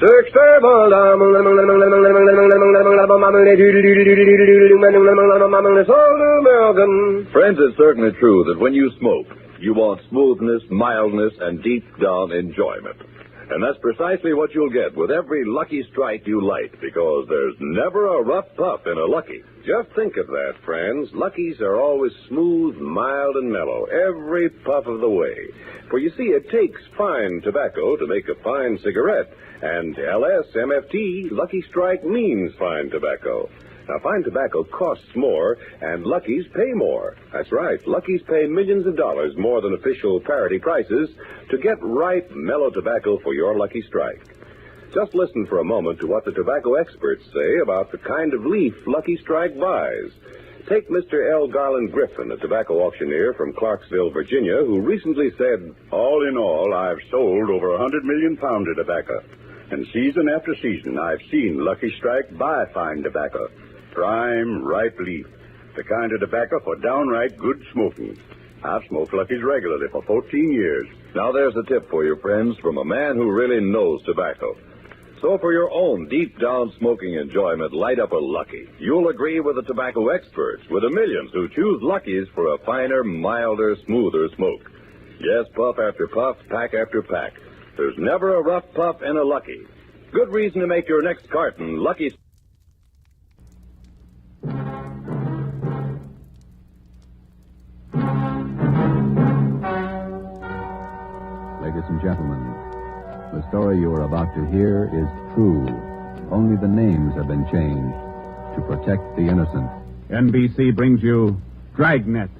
Friends, it's certainly true that when you smoke, you want smoothness, mildness, and deep down enjoyment. And that's precisely what you'll get with every Lucky Strike you light, because there's never a rough puff in a Lucky. Just think of that, friends. Luckies are always smooth, mild, and mellow, every puff of the way. For you see, it takes fine tobacco to make a fine cigarette. And LSMFT, Lucky Strike means fine tobacco. Now, fine tobacco costs more, and Luckies pay more. That's right. Luckies pay millions of dollars more than official parity prices to get ripe, mellow tobacco for your Lucky Strike. Just listen for a moment to what the tobacco experts say about the kind of leaf Lucky Strike buys. Take Mr. L. Garland Griffin, a tobacco auctioneer from Clarksville, Virginia, who recently said, "All in all, I've sold over 100 million pounds of tobacco. And season after season, I've seen Lucky Strike buy fine tobacco. Prime, ripe leaf. The kind of tobacco for downright good smoking. I've smoked Luckies regularly for 14 years. Now there's a tip for you, friends, from a man who really knows tobacco. So for your own deep-down smoking enjoyment, light up a Lucky. You'll agree with the tobacco experts, with the millions who choose Luckies for a finer, milder, smoother smoke. Yes, puff after puff, pack after pack. There's never a rough puff in a Lucky. Good reason to make your next carton Lucky. Ladies and gentlemen, the story you are about to hear is true. Only the names have been changed to protect the innocent. NBC brings you Dragnet.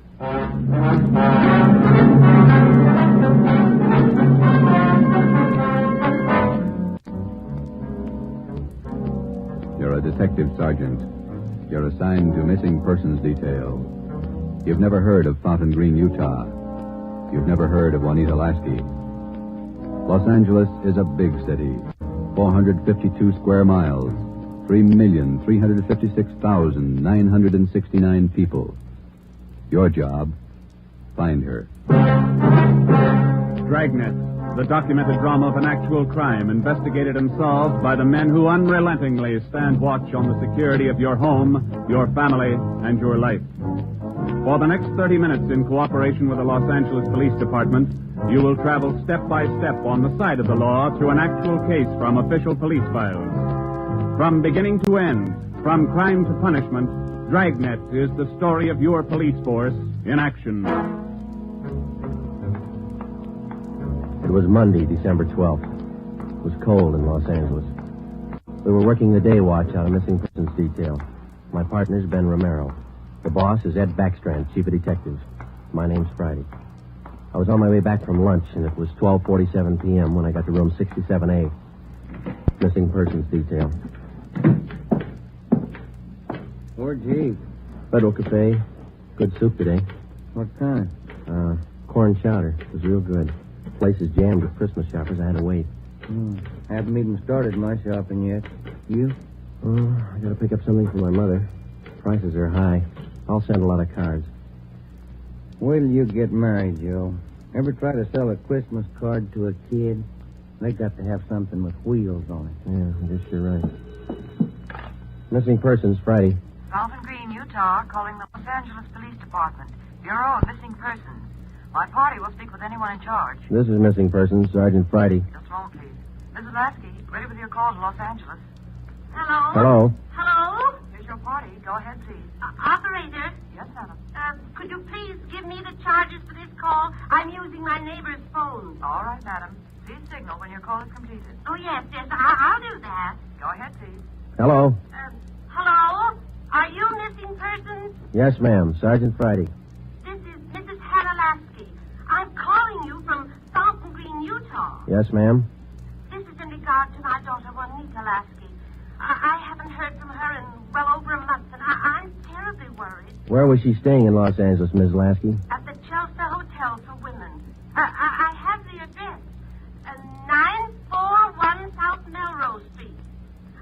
You're a detective sergeant. You're assigned to missing persons detail. You've never heard of Fountain Green, Utah. You've never heard of Juanita Lasky. Los Angeles is a big city. 452 square miles. 3,356,969 people. Your job, find her. Dragnet, the documented drama of an actual crime investigated and solved by the men who unrelentingly stand watch on the security of your home, your family, and your life. For the next 30 minutes, in cooperation with the Los Angeles Police Department, you will travel step by step on the side of the law through an actual case from official police files. From beginning to end, from crime to punishment, Dragnet is the story of your police force in action. It was Monday, December 12th. It was cold in Los Angeles. We were working the day watch out of missing persons detail. My partner's Ben Romero. The boss is Ed Backstrand, chief of detectives. My name's Friday. I was on my way back from lunch, and it was 12:47 p.m. when I got to room 67A. Missing persons detail. Where'd you eat? Federal Cafe. Good soup today. What kind? Corn chowder. It was real good. The place is jammed with Christmas shoppers. I had to wait. Haven't even started my shopping yet. You? I gotta pick up something for my mother. Prices are high. I'll send a lot of cards. Wait till you get married, Joe. Ever try to sell a Christmas card to a kid? They got to have something with wheels on it. Yeah, I guess you're right. Missing persons, Friday. Fountain Green, Utah, calling the Los Angeles Police Department. Bureau of Missing Persons. My party will speak with anyone in charge. This is missing persons, Sergeant Friday. Just a moment, please. Mrs. Lasky, ready with your call to Los Angeles. Hello? Hello? Hello? Here's your party. Go ahead, please. Operator? Yes, madam. Could you please give me the charges for this call? I'm using my neighbor's phone. All right, madam. Please signal when your call is completed. Oh, yes, I'll do that. Go ahead, please. Hello? Hello? Are you missing persons? Yes, ma'am. Sergeant Friday. This is Mrs. Hannah Lasky. I'm calling you from Fountain Green, Utah. Yes, ma'am. This is in regard to my daughter, Juanita Lasky. I haven't heard from her in well over a month, and I'm terribly worried. Where was she staying in Los Angeles, Ms. Lasky? At the Chelsea Hotel for Women. I have the address. 941 South Melrose Street.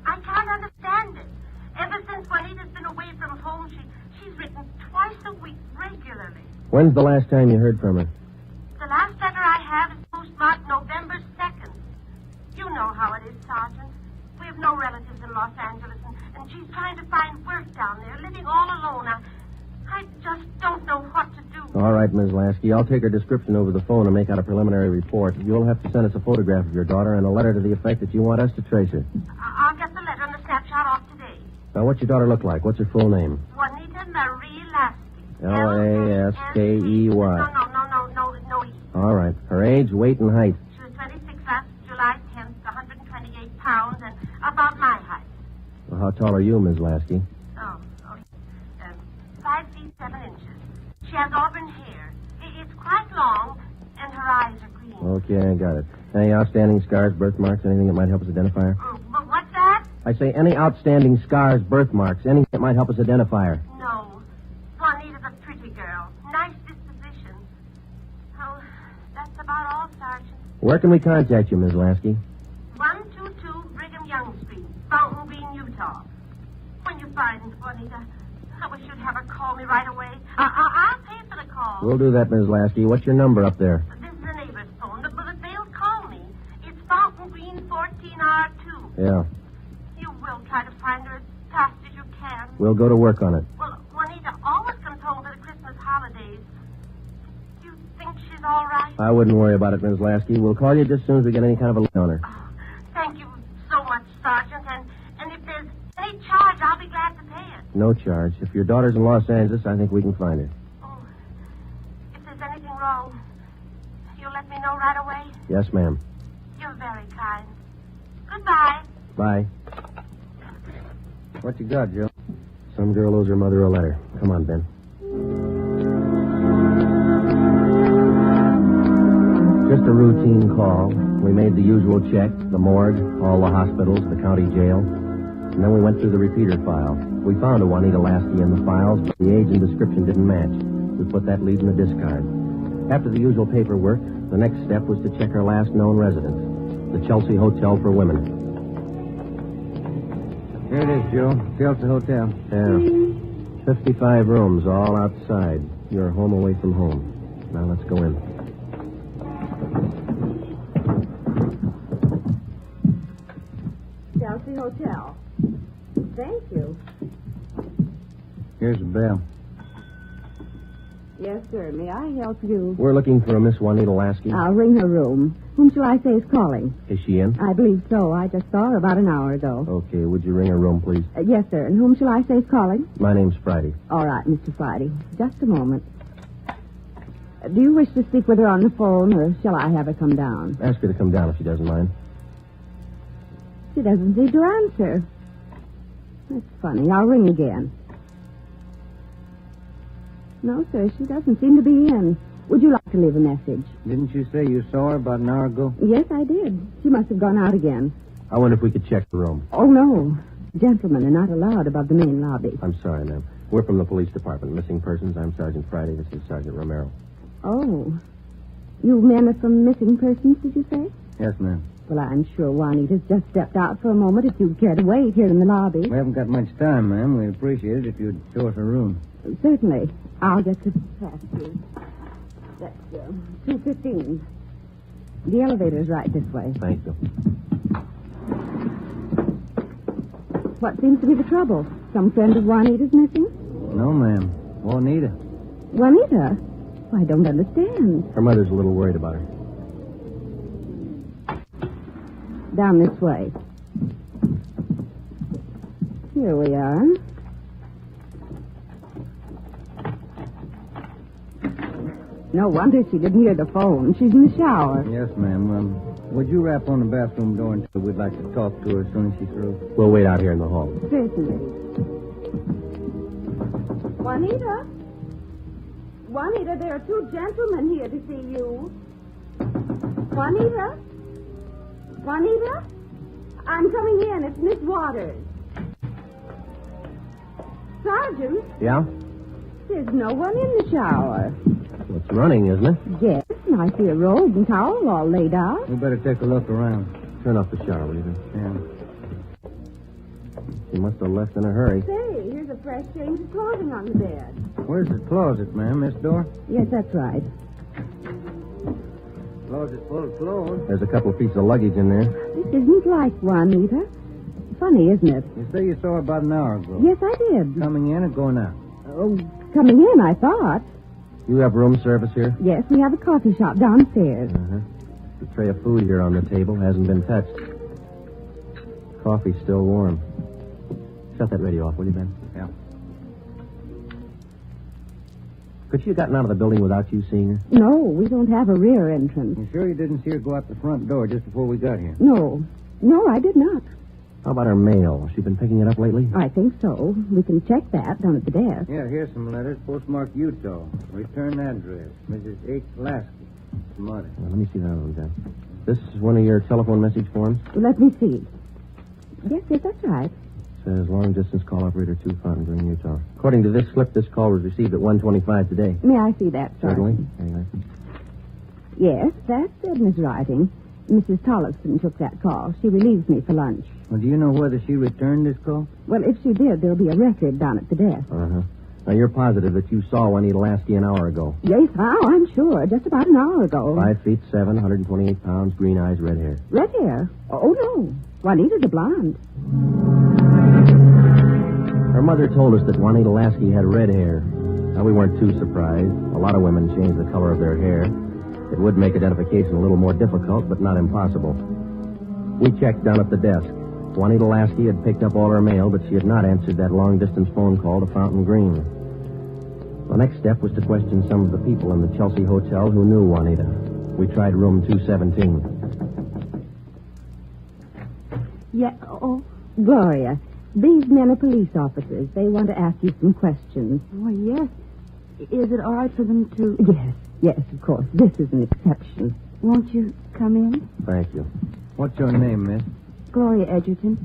I can't understand it. Ever since Juanita's been away from home, she's written twice a week regularly. When's the last time you heard from her? The last letter I have is postmarked November 2nd. You know how it is, Sergeant. have no relatives in Los Angeles, and she's trying to find work down there, living all alone. I just don't know what to do. All right, Ms. Lasky. I'll take her description over the phone and make out a preliminary report. You'll have to send us a photograph of your daughter and a letter to the effect that you want us to trace her. I'll get the letter and the snapshot off today. Now, what's your daughter look like? What's her full name? Juanita Marie Lasky. Laskey. No E. All right. Her age, weight, and height. She was 26 last July 10th, 128 pounds, and about my height. Well, how tall are you, Ms. Lasky? 5 feet 7 inches. She has auburn hair. It's quite long, and her eyes are green. Okay, I got it. Any outstanding scars, birthmarks, anything that might help us identify her? But what's that? I say any outstanding scars, birthmarks, anything that might help us identify her. No. Juanita's a pretty girl. Nice disposition. Oh, that's about all, Sergeant. Where can we contact you, Ms. Lasky? 122 Brigham Young Street, Fountain Green, Utah. When you find Juanita, I wish you'd have her call me right away. I'll pay for the call. We'll do that, Ms. Lasky. What's your number up there? This is the neighbor's phone, but if they'll call me, it's Fountain Green 14R2. Yeah. You will try to find her as fast as you can. We'll go to work on it. Well, Juanita always comes home for the Christmas holidays. You think she's all right? I wouldn't worry about it, Ms. Lasky. We'll call you just as soon as we get any kind of a lead on her. Oh, thank you so much, Sergeant. And if there's any charge, I'll be glad to pay it. No charge. If your daughter's in Los Angeles, I think we can find her. Oh, if there's anything wrong, you'll let me know right away? Yes, ma'am. You're very kind. Goodbye. Bye. What you got, Joe? Some girl owes her mother a letter. Come on, Ben. Just a routine call. We made the usual check, the morgue, all the hospitals, the county jail. And then we went through the repeater file. We found a Juanita Lasky in the files, but the age and description didn't match. We put that lead in the discard. After the usual paperwork, the next step was to check her last known residence, the Chelsea Hotel for Women. Here it is, Joe. Chelsea Hotel. Yeah. 55 rooms, all outside. You're home away from home. Now let's go in. Chelsea Hotel. Thank you. Here's the bell. Yes, sir. May I help you? We're looking for a Miss Juanita Lasky. I'll ring her room. Whom shall I say is calling? Is she in? I believe so. I just saw her about an hour ago. Okay, would you ring her room, please? Yes, sir. And whom shall I say is calling? My name's Friday. All right, Mr. Friday. Just a moment. Do you wish to speak with her on the phone, or shall I have her come down? Ask her to come down if she doesn't mind. She doesn't seem to answer. That's funny. I'll ring again. No, sir, she doesn't seem to be in. Would you like to leave a message? Didn't you say you saw her about an hour ago? Yes, I did. She must have gone out again. I wonder if we could check the room. Oh, no. Gentlemen are not allowed above the main lobby. I'm sorry, ma'am. We're from the police department. Missing persons. I'm Sergeant Friday. This is Sergeant Romero. Oh. You men are from missing persons, did you say? Yes, ma'am. Well, I'm sure Juanita's just stepped out for a moment. If you'd care to wait here in the lobby. We haven't got much time, ma'am. We'd appreciate it if you'd show us her room. Certainly. I'll get the pass through. That's 215. The elevator's right this way. Thank you. What seems to be the trouble? Some friend of Juanita's missing? No, ma'am. Juanita. Juanita? I don't understand. Her mother's a little worried about her. Down this way. Here we are. No wonder she didn't hear the phone. She's in the shower. Yes, ma'am. Would you rap on the bathroom door until we'd like to talk to her as soon as she's through? We'll wait out here in the hall. Certainly. Juanita? Juanita, there are two gentlemen here to see you. Juanita? Juanita? I'm coming in. It's Miss Waters. Sergeant? Yeah? There's no one in the shower. It's running, isn't it? Yes, and I see a robe and towel all laid out. We better take a look around. Turn off the shower, will you? Yeah. She must have left in a hurry. Say, here's a fresh change of clothing on the bed. Where's the closet, ma'am? This door? Yes, that's right. Closet full of clothes. There's a couple of pieces of luggage in there. This isn't like Juanita. funny, isn't it? You say you saw her about an hour ago. Yes, I did. Coming in or going out? Oh, coming in, I thought. You have room service here? Yes, we have a coffee shop downstairs. Uh-huh. The tray of food here on the table hasn't been touched. Coffee's still warm. Shut that radio off, will you, Ben? Yeah. Could she have gotten out of the building without you seeing her? No, we don't have a rear entrance. You sure you didn't see her go out the front door just before we got here? No, I did not. How about her mail? Has she been picking it up lately? I think so. We can check that down at the desk. Yeah, here's some letters. Postmarked Utah. Return address. Mrs. H. Lasky. Mother. Well, let me see that one, Ben. This is one of your telephone message forms? Let me see. Yes, that's right. Says long distance call operator 2, Fountain Green, Utah. According to this slip, this call was received at 1:25 today. May I see that, sir? Certainly. Anyway. Yes, that's Edna's writing. Mrs. Tollefson took that call. She relieves me for lunch. Well, do you know whether she returned this call? Well, if she did, there'll be a record down at the desk. Uh-huh. Now, you're positive that you saw Juanita Lasky an hour ago. Yes, I'm sure. Just about an hour ago. 5 feet 7, 128 pounds, green eyes, red hair. Red hair? Oh, no. Juanita's a blonde. Her mother told us that Juanita Lasky had red hair. Now, we weren't too surprised. A lot of women change the color of their hair. It would make identification a little more difficult, but not impossible. We checked down at the desk. Juanita Lasky had picked up all her mail, but she had not answered that long-distance phone call to Fountain Green. The next step was to question some of the people in the Chelsea Hotel who knew Juanita. We tried room 217. Yeah, oh, Gloria, these men are police officers. They want to ask you some questions. Oh, yes. Is it all right for them to... Yes, of course. This is an exception. Won't you come in? Thank you. What's your name, miss? Gloria Edgerton.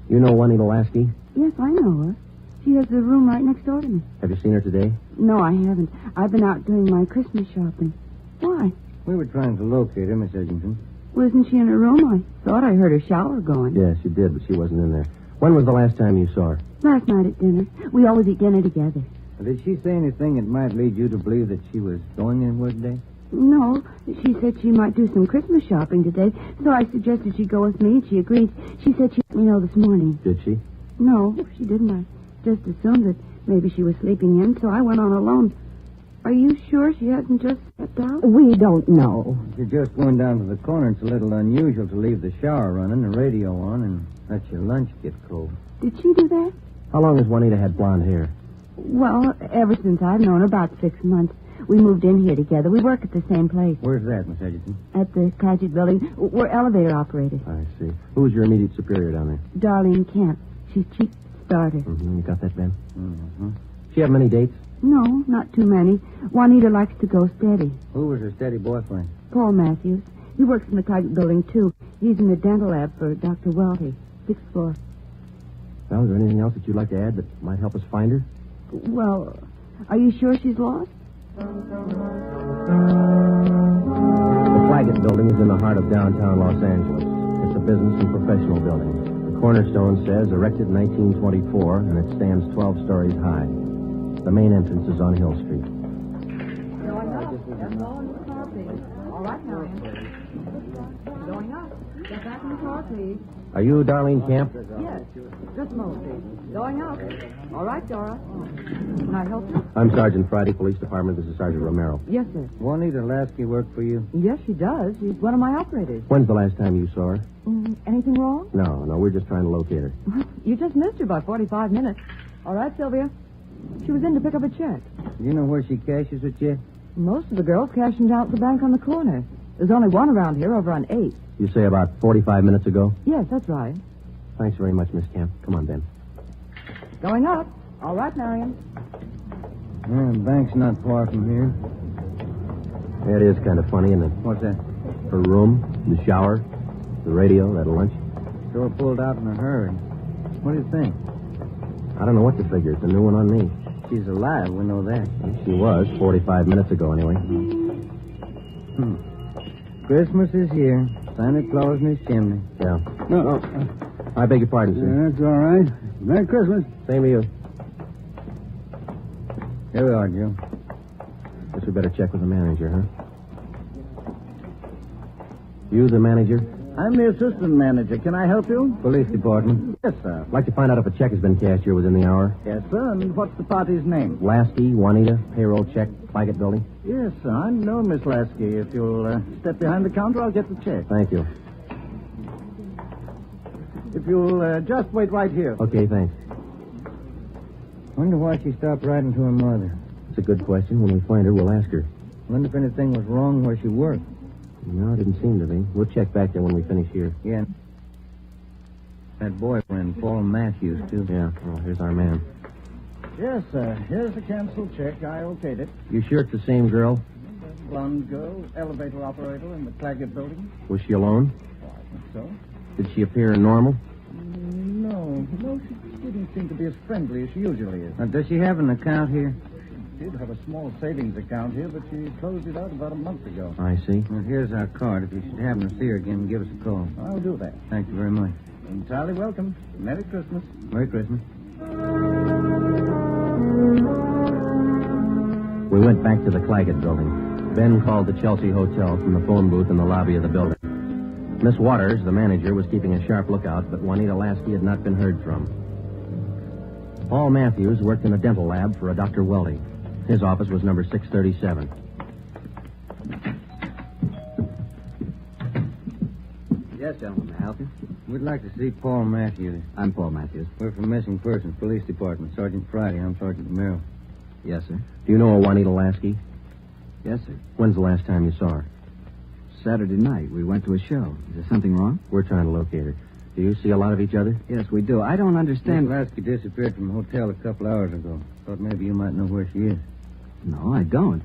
You know Juanita Lasky? Yes, I know her. She has the room right next door to me. Have you seen her today? No, I haven't. I've been out doing my Christmas shopping. Why? We were trying to locate her, Miss Edgerton. Wasn't she in her room? I thought I heard her shower going. Yes, you did, but she wasn't in there. When was the last time you saw her? Last night at dinner. We always eat dinner together. Did she say anything that might lead you to believe that she was going anywhere today? No, she said she might do some Christmas shopping today, so I suggested she go with me, and she agreed. She said she'd let me know this morning. Did she? No, she didn't. I just assumed that maybe she was sleeping in, so I went on alone. Are you sure she hasn't just stepped out? We don't know. You're just going down to the corner. It's a little unusual to leave the shower running, the radio on, and let your lunch get cold. Did she do that? How long has Juanita had blonde hair? Well, ever since I've known her, about 6 months. We moved in here together. We work at the same place. Where's that, Miss Edgerton? At the Paget building. We're elevator operators. I see. Who's your immediate superior down there? Darlene Kemp. She's chief starter. Mm-hmm. You got that, Ben? Mm-hmm. She have many dates? No, not too many. Juanita likes to go steady. Who was her steady boyfriend? Paul Matthews. He works in the Paget building, too. He's in the dental lab for Dr. Welty. 6th floor. Well, is there anything else that you'd like to add that might help us find her? Well, are you sure she's lost? The Flaggett building is in the heart of downtown Los Angeles. It's a business and professional building. The cornerstone says erected in 1924, and it stands 12 stories high. The main entrance is on Hill Street. All right, Marion. Going up. Get back in the car, please. Are you Darlene Camp? Yes. Just a moment, please. Going up. All right, Dora. Can I help you? I'm Sergeant Friday, Police Department. This is Sergeant Romero. Yes, sir. Juanita Lasky work for you? Yes, she does. She's one of my operators. When's the last time you saw her? Anything wrong? No, we're just trying to locate her. You just missed her by 45 minutes. All right, Sylvia. She was in to pick up a check. Do you know where she cashes her check? Most of the girls cash them down at the bank on the corner. There's only one around here over on 8th. You say about 45 minutes ago? Yes, that's right. Thanks very much, Miss Camp. Come on, Ben. Going up. All right, Marion. Yeah, the bank's not far from here. Yeah, it is kind of funny, isn't it? What's that? Her room, the shower, the radio, that lunch. Sure pulled out in a hurry. What do you think? I don't know what to figure. It's a new one on me. She's alive, we know that. Well, she was 45 minutes ago, anyway. Christmas is here. Santa Claus in his chimney. Yeah. No. I beg your pardon, sir. That's all right. Merry Christmas. Same to you. Here we are, Joe. Guess we better check with the manager, huh? You the manager? I'm the assistant manager. Can I help you? Police department. Yes, sir. I'd like to find out if a check has been cashed here within the hour. Yes, sir. And what's the party's name? Lasky, Juanita, payroll check, Claggett building. Yes, sir. I know Miss Lasky. If you'll step behind the counter, I'll get the check. Thank you. If you'll just wait right here. Okay, thanks. Wonder why she stopped writing to her mother. It's a good question. When we find her, we'll ask her. Wonder if anything was wrong where she worked. No, it didn't seem to be. We'll check back there when we finish here. Yeah. That boyfriend, Paul Matthews, too. Yeah, well, here's our man. Yes, sir. Here's the canceled check. I okayed it. You sure it's the same girl? Blonde girl, elevator operator in the Claggett building. Was she alone? Oh, I think so. Did she appear normal? No, she didn't seem to be as friendly as she usually is. Does she have an account here? She did have a small savings account here, but she closed it out about a month ago. I see. Well, here's our card. If you should happen to see her again, give us a call. I'll do that. Thank you very much. Entirely welcome. Merry Christmas. Merry Christmas. We went back to the Claggett building. Ben called the Chelsea Hotel from the phone booth in the lobby of the building. Miss Waters, the manager, was keeping a sharp lookout, but Juanita Lasky had not been heard from. Paul Matthews worked in a dental lab for a Dr. Weldy. His office was number 637. Yes, gentlemen, may I help you? We'd like to see Paul Matthews. I'm Paul Matthews. We're from Missing Persons Police Department. Sergeant Friday. I'm Sergeant Merrill. Yes, sir. Do you know a Juanita Lasky? Yes, sir. When's the last time you saw her? Saturday night, we went to a show. Is there something wrong? We're trying to locate her. Do you see a lot of each other? Yes, we do. I don't understand. Miss Lasky disappeared from the hotel a couple hours ago. Thought maybe you might know where she is. No, I don't.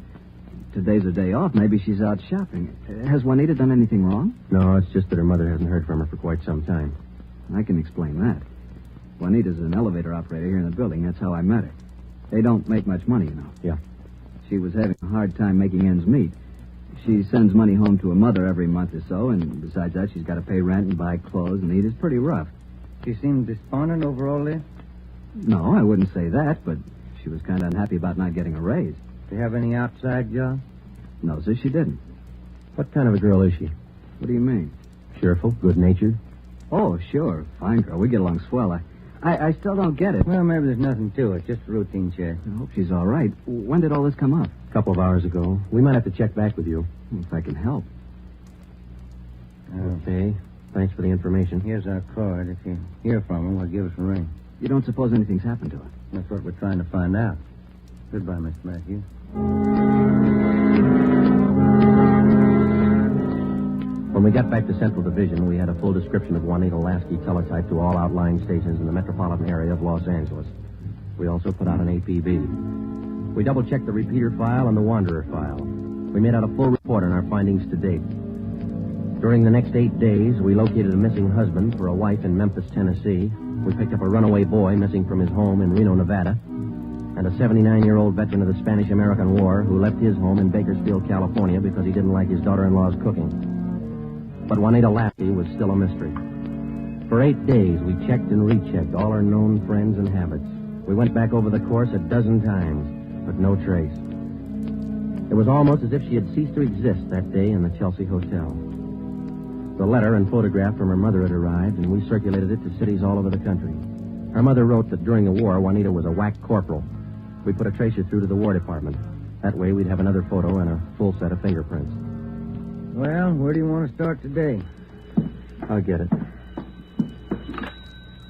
Today's a day off. Maybe she's out shopping. Has Juanita done anything wrong? No, it's just that her mother hasn't heard from her for quite some time. I can explain that. Juanita's an elevator operator here in the building. That's how I met her. They don't make much money, you know. Yeah. She was having a hard time making ends meet. She sends money home to her mother every month or so, and besides that, she's got to pay rent and buy clothes and eat. It's pretty rough. She seemed despondent over all this? No, I wouldn't say that, but she was kind of unhappy about not getting a raise. Do you have any outside job? No, sir, she didn't. What kind of a girl is she? What do you mean? Cheerful, good-natured? Oh, sure. Fine girl. We get along swell. I still don't get it. Well, maybe there's nothing to it. Just a routine check. I hope she's all right. When did all this come up? A couple of hours ago. We might have to check back with you. If I can help. Okay. Thanks for the information. Here's our card. If you hear from her, well, give us a ring. You don't suppose anything's happened to her? That's what we're trying to find out. Goodbye, Miss Matthews. When we got back to Central Division, we had a full description of Juanita Lasky teletyped to all outlying stations in the metropolitan area of Los Angeles. We also put out an APB. We double-checked the repeater file and the wanderer file. We made out a full report on our findings to date. During the next 8 days, we located a missing husband for a wife in Memphis, Tennessee. We picked up a runaway boy missing from his home in Reno, Nevada, and a 79-year-old veteran of the Spanish-American War who left his home in Bakersfield, California because he didn't like his daughter-in-law's cooking. But Juanita Lasky was still a mystery. For 8 days, we checked and rechecked all her known friends and habits. We went back over the course a dozen times, but no trace. It was almost as if she had ceased to exist that day in the Chelsea Hotel. The letter and photograph from her mother had arrived, and we circulated it to cities all over the country. Her mother wrote that during the war, Juanita was a whack corporal. We put a tracer through to the War Department. That way, we'd have another photo and a full set of fingerprints. Well, where do you want to start today? I'll get it.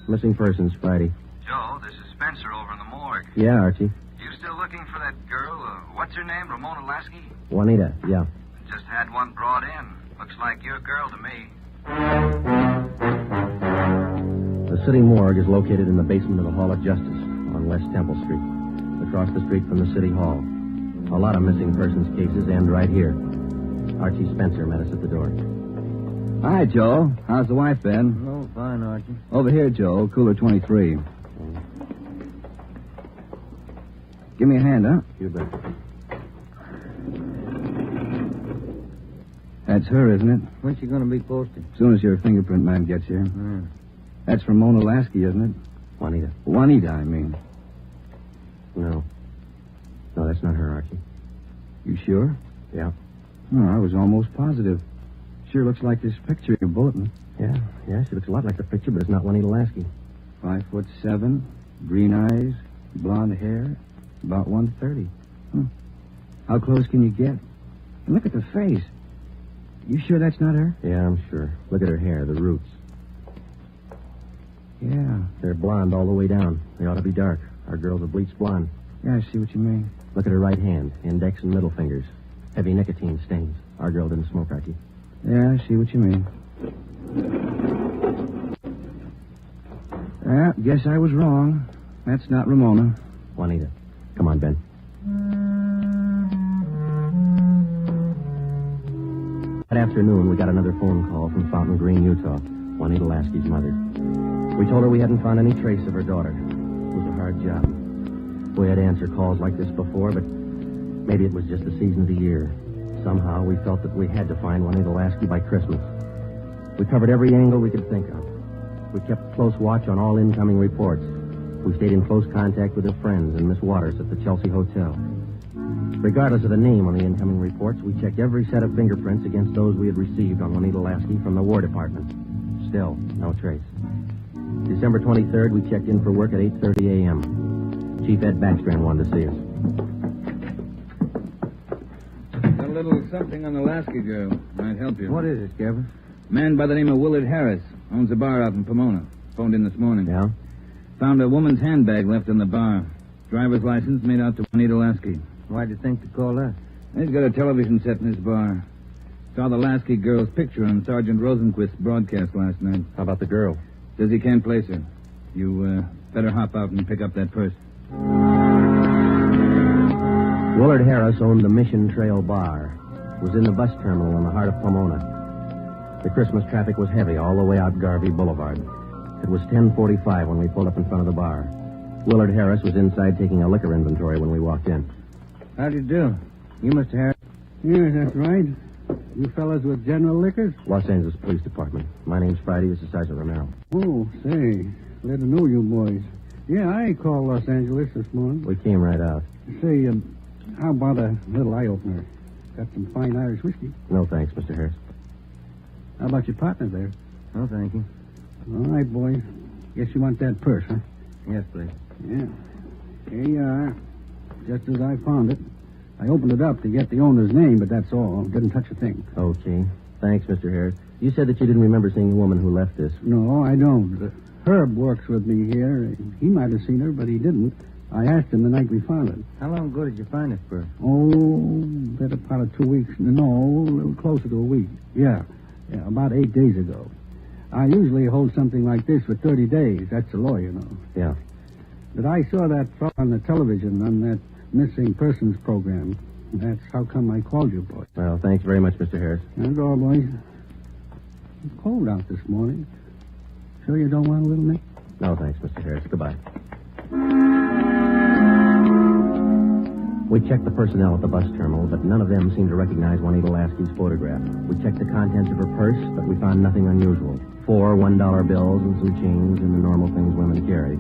Missing persons, Friday. Joe, this is Spencer over in the morgue. Yeah, Archie. You still looking for that girl? What's her name? Ramona Lasky? Juanita, yeah. Just had one brought in. Looks like your girl to me. The city morgue is located in the basement of the Hall of Justice on West Temple Street, across the street from the city hall. A lot of missing persons cases end right here. Archie Spencer met us at the door. Hi, Joe. How's the wife been? Oh, fine, Archie. Over here, Joe. Cooler 23. Give me a hand, huh? You bet. That's her, isn't it? When's she going to be posted? As soon as your fingerprint man gets here. That's Ramona Lasky, isn't it? Juanita. Juanita, I mean. No. No, that's not her, Archie. You sure? Yeah. Oh, I was almost positive. Sure looks like this picture in your bulletin. Yeah, she looks a lot like the picture, but it's not Juanita Lasky. 5'7", green eyes, blonde hair, about 130. How close can you get? And look at the face. You sure that's not her? Yeah, I'm sure. Look at her hair, the roots. Yeah. They're blonde all the way down. They ought to be dark. Our girls are bleached blonde. Yeah, I see what you mean. Look at her right hand, index and middle fingers. Heavy nicotine stains. Our girl didn't smoke, Archie. Yeah, I see what you mean. Yeah, guess I was wrong. That's not Ramona. Juanita. Come on, Ben. That afternoon, we got another phone call from Fountain Green, Utah. Juanita Lasky's mother. We told her we hadn't found any trace of her daughter. It was a hard job. We had to answer calls like this before, but maybe it was just the season of the year. Somehow, we felt that we had to find Juanita Lasky by Christmas. We covered every angle we could think of. We kept close watch on all incoming reports. We stayed in close contact with her friends and Miss Waters at the Chelsea Hotel. Regardless of the name on the incoming reports, we checked every set of fingerprints against those we had received on Juanita Lasky from the War Department. Still, no trace. December 23rd, we checked in for work at 8:30 a.m. Chief Ed Backstrand wanted to see us. Got a little something on the Lasky girl. Might help you. What is it, Gavin? Man by the name of Willard Harris. Owns a bar out in Pomona. Phoned in this morning. Yeah? Found a woman's handbag left in the bar. Driver's license made out to Juanita Lasky. Why'd you think to call that? He's got a television set in his bar. Saw the Lasky girl's picture on Sergeant Rosenquist's broadcast last night. How about the girl? Says he can't place her. You better hop out and pick up that purse. Willard Harris owned the Mission Trail Bar. It was in the bus terminal in the heart of Pomona. The Christmas traffic was heavy all the way out Garvey Boulevard. It was 10:45 when we pulled up in front of the bar. Willard Harris was inside taking a liquor inventory when we walked in. How do you do? You Mr. Harris? Yeah, that's right. You fellas with General Liquors? Los Angeles Police Department. My name's Friday. This is Sergeant Romero. Oh, say. Glad to know you boys. Yeah, I called Los Angeles this morning. We came right out. Say, how about a little eye-opener? Got some fine Irish whiskey. No thanks, Mr. Harris. How about your partner there? No, thank you. All right, boys. Guess you want that purse, huh? Yes, please. Yeah. Here you are. Just as I found it. I opened it up to get the owner's name, but that's all. Didn't touch a thing. Okay. Thanks, Mr. Harris. You said that you didn't remember seeing the woman who left this. No, I don't. Herb works with me here. He might have seen her, but he didn't. I asked him the night we found it. How long ago did you find this purse? Oh, better part of 2 weeks. No, a little closer to a week. Yeah, about 8 days ago. I usually hold something like this for 30 days. That's the law, you know. Yeah. But I saw that fellow on the television on that missing persons program. That's how come I called you, boy. Well, thanks very much, Mr. Harris. That's all, boys. It's cold out this morning. Sure you don't want a little, Nick? No, thanks, Mr. Harris. Goodbye. We checked the personnel at the bus terminal, but none of them seemed to recognize Juanita Lasky's photograph. We checked the contents of her purse, but we found nothing unusual. 4 $1 bills and some change and the normal things women carry.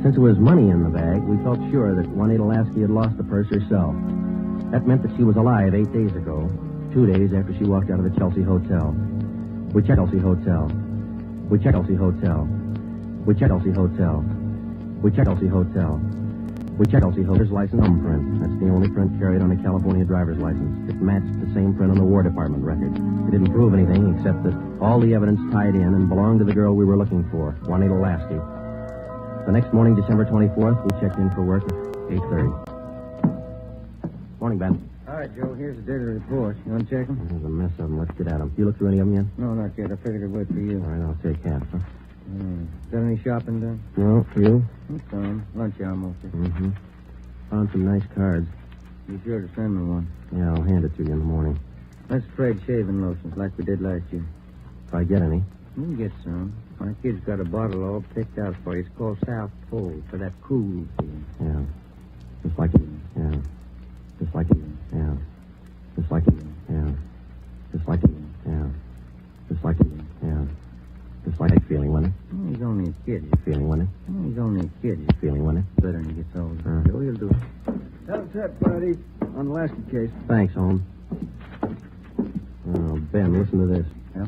Since there was money in the bag, we felt sure that Juanita Lasky had lost the purse herself. That meant that she was alive 8 days ago, 2 days after she walked out of the Chelsea Hotel. We checked Chelsea Hotel. We checked Chelsea Hotel. We checked Chelsea Hotel. We checked Chelsea Hotel. We checked Chelsea Hotel's license thumbprint. That's the only print carried on a California driver's license. It matched the same print on the War Department record. It didn't prove anything except that all the evidence tied in and belonged to the girl we were looking for, Juanita Lasky. The next morning, December 24th, we checked in for work at 8:30. Morning, Ben. All right, Joe, here's the date of the report. You want to check them? There's a mess of them. Let's get at them. You look through any of them yet? No, not yet. I figured I'd wait for you. All right, I'll take half, huh? Got any shopping done? No, for you? Some. Lunch hour mostly. Mm-hmm. Found some nice cards. Be sure to send me one. Yeah, I'll hand it to you in the morning. Let's trade shaving lotions like we did last year. If I get any. You can get some. My kid's got a bottle all picked out for you. It's called South Pole for that cool feeling. Yeah. Just like it. Yeah. Just like it. Yeah. Just like it. Yeah. Just like it. Yeah. Just like it. Yeah. Just like it feeling, wasn't it? He's only a kid. Feeling, wasn't it? He's only a kid. Feeling, wasn't it? Better when he gets older. Joe, you'll do it. That's it, buddy. On the Lasky case. Thanks, Holmes. Oh, Ben, listen to this. Yeah?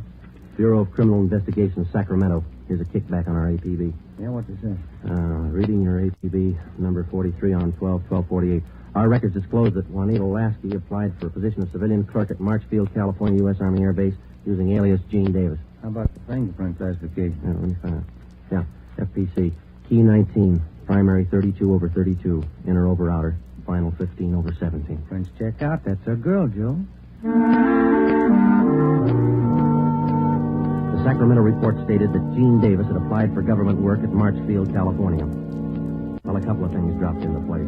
Bureau of Criminal Investigation, Sacramento. Here's a kickback on our APB. Yeah, what's it say? Reading your APB, number 43 on 12-1248. Our records disclose that Juanita Lasky applied for a position of civilian clerk at Marchfield, California, U.S. Army Air Base, using alias Gene Davis. How about the fingerprint classification? Yeah, let me find out. Yeah, FPC. Key 19, primary 32/32, inner over outer, final 15/17. Prints check out. That's our girl, Joe. The Sacramento report stated that Gene Davis had applied for government work at Marchfield, California. Well, a couple of things dropped into place.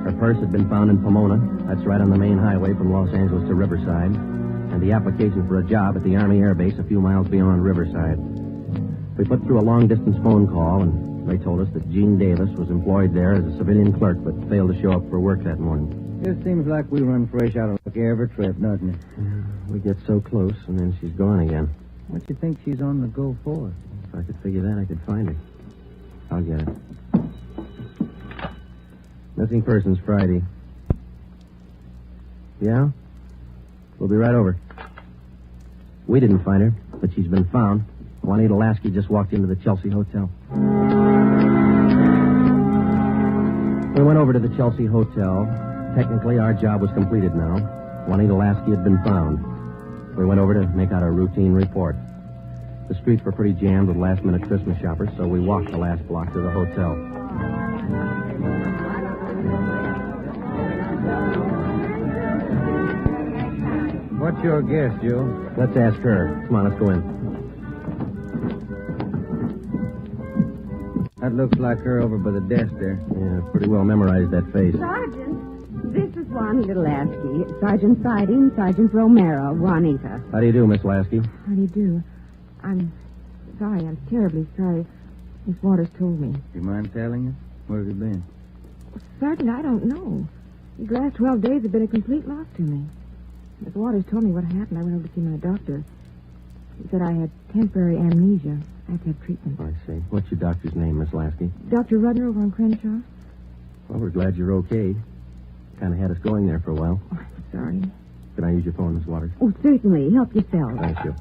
Her purse had been found in Pomona. That's right on the main highway from Los Angeles to Riverside. And the application for a job at the Army Air Base a few miles beyond Riverside. We put through a long-distance phone call, and they told us that Gene Davis was employed there as a civilian clerk, but failed to show up for work that morning. It seems like we run fresh out of luck every trip, doesn't it? We get so close, and then she's gone again. What do you think she's on the go for? If I could figure that, I could find her. I'll get it. Missing persons Friday. Yeah? We'll be right over. We didn't find her, but she's been found. Juanita Lasky just walked into the Chelsea Hotel. We went over to the Chelsea Hotel. Technically, our job was completed now. Juanita Lasky had been found. We went over to make out our routine report. The streets were pretty jammed with last-minute Christmas shoppers, so we walked the last block to the hotel. What's your guess, Joe? Let's ask her. Come on, let's go in. That looks like her over by the desk there. Yeah, pretty well memorized that face. Sergeant, this is Juanita Lasky. Sergeant Friday and Sergeant Romero. Juanita. How do you do, Miss Lasky? How do you do? I'm sorry. I'm terribly sorry. Miss Waters told me. You mind telling us? Where have you been? Sergeant, I don't know. These last 12 days have been a complete loss to me. Miss Waters told me what happened. I went over to see my doctor. He said I had temporary amnesia. I have to have treatment. I see. What's your doctor's name, Miss Lasky? Dr. Rudner over on Crenshaw. Well, we're glad you're okay. Kind of had us going there for a while. Oh, I'm sorry. Can I use your phone, Miss Waters? Oh, certainly. Help yourself. Thank you.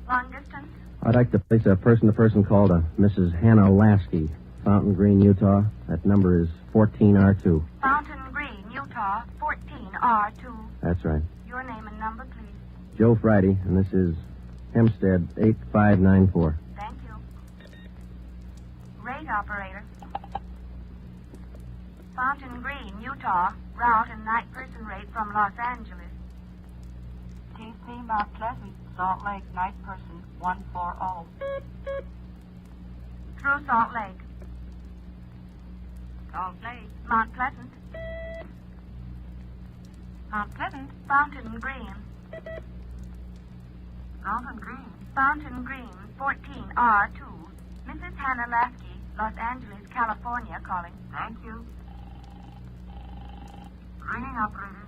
Long distance? I'd like to place a person-to-person call to Mrs. Hannah Lasky, Fountain Green, Utah. That number is 14R2. Fountain Green, Utah, 14R2. That's right. Your name and number, please. Joe Friday, and this is Hempstead 8594. Thank you. Rate operator. Fountain Green, Utah, route and night person rate from Los Angeles. TC Mount Pleasant, Salt Lake, night person, 140. Through Salt Lake. Salt Lake. Mount Pleasant. Mount Pleasant. Fountain Green. Fountain Green. Fountain Green, 14R2. Mrs. Hannah Lasky, Los Angeles, California, calling. Thank you. Ringing operator.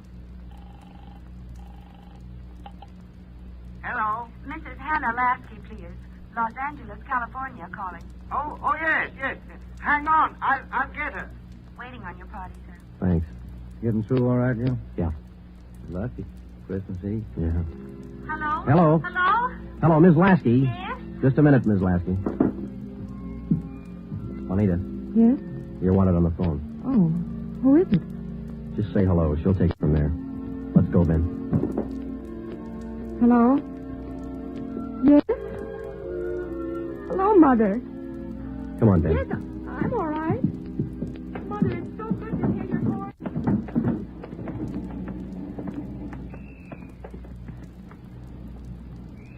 Hello. Mrs. Hannah Lasky, please. Los Angeles, California, calling. Oh, yes. Hang on. I'll get her. Waiting on your party, sir. Thanks. Getting through all right, Joe? Yeah. Lucky. Christmas Eve. Yeah. Hello? Hello. Hello? Hello, Miss Lasky. Yes? Just a minute, Miss Lasky. Juanita, Yes? you're wanted on the phone. Oh, who is it? Just say hello. She'll take it from there. Let's go, Ben. Hello? Yes? Hello, Mother. Come on, Ben. Yes, I'm all right. Mother, it's so good to hear your voice.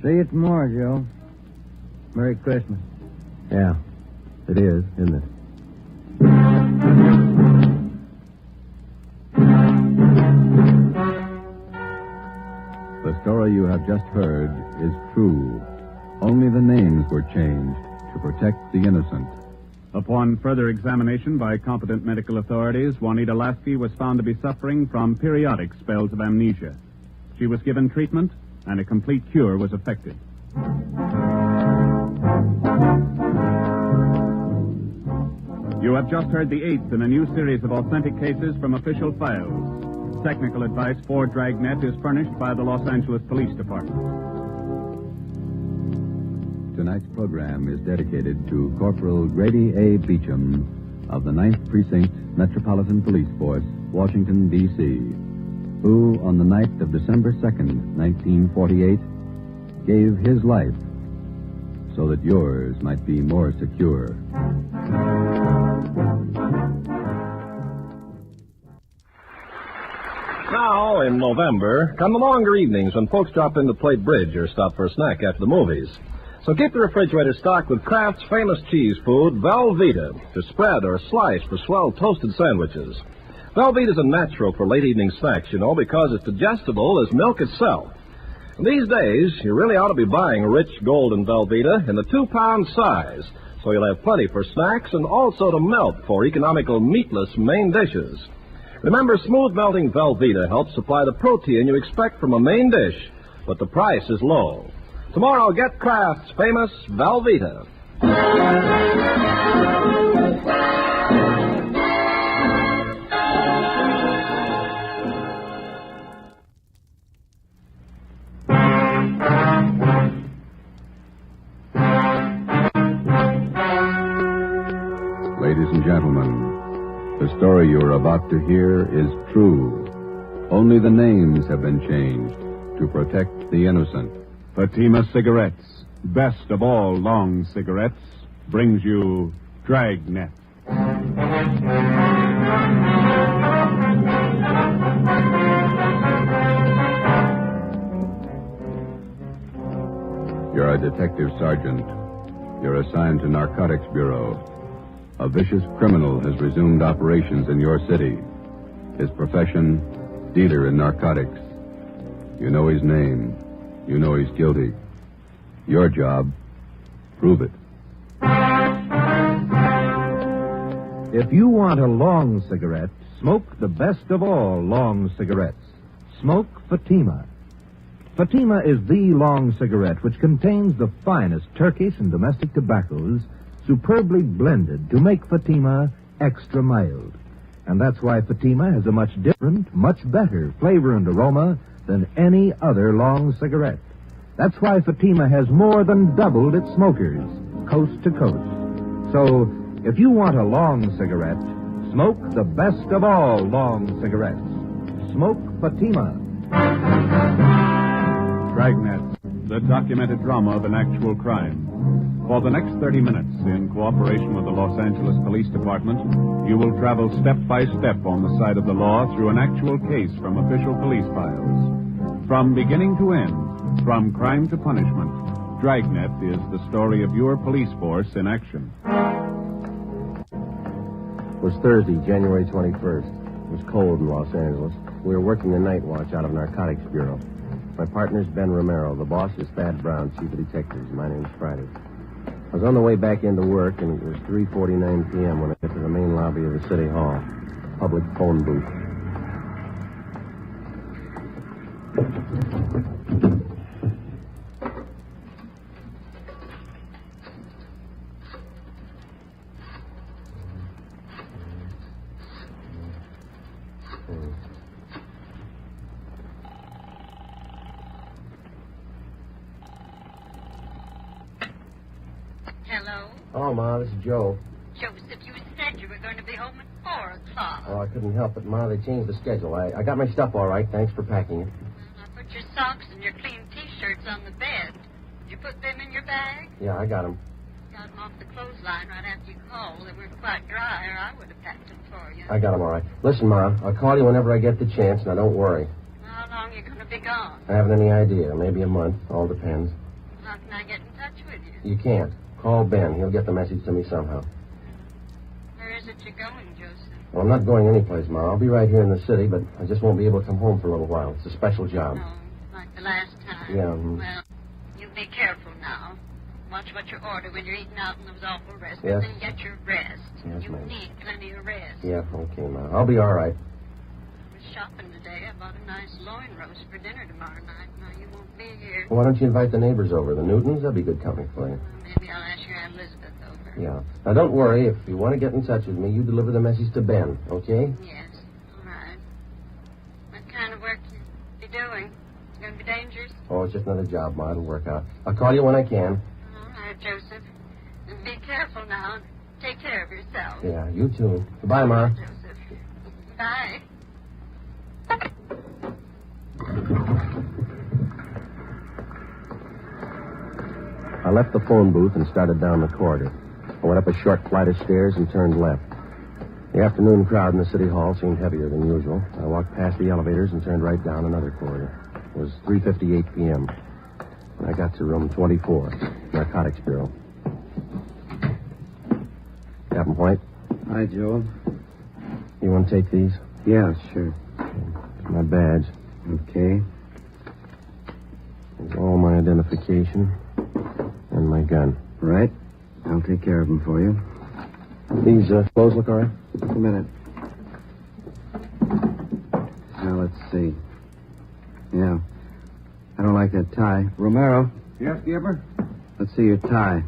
See you tomorrow, Joe. Merry Christmas. Yeah, it is, isn't it? The story you have just heard is true. Only the names were changed to protect the innocent. Upon further examination by competent medical authorities, Juanita Lasky was found to be suffering from periodic spells of amnesia. She was given treatment, and a complete cure was effected. You have just heard the eighth in a new series of authentic cases from official files. Technical advice for Dragnet is furnished by the Los Angeles Police Department. Tonight's program is dedicated to Corporal Grady A. Beecham of the 9th Precinct Metropolitan Police Force, Washington, D.C., who, on the night of December 2nd, 1948, gave his life so that yours might be more secure. Now, in November, come the longer evenings when folks drop in to play bridge or stop for a snack after the movies. So keep the refrigerator stocked with Kraft's famous cheese food, Velveeta, to spread or slice for swell toasted sandwiches. Velveeta's a natural for late evening snacks, you know, because it's digestible as milk itself. And these days, you really ought to be buying rich golden Velveeta in the 2-pound size, so you'll have plenty for snacks and also to melt for economical meatless main dishes. Remember, smooth melting Velveeta helps supply the protein you expect from a main dish, but the price is low. Tomorrow, get Kraft's famous Velveeta. Ladies and gentlemen, the story you are about to hear is true. Only the names have been changed to protect the innocent. Fatima Cigarettes, best of all long cigarettes, brings you Dragnet. You're a detective sergeant. You're assigned to Narcotics Bureau. A vicious criminal has resumed operations in your city. His profession, dealer in narcotics. You know his name. You know he's guilty. Your job, prove it. If you want a long cigarette, smoke the best of all long cigarettes. Smoke Fatima. Fatima is the long cigarette which contains the finest Turkish and domestic tobaccos superbly blended to make Fatima extra mild. And that's why Fatima has a much different, much better flavor and aroma than any other long cigarette. That's why Fatima has more than doubled its smokers, coast to coast. So, if you want a long cigarette, smoke the best of all long cigarettes. Smoke Fatima. Dragnet, the documented drama of an actual crime. For the next 30 minutes, in cooperation with the Los Angeles Police Department, you will travel step by step on the side of the law through an actual case from official police files. From beginning to end, from crime to punishment, Dragnet is the story of your police force in action. It was Thursday, January 21st. It was cold in Los Angeles. We were working the night watch out of Narcotics Bureau. My partner's Ben Romero. The boss is Thad Brown, chief of detectives. My name's Friday. I was on the way back into work, and it was 3:49 p.m. when I got to the main lobby of the City Hall. Public phone booth. Hello? Oh, Ma, this is Joe. Joseph, you said you were going to be home at 4 o'clock. Oh, I couldn't help it, Ma. They changed the schedule. I got my stuff all right. Thanks for packing it. I put your socks and your clean T-shirts on the bed. Did you put them in your bag? Yeah, I got them. Got them off the clothesline right after you called. They weren't quite dry, or I would have packed them for you. I got them all right. Listen, Ma, I'll call you whenever I get the chance. Now, don't worry. How long are you going to be gone? I haven't any idea. Maybe a month. All depends. How can I get in touch with you? You can't. Call Ben. He'll get the message to me somehow. Where is it you're going, Joseph? Well, I'm not going anyplace, Ma. I'll be right here in the city, but I just won't be able to come home for a little while. It's a special job. Oh, like the last time? Yeah. Well, you be careful now. Watch what you order when you're eating out in those awful restaurants. Yes. And get your rest. Yes, you ma'am. need plenty of rest. Yeah, okay, Ma. I'll be all right. I was shopping today. I bought a nice loin roast for dinner tomorrow night. Now, you won't be here. Well, why don't you invite the neighbors over? The Newtons? That'll be good company for you. Maybe I'll ask your Aunt Elizabeth over. Yeah. Now, don't worry. If you want to get in touch with me, you deliver the message to Ben, okay? Yes. All right. you doing? It's going to be dangerous? Oh, it's just another job, Ma. It'll work out. I'll call you when I can. All right, Joseph. And be careful now. Take care of yourself. Yeah, you too. Goodbye, Ma. Joseph. Bye. I left the phone booth and started down the corridor. I went up a short flight of stairs and turned left. The afternoon crowd in the city hall seemed heavier than usual. I walked past the elevators and turned right down another corridor. It was 3:58 p.m. when I got to room 24, Narcotics Bureau. Captain White? Hi, Joe. You want to take these? Yeah, sure. It's my badge. Okay. There's all my identification and my gun. Right. I'll take care of them for you. These clothes look all right? Just a minute. Now, let's see. Yeah. I don't like that tie. Romero. Yes, Skipper? Let's see your tie.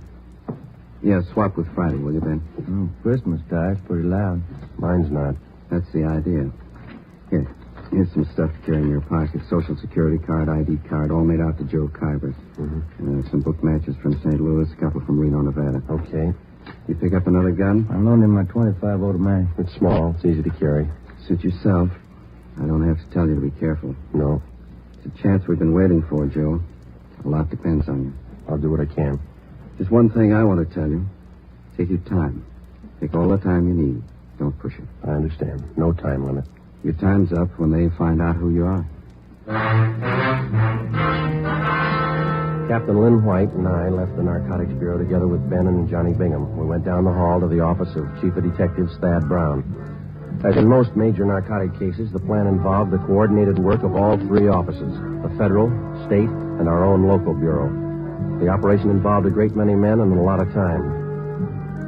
Yeah, swap with Friday, will you, Ben? Oh, Christmas tie's pretty loud. Mine's not. That's the idea. Here. Here's some stuff to carry in your pocket. Social Security card, ID card, all made out to Joe Kyber. Mm-hmm. Some book matches from St. Louis, a couple from Reno, Nevada. Okay. You pick up another gun? I'm loaning my .25 automatic. It's small. It's easy to carry. Suit yourself. I don't have to tell you to be careful. No. It's a chance we've been waiting for, Joe. A lot depends on you. I'll do what I can. Just one thing I want to tell you. Take your time. Take all the time you need. Don't push it. I understand. No time limit. Your time's up when they find out who you are. Captain Lynn White and I left the Narcotics Bureau together with Ben and Johnny Bingham. We went down the hall to the office of Chief of Detectives Thad Brown. As in most major narcotic cases, the plan involved the coordinated work of all three offices, the federal, state, and our own local bureau. The operation involved a great many men and a lot of time.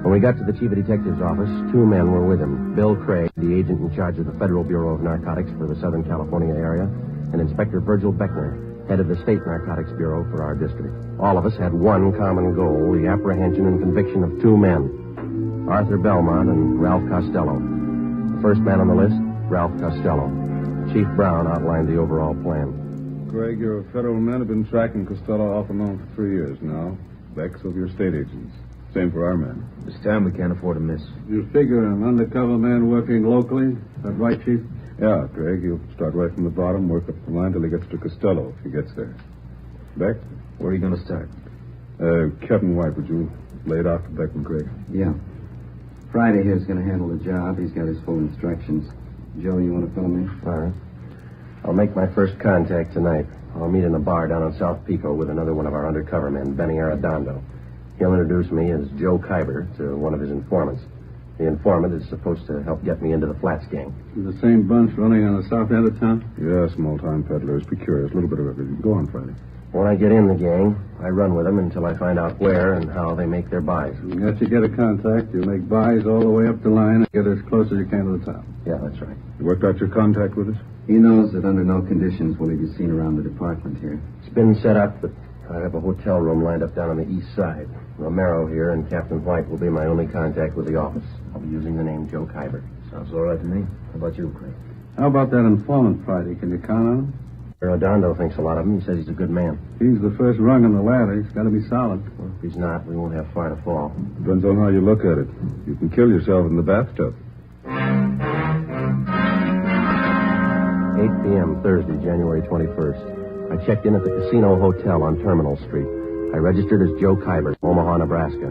When we got to the Chief of Detectives office, two men were with him. Bill Craig, the agent in charge of the Federal Bureau of Narcotics for the Southern California area, and Inspector Virgil Beckner, head of the State Narcotics Bureau for our district. All of us had one common goal, the apprehension and conviction of two men, Arthur Belmont and Ralph Costello. The first man on the list, Ralph Costello. Chief Brown outlined the overall plan. Craig, your federal men have been tracking Costello off and on for 3 years now. Beck's of your state agents. Same for our men. This time we can't afford to miss. You figure an undercover man working locally? That right, Chief? Yeah, Craig. He'll start right from the bottom, work up the line till he gets to Costello, if he gets there. Beck? Where are you going to start? Captain White, would you lay it out for Beck and Craig? Yeah. Friday here's going to handle the job. He's got his full instructions. Joe, you want to fill me? All right. I'll make my first contact tonight. I'll meet in a bar down on South Pico with another one of our undercover men, Benny Arredondo. He'll introduce me as Joe Kyber to one of his informants. The informant is supposed to help get me into the Flats gang. The same bunch running on the south end of town? Yeah, small-time peddlers. Be curious. A little bit of everything. Go on, Friday. When I get in the gang, I run with them until I find out where and how they make their buys. Once you get a contact, you make buys all the way up the line and get as close as you can to the town. Yeah, that's right. You worked out your contact with us? He knows that under no conditions will he be seen around the department here. It's been set up, but I have a hotel room lined up down on the east side. Romero here and Captain White will be my only contact with the office. I'll be using the name Joe Kyber. Sounds all right to me. How about you, Craig? How about that informant, Friday? Can you count on him? Arredondo thinks a lot of him. He says he's a good man. He's the first rung on the ladder. He's got to be solid. Well, if he's not, we won't have far to fall. Depends on how you look at it. You can kill yourself in the bathtub. 8 p.m. Thursday, January 21st. I checked in at the Casino Hotel on Terminal Street. I registered as Joe Kyber, Omaha, Nebraska.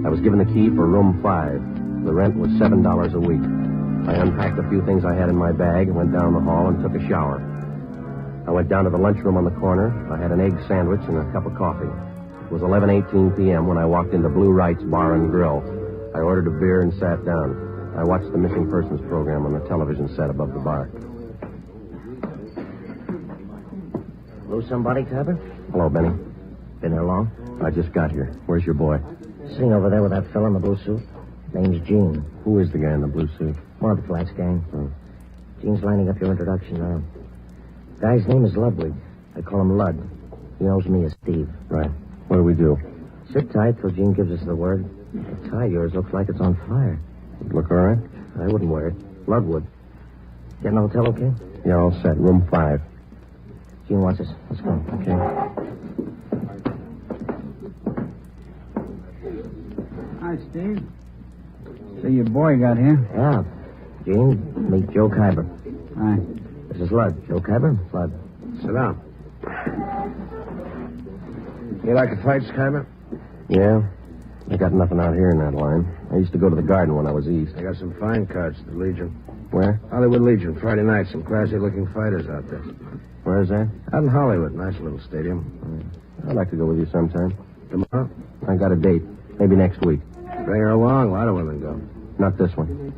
I was given the key for room 5. The rent was $7 a week. I unpacked a few things I had in my bag, went down the hall, and took a shower. I went down to the lunchroom on the corner. I had an egg sandwich and a cup of coffee. It was 11:18 p.m. when I walked into Blue Wright's Bar and Grill. I ordered a beer and sat down. I watched the missing persons program on the television set above the bar. Lose somebody, Kyber? Hello, Benny. Been here long? I just got here. Where's your boy? Sitting over there with that fella in the blue suit. Name's Gene. Who is the guy in the blue suit? One of the Flats gang. Oh. Gene's lining up your introduction now. Guy's name is Ludwig. I call him Lud. He knows me as Steve. Right. What do we do? Sit tight till Gene gives us the word. The tie of yours looks like it's on fire. Look all right? I wouldn't wear it. Lud would. Getting a hotel okay? Yeah, all set. Room 5. Gene wants us. Let's go. Okay. Hi, Steve. So your boy got here? Yeah. Gene, meet Joe Kyber. Hi. This is Lud. Joe Kyber? Lud. Sit down. You like to fight, Kyber? Yeah. I got nothing out here in that line. I used to go to the garden when I was east. I got some fine cards at the Legion. Where? Hollywood Legion, Friday night. Some classy-looking fighters out there. Where's that? Out in Hollywood. Nice little stadium. I'd like to go with you sometime. Tomorrow? I got a date. Maybe next week. Bring her along. A lot of women go. Not this one.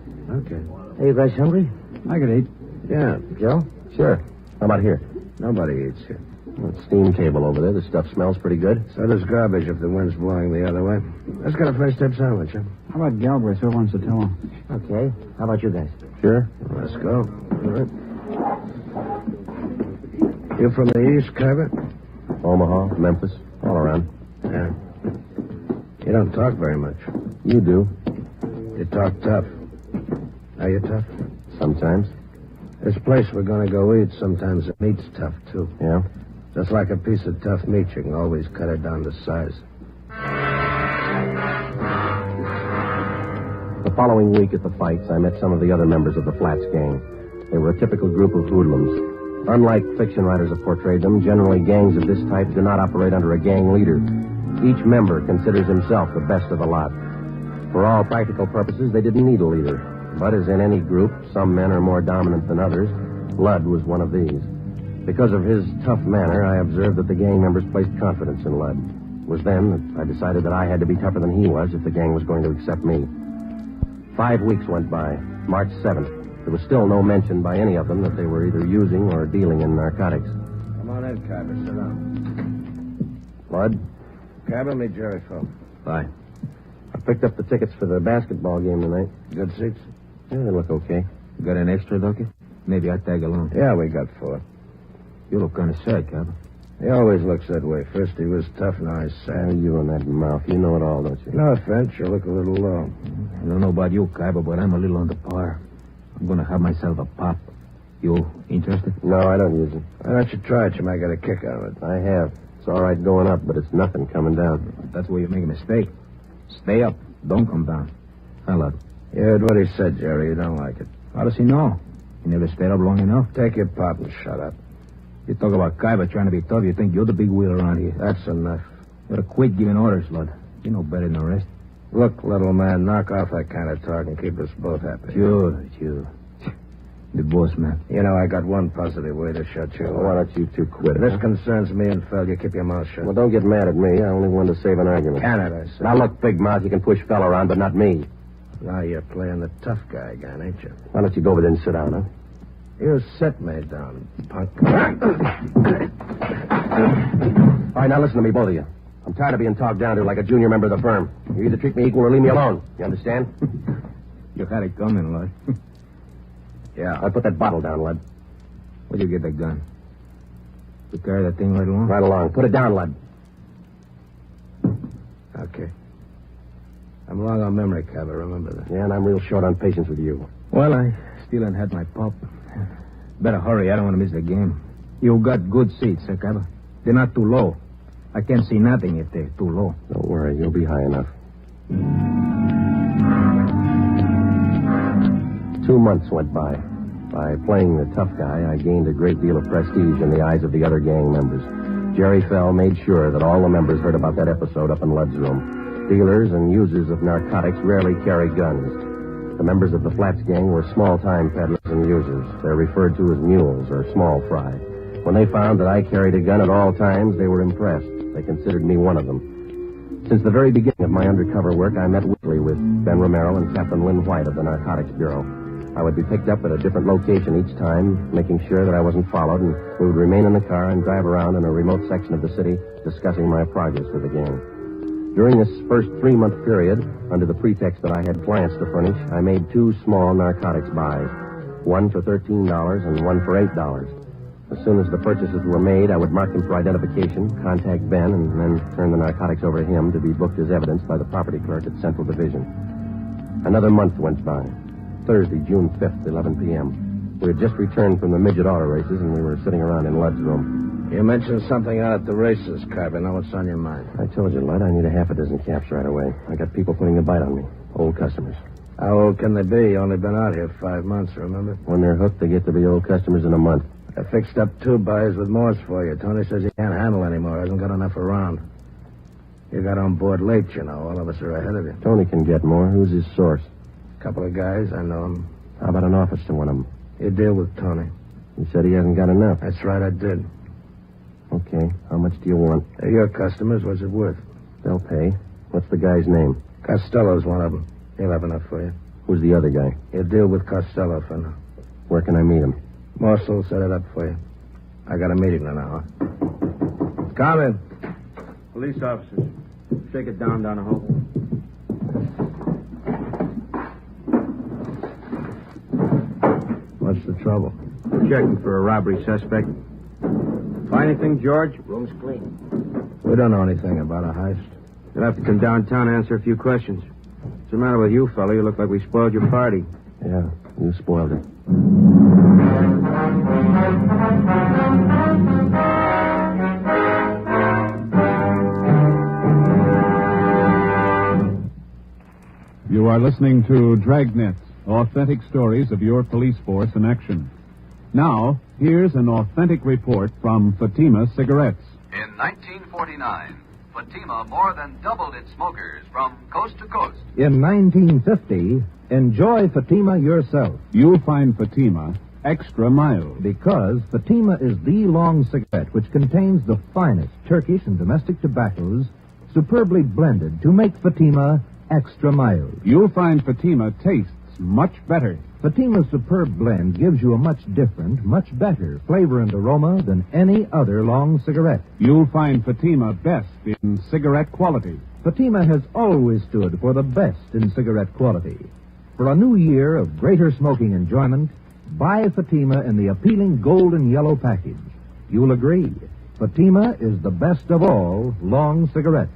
Okay. Hey, you guys hungry? I could eat. Yeah. Joe? Sure. How about here? Nobody eats here. That steam table over there. The stuff smells pretty good. So does garbage if the wind's blowing the other way. Let's get a fresh dip sandwich, huh? How about Galbraith? Who wants to tell him? Okay. How about you guys? Sure. Let's go. All right. You from the east, Kyber? Omaha, Memphis, all around. Yeah. You don't talk very much. You do. You talk tough. Are you tough? Sometimes. This place we're going to go eat, sometimes the meat's tough, too. Yeah? Just like a piece of tough meat, you can always cut it down to size. The following week at the fights, I met some of the other members of the Flats gang. They were a typical group of hoodlums. Unlike fiction writers have portrayed them, generally gangs of this type do not operate under a gang leader. Each member considers himself the best of the lot. For all practical purposes, they didn't need a leader. But as in any group, some men are more dominant than others. Lud was one of these. Because of his tough manner, I observed that the gang members placed confidence in Lud. It was then that I decided that I had to be tougher than he was if the gang was going to accept me. 5 weeks went by. March 7th. There was still no mention by any of them that they were either using or dealing in narcotics. Come on in, Kyber. Sit down. Lud? Kyber, meet Jerry Phil. Bye. I picked up the tickets for the basketball game tonight. Good seats? Yeah, they look okay. Got an extra, Dokie? Maybe I'd tag along. Yeah, we got 4. You look kind of sad, Captain. He always looks that way. First he was tough, now he's sad. Oh, you and that mouth. You know it all, don't you? No offense, you look a little low. I don't know about you, Kyber, but I'm a little under par. I'm going to have myself a pop. You interested? No, I don't use it. Why don't you try it? You might get a kick out of it. I have. It's all right going up, but it's nothing coming down. That's where you make a mistake. Stay up. Don't come down. Hello. You heard what he said, Jerry. You don't like it. How does he know? He never stayed up long enough. Take your pop and shut up. You talk about Kyber trying to be tough. You think you're the big wheel around here. That's enough. You ought to quit giving orders, Lud. You know better than the rest. Look, little man, knock off that kind of talk and keep us both happy. Sure. The boss, man. You know, I got one positive way to shut you up. Why don't you two quit? This concerns me and Phil. You keep your mouth shut. Well, don't get mad at me. I only wanted to save an argument. Can it, I said. Now, look, big mouth, you can push Phil around, but not me. Now you're playing the tough guy again, ain't you? Why don't you go over there and sit down, huh? You set me down, punk. All right, now listen to me, both of you. I'm tired of being talked down to like a junior member of the firm. You either treat me equal or leave me alone. You understand? You had it coming, Lud. Yeah. I'll put that bottle down, Lud. Where'd you get that gun? You carry that thing right along? Right along. Put it down, Lud. Okay. I'm long on memory, Kyber. Remember that. Yeah, and I'm real short on patience with you. Well, I still ain't had my pop. Better hurry. I don't want to miss the game. You got good seats, eh, Kyber? They're not too low. I can't see nothing if they're too low. Don't worry. You'll be high enough. 2 months went by. By playing the tough guy, I gained a great deal of prestige in the eyes of the other gang members. Jerry Fell made sure that all the members heard about that episode up in Lud's room. Dealers and users of narcotics rarely carry guns. The members of the Flats gang were small-time peddlers and users. They're referred to as mules or small fry. When they found that I carried a gun at all times, they were impressed. They considered me one of them. Since the very beginning of my undercover work, I met weekly with Ben Romero and Captain Lynn White of the Narcotics Bureau. I would be picked up at a different location each time, making sure that I wasn't followed, and we would remain in the car and drive around in a remote section of the city discussing my progress with the gang. During this first 3-month period, under the pretext that I had clients to furnish, I made 2 small narcotics buys, one for $13 and one for $8. As soon as the purchases were made, I would mark them for identification, contact Ben, and then turn the narcotics over to him to be booked as evidence by the property clerk at Central Division. Another month went by. Thursday, June 5th, 11 p.m. We had just returned from the midget auto races, and we were sitting around in Lud's room. You mentioned something out at the races, Carver. Now what's on your mind? I told you, Lud, I need a half a dozen caps right away. I got people putting the bite on me. Old customers. How old can they be? You only been out here 5 months, remember? When they're hooked, they get to be old customers in a month. I fixed up 2 buys with Morse for you. Tony says he can't handle anymore. Hasn't got enough around. You got on board late, you know. All of us are ahead of you. Tony can get more. Who's his source? A couple of guys. I know them. How about an office to one of them? You deal with Tony. He said he hasn't got enough. That's right, I did. Okay. How much do you want? They're your customers. What's it worth? They'll pay. What's the guy's name? Costello's one of them. He'll have enough for you. Who's the other guy? You deal with Costello for now. Where can I meet him? Morse will set it up for you. I got a meeting in an hour. Come in. Police officers. Shake it down, Donahoe. What's the trouble? Checking for a robbery suspect. Find anything, George? Room's clean. We don't know anything about a heist. You'll have to come downtown and answer a few questions. What's the matter with you, fella? You look like we spoiled your party. Yeah, you spoiled it. You are listening to Dragnet, authentic stories of your police force in action. Now, here's an authentic report from Fatima Cigarettes. In 1949, Fatima more than doubled its smokers from coast to coast. In 1950, enjoy Fatima yourself. You'll find Fatima extra mild. Because Fatima is the long cigarette which contains the finest Turkish and domestic tobaccos superbly blended to make Fatima extra mild. You'll find Fatima tastes much better. Fatima's superb blend gives you a much different, much better flavor and aroma than any other long cigarette. You'll find Fatima best in cigarette quality. Fatima has always stood for the best in cigarette quality. For a new year of greater smoking enjoyment, buy Fatima in the appealing gold and yellow package. You'll agree, Fatima is the best of all long cigarettes.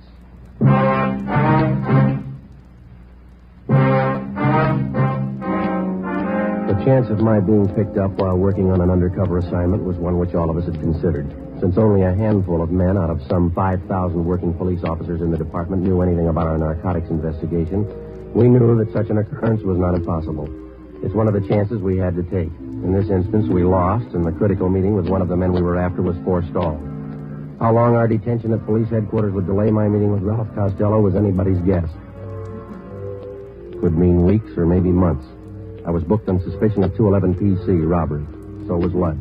The chance of my being picked up while working on an undercover assignment was one which all of us had considered. Since only a handful of men out of some 5,000 working police officers in the department knew anything about our narcotics investigation, we knew that such an occurrence was not impossible. It's one of the chances we had to take. In this instance, we lost, and the critical meeting with one of the men we were after was forestalled. How long our detention at police headquarters would delay my meeting with Ralph Costello was anybody's guess. Could mean weeks or maybe months. I was booked on suspicion of 211 PC robbery. So was Ludd.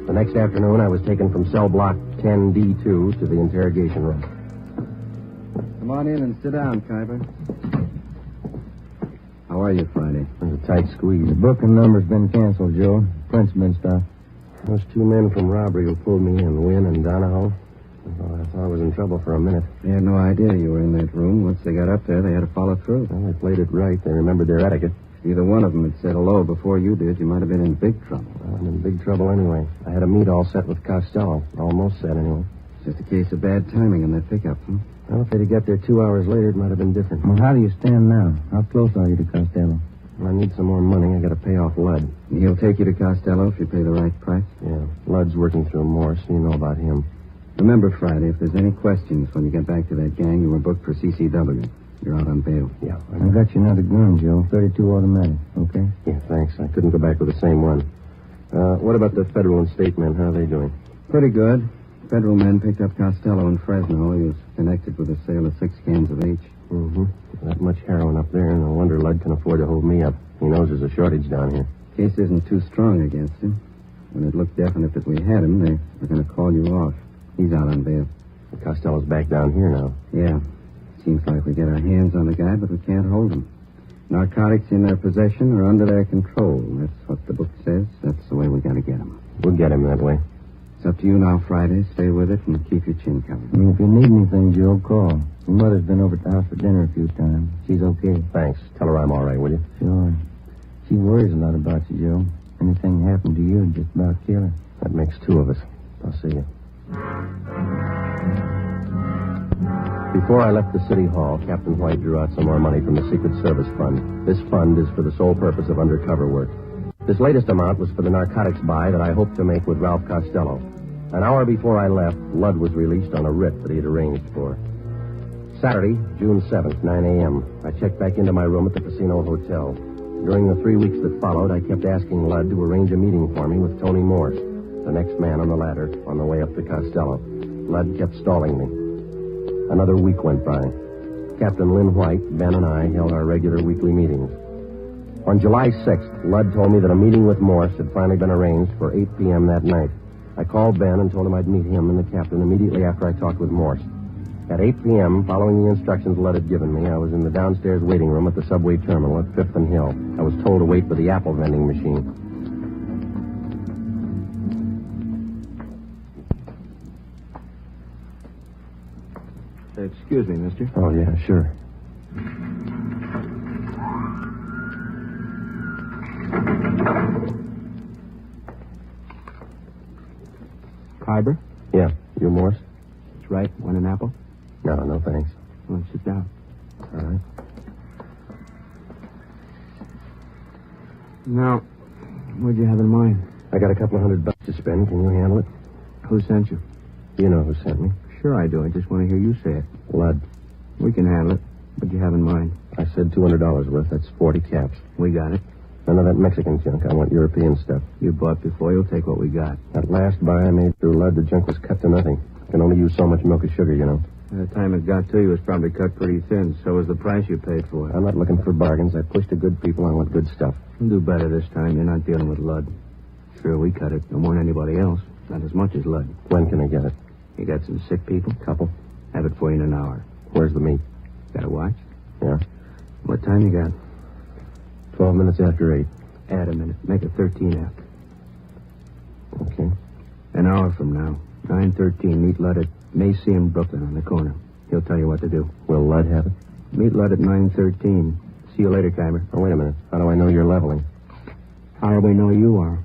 The next afternoon, I was taken from cell block 10D2 to the interrogation room. Come on in and sit down, Carver. How are you, Friday? There's a tight squeeze. The booking number's been canceled, Joe. Prince been stopped. Those 2 men from robbery who pulled me in, Wynn and Donahoe. I thought I was in trouble for a minute. They had no idea you were in that room. Once they got up there, they had to follow through. Well, they played it right. They remembered their etiquette. If either one of them had said hello before you did, you might have been in big trouble. Well, I'm in big trouble anyway. I had a meet all set with Costello. Almost set, anyway. It's just a case of bad timing in that pickup, huh? Well, if they'd have got there 2 hours later, it might have been different. Well, how do you stand now? How close are you to Costello? Well, I need some more money. I got to pay off Ludd. He'll take you to Costello if you pay the right price? Yeah. Ludd's working through Morse. You know about him. Remember, Friday, if there's any questions when you get back to that gang, you were booked for CCW. You're out on bail. Yeah. I got you another gun, Joe. 32 automatic. Okay? Yeah, thanks. I couldn't go back with the same one. What about the federal and state men? How are they doing? Pretty good. Federal men picked up Costello in Fresno. He was connected with the sale of 6 cans of H. Mm-hmm. That much heroin up there. No wonder Ludd can afford to hold me up. He knows there's a shortage down here. Case isn't too strong against him. When it looked definite that we had him, they were going to call you off. He's out on bail. Costello's back down here now. Yeah. Seems like we get our hands on the guy, but we can't hold him. Narcotics in their possession or under their control. That's what the book says. That's the way we got to get him. We'll get him that way. It's up to you now, Friday. Stay with it and keep your chin covered. If you need anything, Joe, call. Your mother's been over at the house for dinner a few times. She's okay. Thanks. Tell her I'm all right, will you? Sure. She worries a lot about you, Joe. Anything happened to you, just about kill her. That makes 2 of us. I'll see you. Before I left the city hall, Captain White drew out some more money from the Secret Service Fund. This fund is for the sole purpose of undercover work. This latest amount was for the narcotics buy that I hoped to make with Ralph Costello. An hour before I left, Ludd was released on a writ that he had arranged for. Saturday, June 7th, 9 a.m. I checked back into my room at the Casino Hotel. During the 3 weeks that followed, I kept asking Ludd to arrange a meeting for me with Tony Morse, the next man on the ladder, on the way up to Costello. Ludd kept stalling me. Another week went by. Captain Lynn White, Ben, and I held our regular weekly meetings. On July 6th, Ludd told me that a meeting with Morse had finally been arranged for 8 p.m. that night. I called Ben and told him I'd meet him and the captain immediately after I talked with Morse. At 8 p.m., following the instructions Ludd had given me, I was in the downstairs waiting room at the subway terminal at 5th and Hill. I was told to wait for the apple vending machine. Excuse me, mister. Oh, yeah, sure. Kyber? Yeah. You Morse? That's right. Want an apple? No, thanks. Well, sit down. All right. Now, what'd you have in mind? I got a couple of $100 to spend. Can you handle it? Who sent you? You know who sent me. Sure I do. I just want to hear you say it. Ludd. We can handle it. What'd you have in mind? I said $200 worth. That's 40 caps. We got it. None of that Mexican junk. I want European stuff. You bought before. You'll take what we got. That last buy I made through Ludd, the junk was cut to nothing. Can only use so much milk and sugar, you know. By the time it got to you, it was probably cut pretty thin. So was the price you paid for it. I'm not looking for bargains. I push to good people. I want good stuff. You'll do better this time. You're not dealing with Ludd. Sure, we cut it. No more than anybody else. Not as much as Ludd. When can I get it? You got some sick people? Couple. Have it for you in an hour. Where's the meat? Got a watch? Yeah. What time you got? 12 minutes after 8. Add a minute. Make it 13 after. Okay. An hour from now. 9:13. Meet Ludd at Macy and Brooklyn on the corner. He'll tell you what to do. Will Ludd have it? Meet Ludd at 9:13. See you later, Kyber. Oh, wait a minute. How do I know you're leveling? How do we know you are?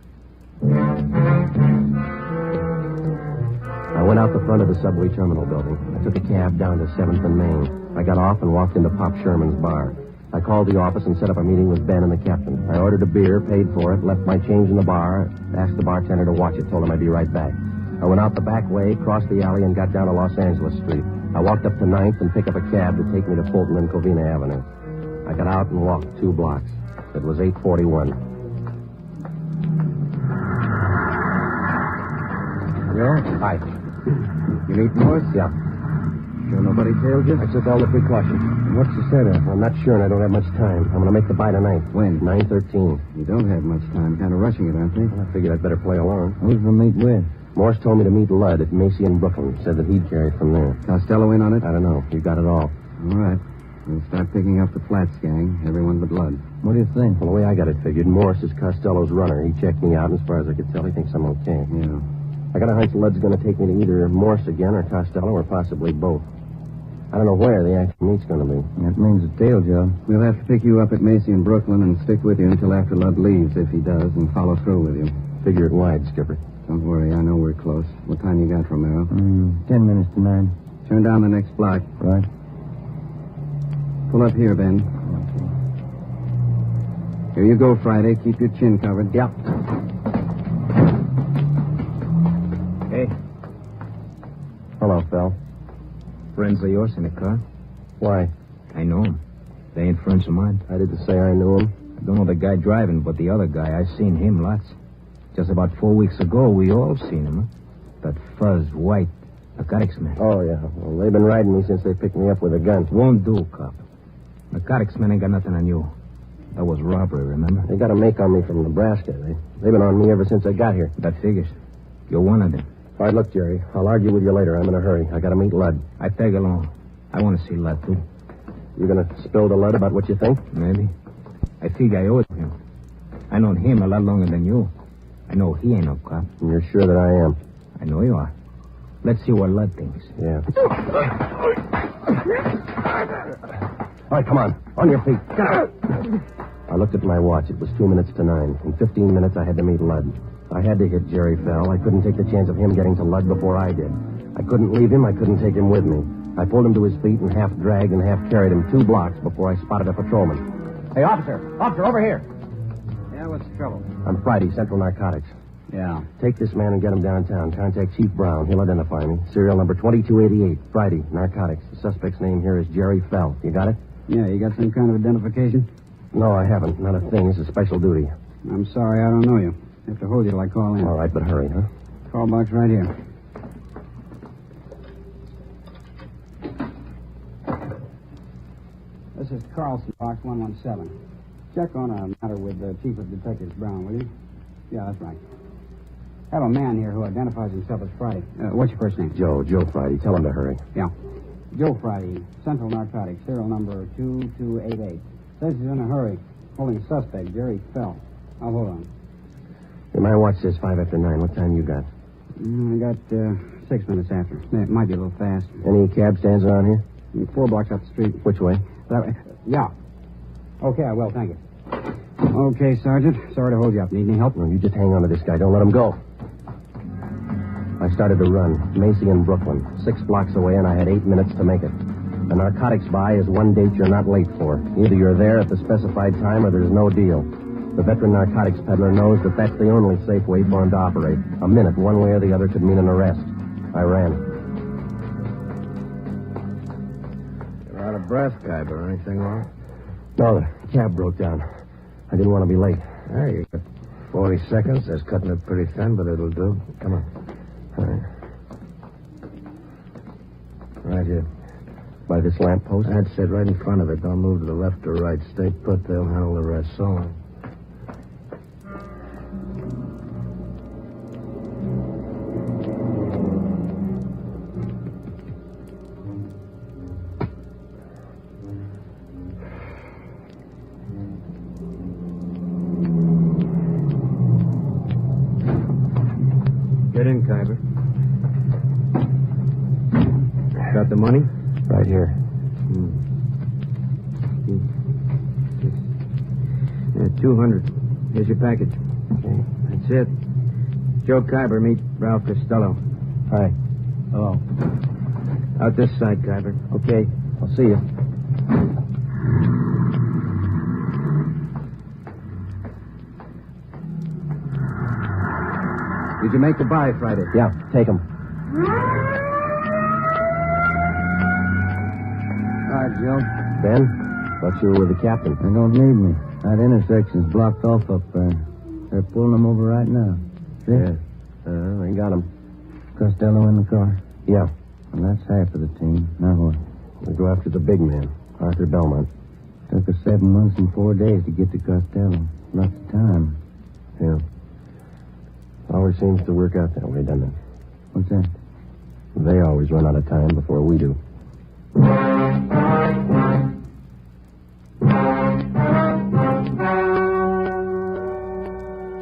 I went out the front of the subway terminal building. I took a cab down to 7th and Main. I got off and walked into Pop Sherman's bar. I called the office and set up a meeting with Ben and the captain. I ordered a beer, paid for it, left my change in the bar, asked the bartender to watch it, told him I'd be right back. I went out the back way, crossed the alley, and got down to Los Angeles Street. I walked up to 9th and picked up a cab to take me to Fulton and Covina Avenue. I got out and walked 2 blocks. It was 8:41. Yeah? Hi. You meet Morse? Yeah. Sure nobody tailed you? I took all the precautions. What's the setup? I'm not sure, and I don't have much time. I'm going to make the buy tonight. When? 9:13. You don't have much time. Kind of rushing it, aren't you? Well, I figured I'd better play along. Who's the meet with? Morse told me to meet Ludd at Macy and Brooklyn. Said that he'd carry it from there. Costello in on it? I don't know. You got it all. All right. We'll start picking up the Flats gang. Everyone but Ludd. What do you think? Well, the way I got it figured, Morse is Costello's runner. He checked me out, and as far as I could tell, he thinks I'm okay. Yeah. I got a hunch Ludd's going to take me to either Morse again or Costello or possibly both. I don't know where the actual meet's going to be. That means a tail job. We'll have to pick you up at Macy and Brooklyn and stick with you until after Ludd leaves, if he does, and follow through with you. Figure it wide, Skipper. Don't worry, I know we're close. What time you got, Romero? 10 minutes to 9. Turn down the next block. Right. Pull up here, Ben. Here you go, Friday. Keep your chin covered. Yeah. Hey. Hello, Phil. Friends of yours in the car? Why? I know them. They ain't friends of mine. I didn't say I knew him. I don't know the guy driving, but the other guy, I seen him lots. Just about 4 weeks ago, we all seen him, huh? That fuzz, white, narcotics man. Oh, yeah. Well, they've been riding me since they picked me up with a gun. Won't do, cop. Narcotics man ain't got nothing on you. That was robbery, remember? They got a make on me from Nebraska. They've been on me ever since I got here. That figures. You're one of them. All right, look, Jerry. I'll argue with you later. I'm in a hurry. I got to meet Ludd. I tag along. I want to see Ludd, too. You going to spill to Ludd about what you think? Maybe. I figure I owe it to him. I known him a lot longer than you. I know he ain't no cop. And you're sure that I am? I know you are. Let's see what Ludd thinks. Yeah. All right, come on. On your feet. I looked at my watch. It was 2 minutes to 9. In 15 minutes, I had to meet Ludd. I had to hit Jerry Fell. I couldn't take the chance of him getting to Ludd before I did. I couldn't leave him. I couldn't take him with me. I pulled him to his feet and half dragged and half carried him 2 blocks before I spotted a patrolman. Hey, officer! Officer, over here! Yeah, what's the trouble? I'm Friday, Central Narcotics. Yeah. Take this man and get him downtown. Contact Chief Brown. He'll identify me. Serial number 2288. Friday. Narcotics. The suspect's name here is Jerry Fell. You got it? Yeah, you got some kind of identification? No, I haven't. Not a thing. This is special duty. I'm sorry, I don't know you. Have to hold you till I call in. All right, but hurry, huh? Call box right here. This is Carlson, box 117. Check on a matter with the Chief of Detectives Brown, will you? Yeah, that's right. Have a man here who identifies himself as Friday. What's your first name? Joe Friday. Tell him to hurry. Yeah. Joe Friday, Central Narcotics, serial number 2288. Says he's in a hurry. Holding a suspect, Jerry Fell. I'll hold on. Hey, my watch says 5 after 9. What time you got? I got 6 minutes after. It might be a little fast. Any cab stands around here? 4 blocks up the street. Which way? That way. Yeah. Okay, I will. Thank you. Okay, Sergeant. Sorry to hold you up. Need any help? No, you just hang on to this guy. Don't let him go. I started to run. Macy in Brooklyn. 6 blocks away, and I had 8 minutes to make it. The narcotics buy is one date you're not late for. Either you're there at the specified time or there's no deal. The veteran narcotics peddler knows that that's the only safe way for him to operate. A minute, one way or the other, could mean an arrest. I ran. You're out of breath, Kyber. Anything wrong? No, the cab broke down. I didn't want to be late. Hey, you got 40 seconds. That's cutting it pretty thin, but it'll do. Come on. All right. Right here. By this lamppost? That's it, right in front of it. Don't move to the left or right. Stay put. They'll handle the rest. So long. Get in, Kyber. Got the money? Right here. Yeah, 200. Here's your package. Okay. That's it. Joe Kyber, meet Ralph Costello. Hi. Hello. Out this side, Kyber. Okay. I'll see you. Did you make the buy Friday? Yeah, take him. All right, Joe. Ben, thought you were with the captain. They don't need me. That intersection's blocked off up there. They're pulling them over right now. See? Yeah. They got him. Costello in the car? Yeah. Well, that's half of the team. Now what? We go after the big man, Arthur Belmont. Took us 7 months and 4 days to get to Costello. Lots of time. Yeah. Always seems to work out that way, doesn't it? What's that? They always run out of time before we do.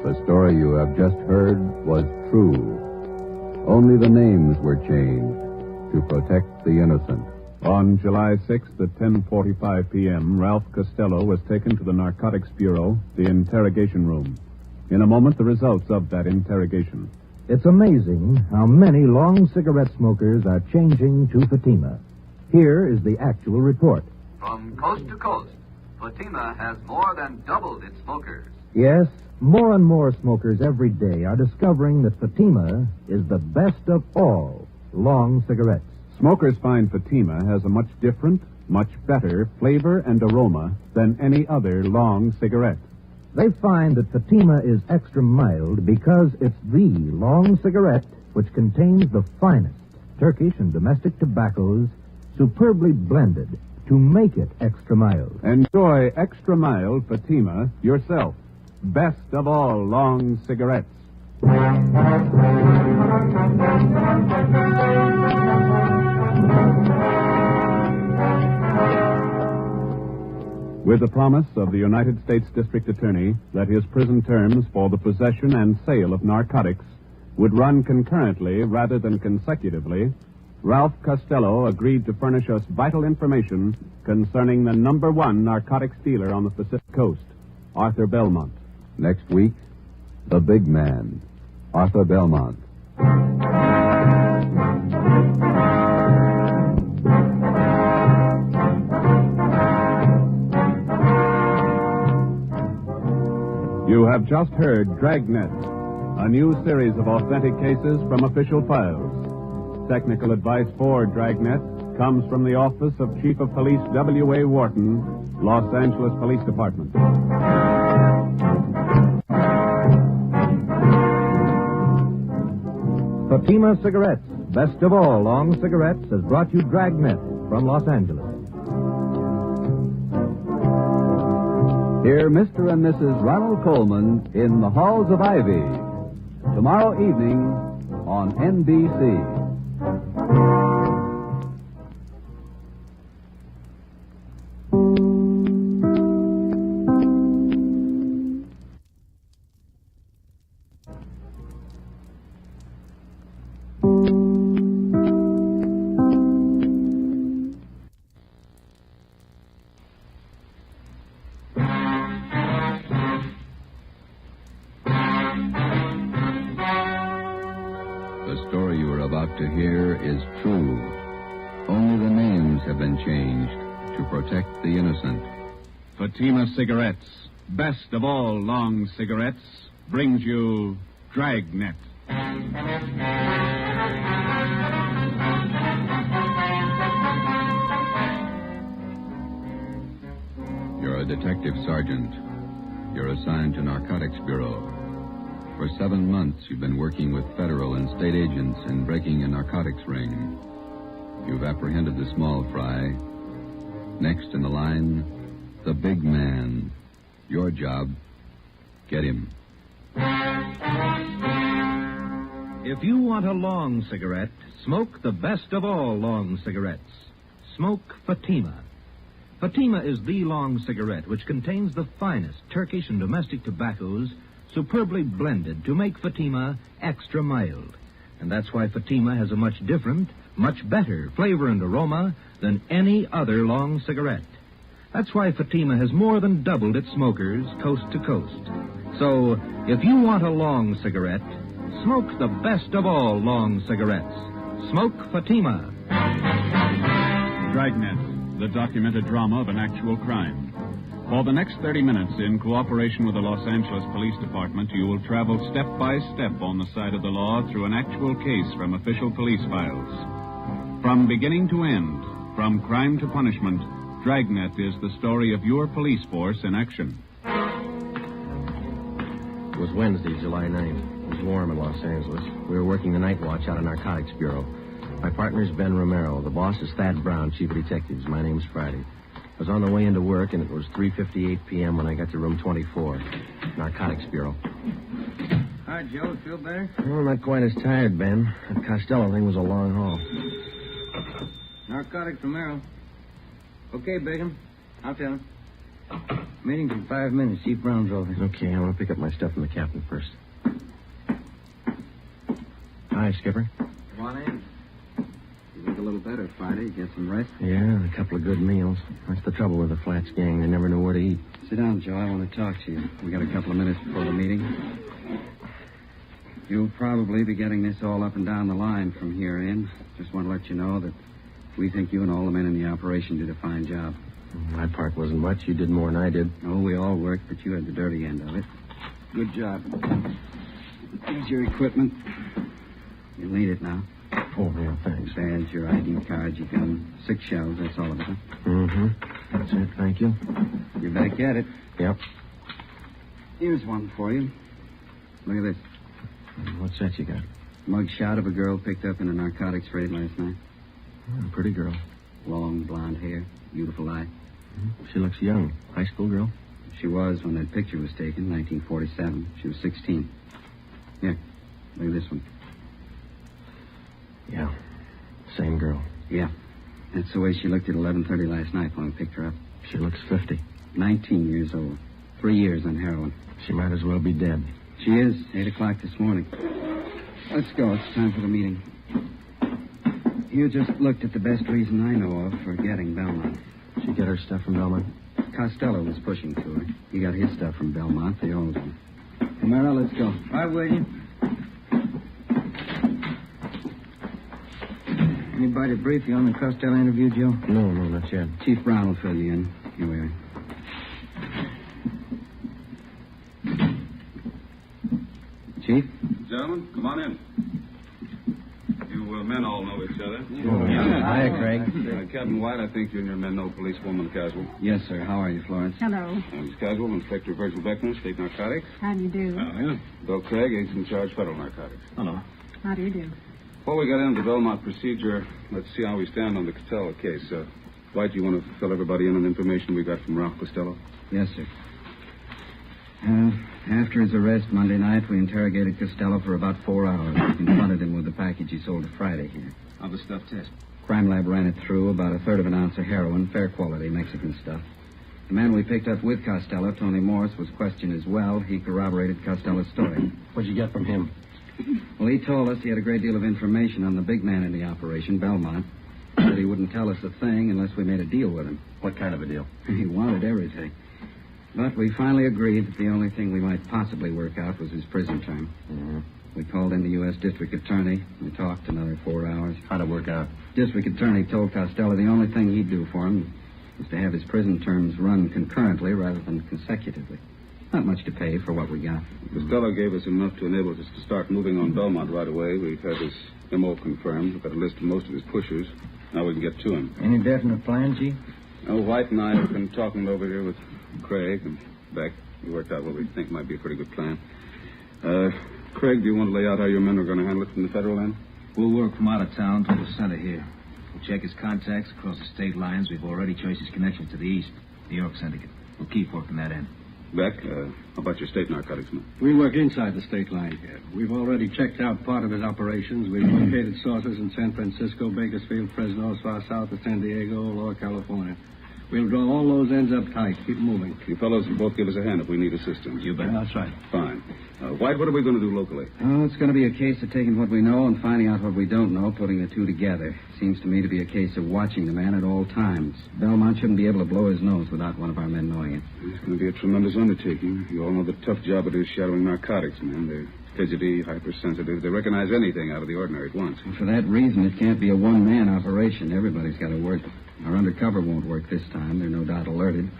The story you have just heard was true. Only the names were changed to protect the innocent. On July 6th at 10:45 p.m., Ralph Costello was taken to the Narcotics Bureau, the interrogation room. In a moment, the results of that interrogation. It's amazing how many long cigarette smokers are changing to Fatima. Here is the actual report. From coast to coast, Fatima has more than doubled its smokers. Yes, more and more smokers every day are discovering that Fatima is the best of all long cigarettes. Smokers find Fatima has a much different, much better flavor and aroma than any other long cigarette. They find that Fatima is extra mild because it's the long cigarette which contains the finest Turkish and domestic tobaccos superbly blended to make it extra mild. Enjoy extra mild Fatima yourself. Best of all long cigarettes. With the promise of the United States District Attorney that his prison terms for the possession and sale of narcotics would run concurrently rather than consecutively, Ralph Costello agreed to furnish us vital information concerning the number one narcotics dealer on the Pacific Coast, Arthur Belmont. Next week, the big man, Arthur Belmont. You have just heard Dragnet, a new series of authentic cases from official files. Technical advice for Dragnet comes from the office of Chief of Police W.A. Wharton, Los Angeles Police Department. Fatima Cigarettes, best of all long cigarettes, has brought you Dragnet from Los Angeles. Hear Mr. and Mrs. Ronald Coleman in the Halls of Ivy, tomorrow evening on NBC. The story you are about to hear is true. Only the names have been changed to protect the innocent. Fatima Cigarettes, best of all long cigarettes, brings you Dragnet. You're a detective sergeant. You're assigned to Narcotics Bureau. For 7 months, you've been working with federal and state agents in breaking a narcotics ring. You've apprehended the small fry. Next in the line, the big man. Your job, get him. If you want a long cigarette, smoke the best of all long cigarettes. Smoke Fatima. Fatima is the long cigarette which contains the finest Turkish and domestic tobaccos superbly blended to make Fatima extra mild. And that's why Fatima has a much different, much better flavor and aroma than any other long cigarette. That's why Fatima has more than doubled its smokers coast to coast. So, if you want a long cigarette, smoke the best of all long cigarettes. Smoke Fatima. Dragnet, the documented drama of an actual crime. For the next 30 minutes, in cooperation with the Los Angeles Police Department, you will travel step by step on the side of the law through an actual case from official police files. From beginning to end, from crime to punishment, Dragnet is the story of your police force in action. It was Wednesday, July 9th. It was warm in Los Angeles. We were working the night watch out of Narcotics Bureau. My partner's Ben Romero. The boss is Thad Brown, Chief of Detectives. My name's Friday. I was on the way into work, and it was 3:58 p.m. when I got to room 24, Narcotics Bureau. Hi, Joe. Feel better? Oh, not quite as tired, Ben. That Costello thing was a long haul. Narcotics Romero. Okay, Bigham. I'll tell him. Meeting's in 5 minutes. Chief Brown's over. Okay, I want to pick up my stuff from the captain first. Hi, Skipper. Come on in. You look a little better, Friday. Get some rest? Yeah, and a couple of good meals. That's the trouble with the Flats gang. They never know where to eat. Sit down, Joe. I want to talk to you. We got a couple of minutes before the meeting. You'll probably be getting this all up and down the line from here in. Just want to let you know that we think you and all the men in the operation did a fine job. My part wasn't much. You did more than I did. Oh, we all worked, but you had the dirty end of it. Good job. Here's your equipment. You'll need it now. Oh, yeah, thanks. Badge, your ID card, your gun. 6 shells, that's all of it, huh? Mm-hmm. That's it, thank you. You're back at it. Yep. Here's one for you. Look at this. What's that you got? Mug shot of a girl picked up in a narcotics raid last night. Oh, pretty girl. Long blonde hair, beautiful eye. She looks young. High school girl? She was when that picture was taken, 1947. She was 16. Here, look at this one. Yeah. Same girl. Yeah. That's the way she looked at 11:30 last night when we picked her up. She looks 50. 19 years old. 3 years on heroin. She might as well be dead. She is. 8 o'clock this morning. Let's go. It's time for the meeting. You just looked at the best reason I know of for getting Belmont. She get her stuff from Belmont? Costello was pushing to her. He got his stuff from Belmont, the old one. Romero, let's go. Right with you. Anybody brief you on the Costello interview, Joe? No, not yet. Chief Brown will fill you in. Here we are. Chief? Gentlemen, come on in. You men all know each other. Hiya, Craig. Captain White, I think you and your men know policewoman Caswell. Yes, sir. How are you, Florence? Hello. Miss Caswell, Inspector Virgil Beckman, State Narcotics. How do you do? Oh, yeah. Bill Craig, Agent in Charge, Federal Narcotics. Hello. How do you do? Before we get into the Belmont procedure, let's see how we stand on the Costello case. White, you want to fill everybody in on information we got from Ralph Costello? Yes, sir. After his arrest Monday night, we interrogated Costello for about 4 hours. We confronted him with the package he sold Friday here. How'd the stuff test? Crime lab ran it through, about a third of an ounce of heroin, fair quality Mexican stuff. The man we picked up with Costello, Tony Morris, was questioned as well. He corroborated Costello's story. What'd you get from him? Well, he told us he had a great deal of information on the big man in the operation, Belmont. Said he wouldn't tell us a thing unless we made a deal with him. What kind of a deal? He wanted everything. But we finally agreed that the only thing we might possibly work out was his prison term. Mm-hmm. We called in the U.S. District Attorney. We talked another 4 hours. How'd it work out? District Attorney told Costello the only thing he'd do for him was to have his prison terms run concurrently rather than consecutively. Not much to pay for what we got. Costello gave us enough to enable us to start moving on Belmont right away. We've had his M.O. confirmed. We've got a list of most of his pushers. Now we can get to him. Any definite plan, Chief? White and I have been talking over here with Craig and Beck. We worked out what we think might be a pretty good plan. Craig, do you want to lay out how your men are going to handle it from the federal end? We'll work from out of town to the center here. We'll check his contacts across the state lines. We've already traced his connection to the east, New York syndicate. We'll keep working that end. Beck, how about your state narcotics men? We work inside the state line here. We've already checked out part of his operations. We've located sources in San Francisco, Bakersfield, Fresno, as far south as San Diego, Lower California. We'll draw all those ends up tight. Keep moving. You fellows can both give us a hand if we need assistance. You bet. Yeah, that's right. Fine. White, what are we going to do locally? Oh, it's going to be a case of taking what we know and finding out what we don't know, putting the two together. Seems to me to be a case of watching the man at all times. Belmont shouldn't be able to blow his nose without one of our men knowing it. It's going to be a tremendous undertaking. You all know the tough job it is shadowing narcotics men. They're fidgety, hypersensitive. They recognize anything out of the ordinary at once. And for that reason, it can't be a one-man operation. Everybody's got to work. Our undercover won't work this time. They're no doubt alerted.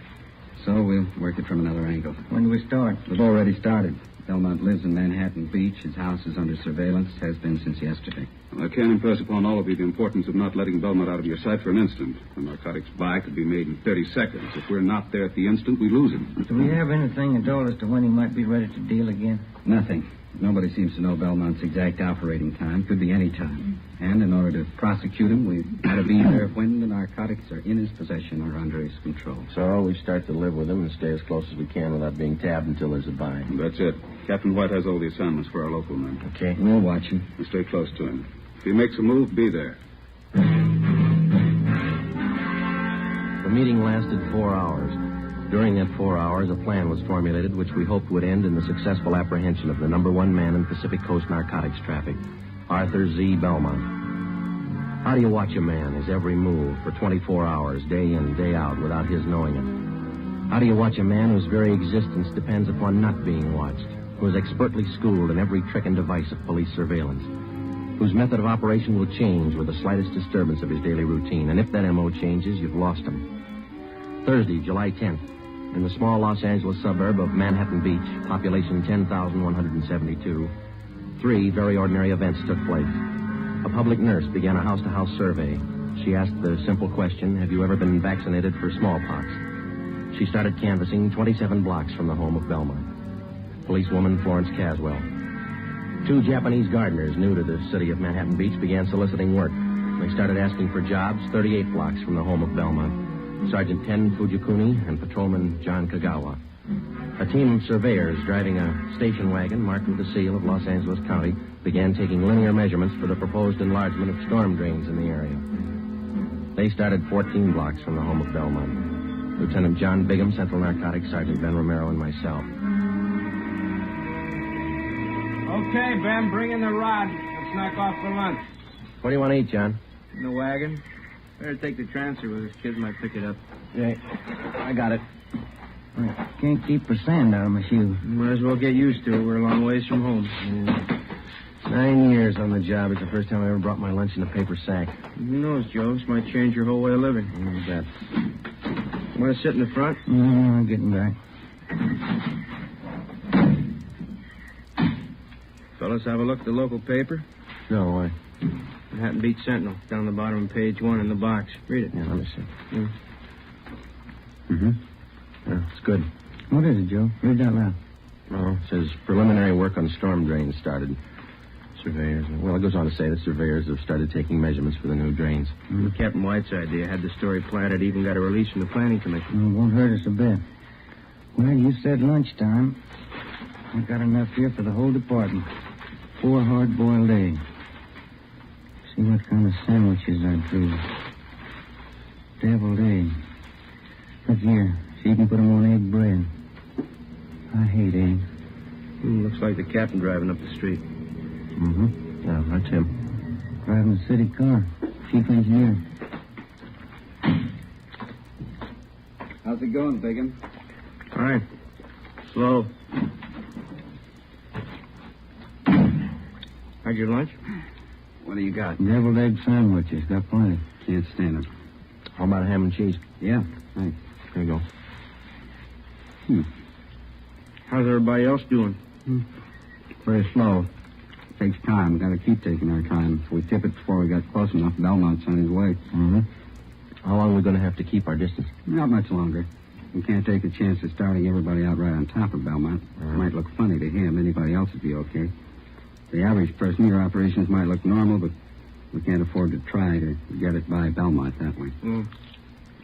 So we'll work it from another angle. When do we start? We've already started. Belmont lives in Manhattan Beach. His house is under surveillance. Has been since yesterday. Well, I can't impress upon all of you the importance of not letting Belmont out of your sight for an instant. The narcotics buy could be made in 30 seconds. If we're not there at the instant, we lose him. Do we have anything at all as to when he might be ready to deal again? Nothing. Nobody seems to know Belmont's exact operating time. Could be any time. And in order to prosecute him, we've got to be there when the narcotics are in his possession or under his control. So we start to live with him and stay as close as we can without being tabbed until there's a buy. That's it. Captain White has all the assignments for our local men. Okay. We'll watch him. We'll stay close to him. If he makes a move, be there. The meeting lasted 4 hours. During that 4 hours, a plan was formulated which we hoped would end in the successful apprehension of the number one man in Pacific Coast narcotics traffic, Arthur Z. Belmont. How do you watch a man, his every move, for 24 hours, day in, day out, without his knowing it? How do you watch a man whose very existence depends upon not being watched, who is expertly schooled in every trick and device of police surveillance, whose method of operation will change with the slightest disturbance of his daily routine, and if that M.O. changes, you've lost him? Thursday, July 10th. In the small Los Angeles suburb of Manhattan Beach, population 10,172, 3 very ordinary events took place. A public nurse began a house-to-house survey. She asked the simple question, have you ever been vaccinated for smallpox? She started canvassing 27 blocks from the home of Belmont. Policewoman Florence Caswell. 2 Japanese gardeners new to the city of Manhattan Beach began soliciting work. They started asking for jobs 38 blocks from the home of Belmont. Sergeant Ken Fujikuni and Patrolman John Kagawa. A team of surveyors driving a station wagon marked with the seal of Los Angeles County began taking linear measurements for the proposed enlargement of storm drains in the area. They started 14 blocks from the home of Belmont. Lieutenant John Bigham, Central Narcotics, Sergeant Ben Romero, and myself. Okay, Ben, bring in the rod. Let's knock off for lunch. What do you want to eat, John? In the wagon. Better take the transfer with us. Kids might pick it up. Yeah, I got it. I can't keep the sand out of my shoes. Might as well get used to it. We're a long ways from home. 9 years on the job. It's the first time I ever brought my lunch in a paper sack. Who knows, Joe? This might change your whole way of living. You bet. Want to sit in the front? I'm getting back. Fellas, have a look at the local paper? No, why? Manhattan Beach Sentinel, down the bottom of page 1 in the box. Read it. Yeah, let me see. Mm-hmm. Yeah, it's good. What is it, Joe? Read that loud. Oh, it says preliminary work on storm drains started. Surveyors. Well, it goes on to say that surveyors have started taking measurements for the new drains. Captain White's idea had the story planted, even got a release from the Planning Commission. It won't hurt us a bit. Well, you said lunchtime. I got enough here for the whole department. 4 hard-boiled eggs. See what kind of sandwiches I drew. Deviled egg. Look here. See you can put them on egg bread. I hate eggs. Looks like the captain driving up the street. Mm-hmm. Yeah, that's him. Driving a city car. Chief engineer. How's it going, Biggin? All right. Slow. Had your lunch? What do you got? Deviled egg sandwiches. Got plenty. Can't stand them. How about a ham and cheese? Yeah, thanks. There you go. How's everybody else doing? Very slow. Takes time. We've got to keep taking our time. If we tip it before we get close enough, Belmont's on his way. Mm-hmm. How long are we going to have to keep our distance? Not much longer. We can't take a chance of starting everybody out right on top of Belmont. It might look funny to him. Anybody else would be okay. The average person, your operations might look normal, but we can't afford to try to get it by Belmont that way.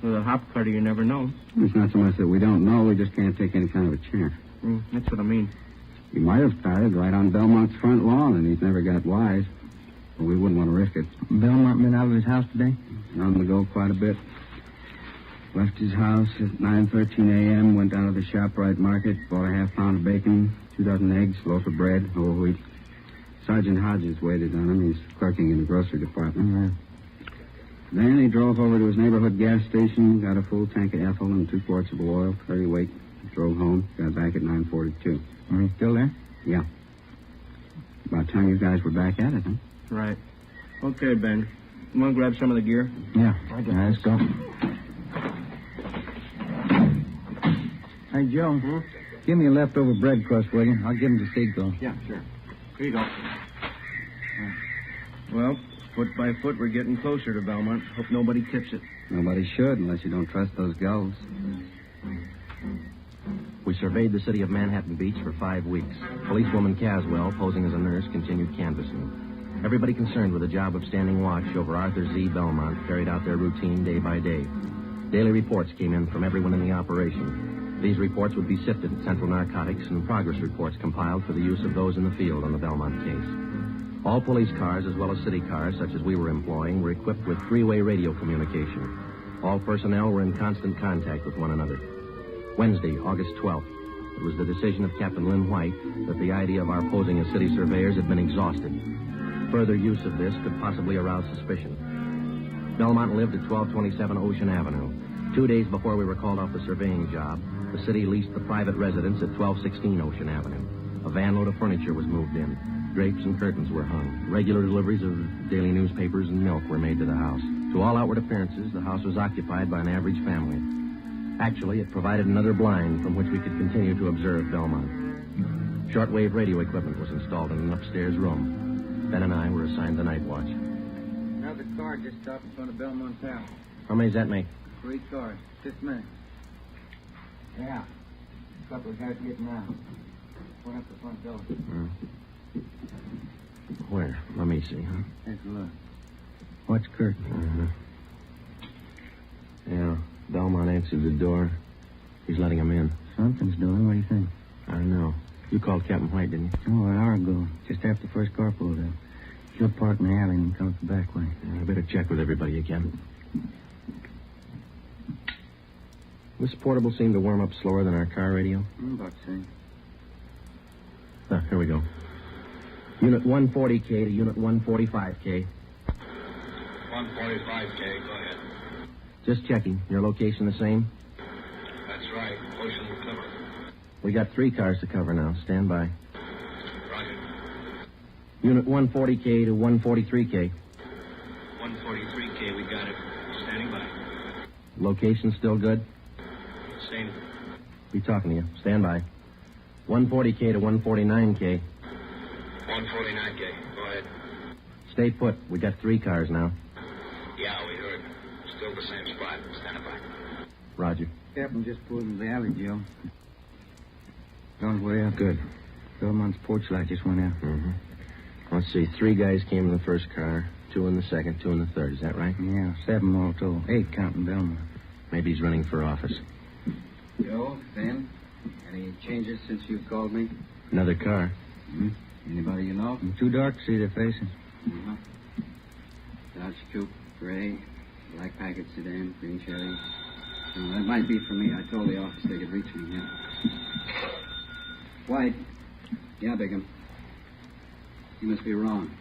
With a hop cutter, you never know. It's not so much that we don't know, we just can't take any kind of a chance. That's what I mean. He might have started right on Belmont's front lawn, and he's never got wise. But we wouldn't want to risk it. Belmont been out of his house today? On the go quite a bit. Left his house at 9:13 a.m., went down to the ShopRite market, bought a half-pound of bacon, 2 dozen eggs, loaf of bread, whole wheat. Sergeant Hodges waited on him. He's clerking in the grocery department. Then he drove over to his neighborhood gas station, got a full tank of ethyl and 2 quarts of oil, 30 weight, drove home, got back at 9:42. Are you still there? Yeah. About time you guys were back at it, huh? Right. Okay, Ben. You want to grab some of the gear? Yeah. Let's go. Hey, Joe. Give me a leftover bread crust, will you? I'll give him to Seagull. Yeah, sure. Here you go. Well, foot by foot, we're getting closer to Belmont. Hope nobody tips it. Nobody should, unless you don't trust those gulls. We surveyed the city of Manhattan Beach for 5 weeks. Policewoman Caswell, posing as a nurse, continued canvassing. Everybody concerned with the job of standing watch over Arthur Z. Belmont carried out their routine day by day. Daily reports came in from everyone in the operation. These reports would be sifted at Central Narcotics and progress reports compiled for the use of those in the field on the Belmont case. All police cars, as well as city cars, such as we were employing, were equipped with 3-way radio communication. All personnel were in constant contact with one another. Wednesday, August 12th, it was the decision of Captain Lynn White that the idea of our posing as city surveyors had been exhausted. Further use of this could possibly arouse suspicion. Belmont lived at 1227 Ocean Avenue. 2 days before we were called off the surveying job, the city leased the private residence at 1216 Ocean Avenue. A van load of furniture was moved in. Drapes and curtains were hung. Regular deliveries of daily newspapers and milk were made to the house. To all outward appearances, the house was occupied by an average family. Actually, it provided another blind from which we could continue to observe Belmont. Shortwave radio equipment was installed in an upstairs room. Ben and I were assigned the night watch. Another car just stopped in front of Belmont Tower. How many does that make? 3 cars. Just a minute. Yeah. A couple of guys getting out. Went up the front door. Where? Let me see, huh? Take a look. Watch curtain. Yeah. Belmont answered the door. He's letting him in. Something's doing. What do you think? I don't know. You called Captain White, didn't you? Oh, an hour ago. Just after the first car pulled up. He'll park in the alley and come up the back way. I better check with everybody again. This portable seemed to warm up slower than our car radio. About the same. Here we go. Unit 140K to Unit 145K. 145K, go ahead. Just checking. Your location the same? That's right. Ocean cover. We got 3 cars to cover now. Stand by. Roger. Unit 140K to 143K. 143K, we got it. Standing by. Location still good? Same. Be talking to you. Stand by. 140K to 149K. 149, Kay. Go ahead. Stay put. We got 3 cars now. Yeah, we heard. Still the same spot. Stand by. Roger. Captain just pulled into the alley, Joe. Don't worry, I'm good. Belmont's porch light just went out. Mm-hmm. Let's see. 3 guys came in the first car, 2 in the second, 2 in the third. Is that right? Yeah, 7 all told. 8 counting Belmont. Maybe he's running for office. Joe, Ben, any changes since you called me? Another car. Mm-hmm. Anybody you know? Too dark to see their faces. Uh-huh. Dodge Coupe, gray, black packet sedan, green Chevy. No, that might be for me. I told the office they could reach me, yeah. White. Yeah, Bigham. You must be wrong.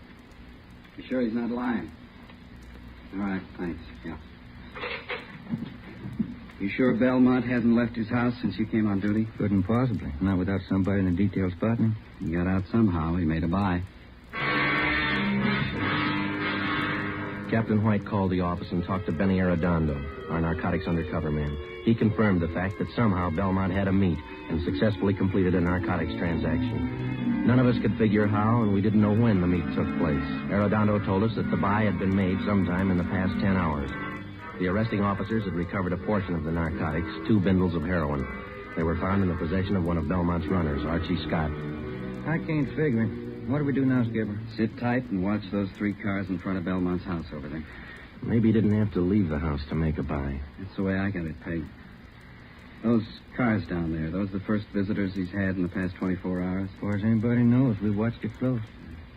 You sure he's not lying? All right, thanks, yeah. You sure Belmont hasn't left his house since you came on duty? Couldn't possibly. Not without somebody in the detail spotting him. He got out somehow. He made a buy. Captain White called the office and talked to Benny Arredondo, our narcotics undercover man. He confirmed the fact that somehow Belmont had a meet and successfully completed a narcotics transaction. None of us could figure how, and we didn't know when the meet took place. Arredondo told us that the buy had been made sometime in the past 10 hours. The arresting officers had recovered a portion of the narcotics, 2 bundles of heroin. They were found in the possession of one of Belmont's runners, Archie Scott. I can't figure it. What do we do now, Skipper? Sit tight and watch those 3 cars in front of Belmont's house over there. Maybe he didn't have to leave the house to make a buy. That's the way I got it pegged. Those cars down there, those the first visitors he's had in the past 24 hours? As far as anybody knows, we watched it close.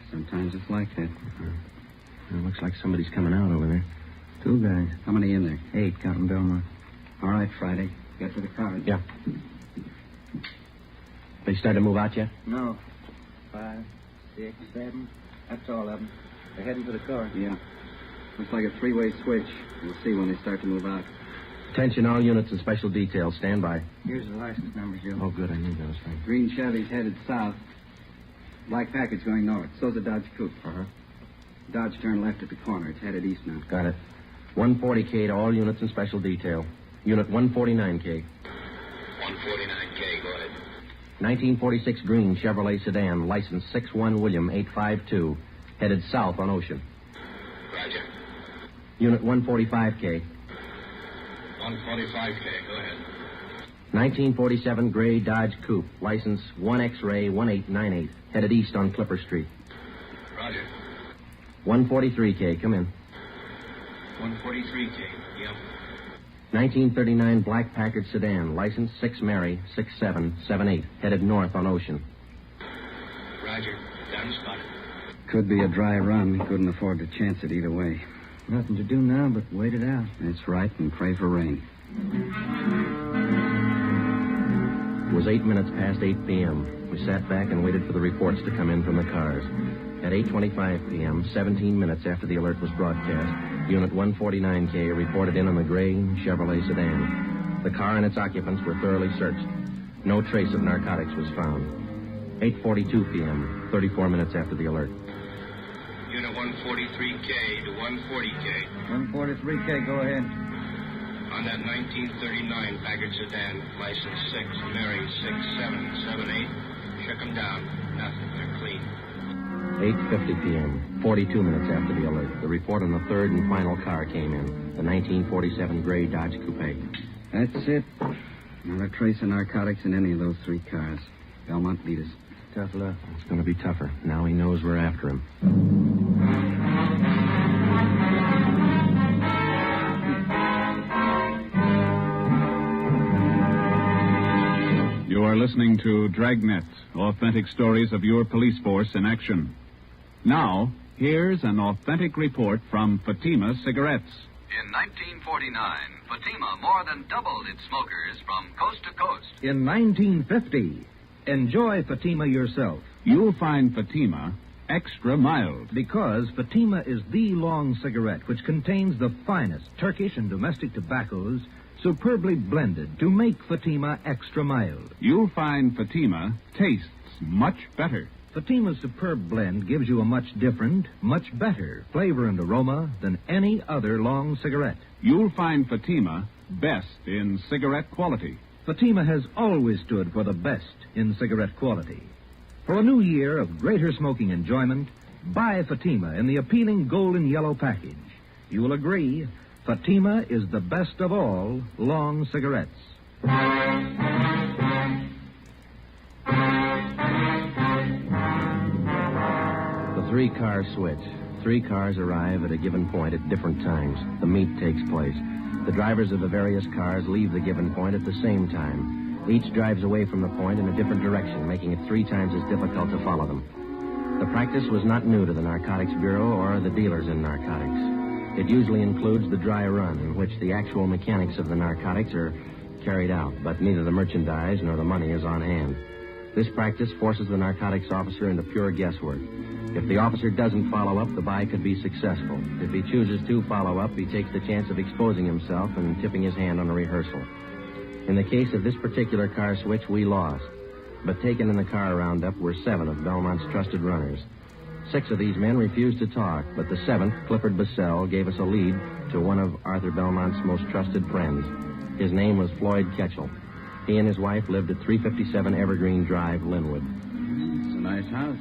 Sometimes it's like that. It looks like somebody's coming out over there. 2 guys. How many in there? 8, counting Belmont. All right, Friday. Get to the cars. Yeah. They started to move out yet? No. 5, 6, 7. That's all of them. They're heading for the car. Yeah. Looks like a 3-way switch. We'll see when they start to move out. Attention, all units and special details. Stand by. Here's the license numbers, Joe. Oh, good. I knew those things. Green Chevy's headed south. Black package going north. So's a Dodge Coupe. Uh-huh. Dodge turned left at the corner. It's headed east now. Got it. 140K to all units and special detail. Unit 149K. 149K, go ahead. 1946 green Chevrolet sedan, license 61 William 852, headed south on Ocean. Roger. Unit 145K. 145K, go ahead. 1947 gray Dodge Coupe, license 1 X-ray 1898, headed east on Clipper Street. Roger. 143K, come in. 143K, yep. 1939 black Packard sedan, license 6 Mary 6778, headed north on Ocean. Roger. Down spotted. Could be a dry run. He couldn't afford to chance it either way. Nothing to do now but wait it out. That's right, and pray for rain. It was 8 minutes past 8 p.m. We sat back and waited for the reports to come in from the cars. At 8:25 p.m., 17 minutes after the alert was broadcast, Unit 149K reported in on the gray Chevrolet sedan. The car and its occupants were thoroughly searched. No trace of narcotics was found. 8:42 p.m., 34 minutes after the alert. Unit 143K to 140K. 143K, go ahead. On that 1939 Packard sedan, license 6 Mary 6778. Shook them down. Nothing. They're clean. 8:50 p.m., 42 minutes after the alert. The report on the third and final car came in, the 1947 gray Dodge Coupe. That's it. Not a trace of narcotics in any of those 3 cars. Belmont beat us. Tough luck. It's going to be tougher. Now he knows we're after him. You are listening to Dragnet, authentic stories of your police force in action. Now, here's an authentic report from Fatima Cigarettes. In 1949, Fatima more than doubled its smokers from coast to coast. In 1950, enjoy Fatima yourself. You'll find Fatima extra mild. Because Fatima is the long cigarette which contains the finest Turkish and domestic tobaccos superbly blended to make Fatima extra mild. You'll find Fatima tastes much better. Fatima's superb blend gives you a much different, much better flavor and aroma than any other long cigarette. You'll find Fatima best in cigarette quality. Fatima has always stood for the best in cigarette quality. For a new year of greater smoking enjoyment, buy Fatima in the appealing golden yellow package. You will agree, Fatima is the best of all long cigarettes. The three-car switch. 3 cars arrive at a given point at different times. The meet takes place. The drivers of the various cars leave the given point at the same time. Each drives away from the point in a different direction, making it 3 times as difficult to follow them. The practice was not new to the Narcotics Bureau or the dealers in narcotics. It usually includes the dry run, in which the actual mechanics of the narcotics are carried out, but neither the merchandise nor the money is on hand. This practice forces the narcotics officer into pure guesswork. If the officer doesn't follow up, the buy could be successful. If he chooses to follow up, he takes the chance of exposing himself and tipping his hand on a rehearsal. In the case of this particular car switch, we lost. But taken in the car roundup were 7 of Belmont's trusted runners. 6 of these men refused to talk, but the 7th, Clifford Bissell, gave us a lead to one of Arthur Belmont's most trusted friends. His name was Floyd Ketchel. He and his wife lived at 357 Evergreen Drive, Linwood. It's a nice house.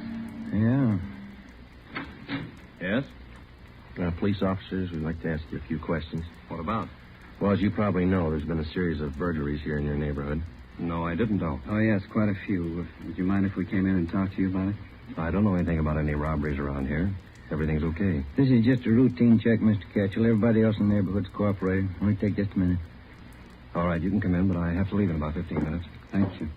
Yeah. Yes? Police officers, we'd like to ask you a few questions. What about? Well, as you probably know, there's been a series of burglaries here in your neighborhood. No, I didn't know. Oh, yes, quite a few. Would you mind if we came in and talked to you about it? I don't know anything about any robberies around here. Everything's okay. This is just a routine check, Mr. Ketchel. Everybody else in the neighborhood's cooperating. Only take just a minute. All right, you can come in, but I have to leave in about 15 minutes. Thank you.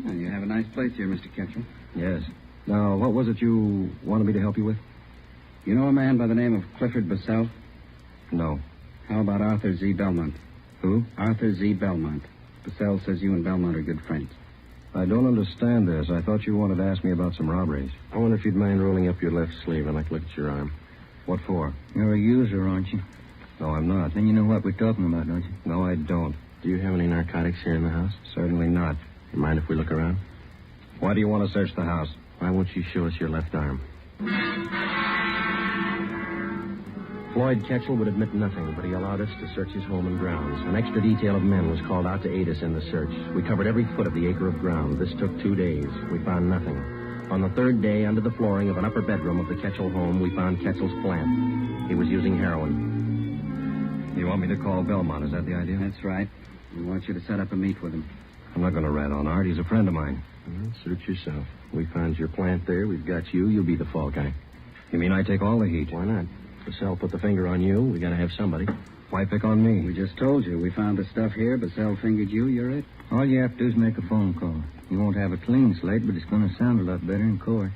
Well, you have a nice place here, Mr. Ketchel. Yes. Now, what was it you wanted me to help you with? You know a man by the name of Clifford Bissell? No. How about Arthur Z. Belmont? Who? Arthur Z. Belmont. Bissell says you and Belmont are good friends. I don't understand this. I thought you wanted to ask me about some robberies. I wonder if you'd mind rolling up your left sleeve. I'd like to look at your arm. What for? You're a user, aren't you? No, I'm not. Then you know what we're talking about, don't you? No, I don't. Do you have any narcotics here in the house? Certainly not. You mind if we look around? Why do you want to search the house? Why won't you show us your left arm? Floyd Ketchel would admit nothing, but he allowed us to search his home and grounds. An extra detail of men was called out to aid us in the search. We covered every foot of the acre of ground. This took 2 days. We found nothing. On the 3rd day, under the flooring of an upper bedroom of the Ketchel home, we found Ketchel's plant. He was using heroin. You want me to call Belmont, is that the idea? That's right. We want you to set up a meet with him. I'm not going to rat on Art. He's a friend of mine. Well, suit yourself. We found your plant there. We've got you. You'll be the fall guy. You mean I take all the heat? Why not? Bissell put the finger on you. We got to have somebody. Why pick on me? We just told you. We found the stuff here. Bissell fingered you. You're it. All you have to do is make a phone call. You won't have a clean slate, but it's going to sound a lot better in court.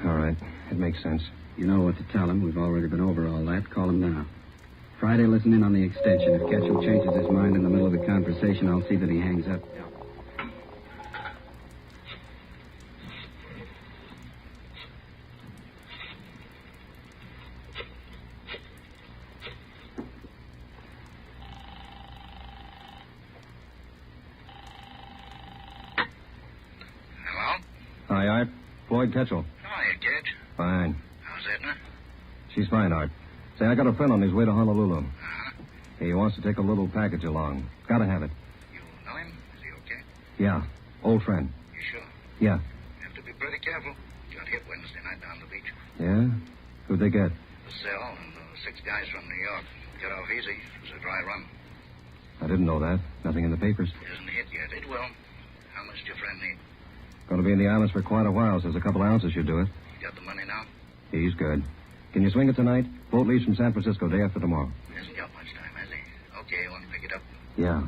All right. It makes sense. You know what to tell him. We've already been over all that. Call him now. Friday, listen in on the extension. If Ketchel changes his mind in the middle of the conversation, I'll see that he hangs up. Hi, Art. Floyd Ketchel. Hiya, kid. Fine. How's Edna? She's fine, Art. Say, I got a friend on his way to Honolulu. Uh-huh. He wants to take a little package along. Gotta have it. You know him? Is he okay? Yeah. Old friend. You sure? Yeah. Have to be pretty careful. Got hit Wednesday night down the beach. Yeah? Who'd they get? Bissell and 6 guys from New York. Got off easy. It was a dry run. I didn't know that. Nothing in the papers. Isn't hit yet. It will. How much do your friend need? Going to be in the islands for quite a while, says a couple ounces should do it. You got the money now? He's good. Can you swing it tonight? Boat leaves from San Francisco day after tomorrow. Hasn't got much time, has he? Okay, want to pick it up? Yeah.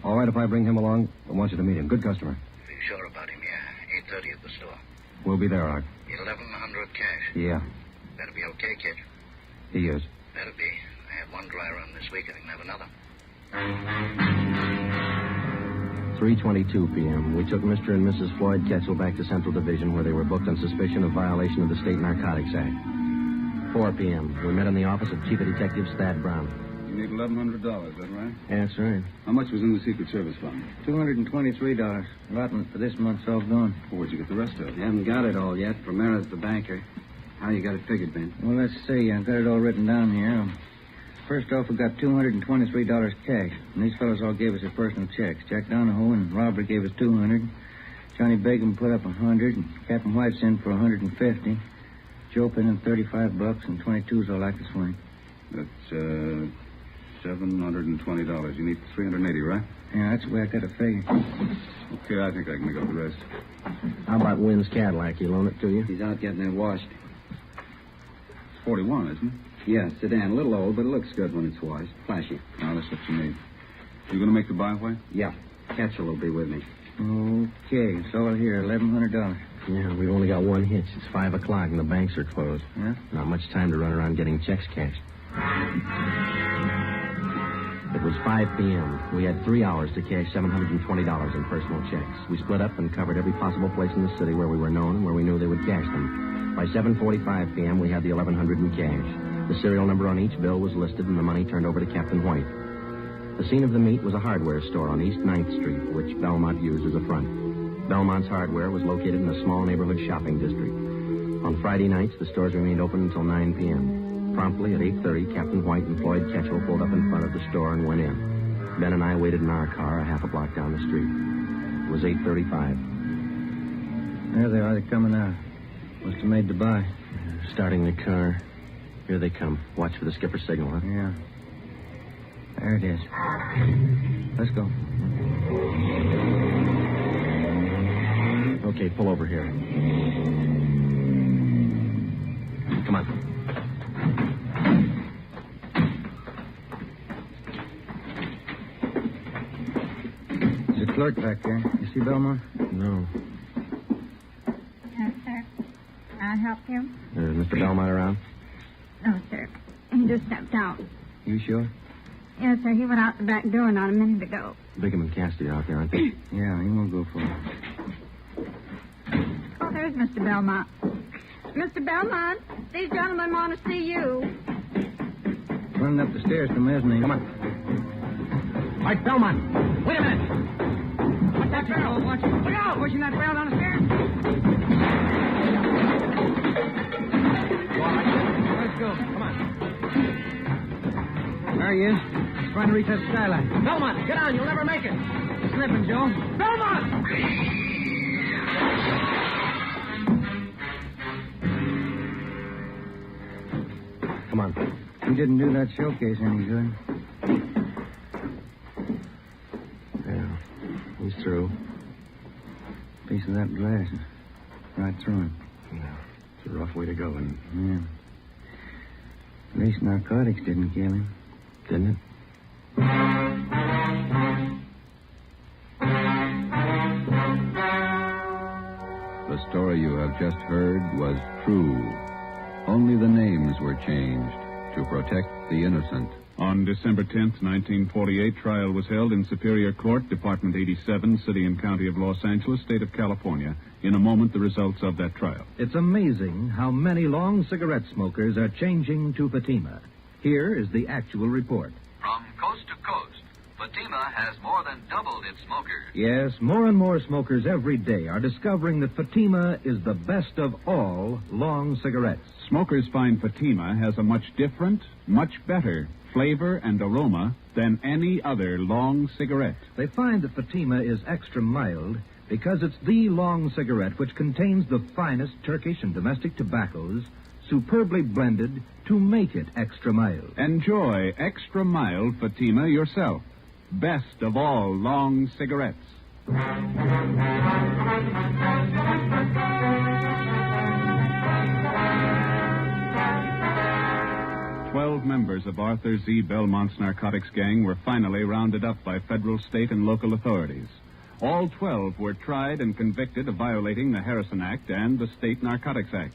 All right if I bring him along? I want you to meet him. Good customer. Are you sure about him? Yeah. 8:30 at the store. We'll be there, Art. 1,100 cash. Yeah. Better be okay, kid. He is. Better be. I had one dry run this week. I can have another. 3:22 p.m. We took Mr. and Mrs. Floyd Ketchel back to Central Division, where they were booked on suspicion of violation of the State Narcotics Act. 4 p.m. We met in the office of Chief Detective Thad Brown. You need $1,100, is that right? Yeah, that's right. How much was in the Secret Service fund? $223. Allotment for this month's all gone. Well, where'd you get the rest of it? You haven't got it all yet. Primera's the banker. How you got it figured, Ben? Well, let's see. I've got it all written down here. First off, we got $223 cash, and these fellows all gave us their personal checks. Jack Donahoe and Robert gave us $200. Johnny Bacon put up $100, and Captain White's in for $150. Joe put in $35, and 22's all I could swing. That's $720. You need $380, right? Yeah, that's the way I got to figure. Okay, I think I can make up the rest. How about Wynn's Cadillac? You loan it to you? He's out getting it washed. It's 41, isn't it? Yeah, sedan. A little old, but it looks good when it's washed. Flashy. Now, that's what you need. You going to make the byway? Yeah. Ketchel will be with me. Okay, it's all here, $1,100. Yeah, we've only got one hitch. It's 5 o'clock and the banks are closed. Yeah? Not much time to run around getting checks cashed. It was 5 p.m. We had 3 hours to cash $720 in personal checks. We split up and covered every possible place in the city where we were known and where we knew they would cash them. By 7:45 p.m., we had the $1,100 in cash. The serial number on each bill was listed and the money turned over to Captain White. The scene of the meet was a hardware store on East 9th Street, which Belmont used as a front. Belmont's hardware was located in a small neighborhood shopping district. On Friday nights, the stores remained open until 9 p.m. Promptly at 8:30, Captain White and Floyd Ketchel pulled up in front of the store and went in. Ben and I waited in our car a half a block down the street. It was 8:35. There they are. They're coming out. Must have made the buy. Starting the car. Here they come. Watch for the skipper's signal, huh? Yeah. There it is. Let's go. Okay, pull over here. Come on. There's a clerk back there. You see Belmont? No. Yes, sir. Can I help you? Is Mr. Belmont around? No, sir. He just stepped out. You sure? Yes, sir. He went out the back door not a minute ago. Bigham and Cassidy out there, aren't they? Yeah, he won't go far. Oh, there's Mr. Belmont. Mr. Belmont, these gentlemen want to see you. Running up the stairs from mezzanine. Come on. All right, Belmont. Wait a minute. What's that barrel? Watch it. Look out! Pushing that barrel down the stairs. Let's go. Come on. There he is. He's trying to reach that skylight. Belmont, get on. You'll never make it. Slipping, Joe. Belmont! Come on. He didn't do that showcase any good. Yeah, he's through. Piece of that glass is right through him. Yeah, it's a rough way to go, and Yeah. At least narcotics didn't kill him. didn't it? The story you have just heard was true. Only the names were changed to protect the innocent. On December 10th, 1948, trial was held in Superior Court, Department 87, City and County of Los Angeles, State of California. In a moment, the results of that trial. It's amazing how many long cigarette smokers are changing to Fatima. Here is the actual report. From coast to coast, Fatima has more than doubled its smokers. Yes, more and more smokers every day are discovering that Fatima is the best of all long cigarettes. Smokers find Fatima has a much different, much better flavor and aroma than any other long cigarette. They find that Fatima is extra mild because it's the long cigarette which contains the finest Turkish and domestic tobaccos superbly blended to make it extra mild. Enjoy extra mild Fatima yourself. Best of all long cigarettes. 12 members of Arthur Z. Belmont's narcotics gang were finally rounded up by federal, state, and local authorities. All 12 were tried and convicted of violating the Harrison Act and the State Narcotics Act.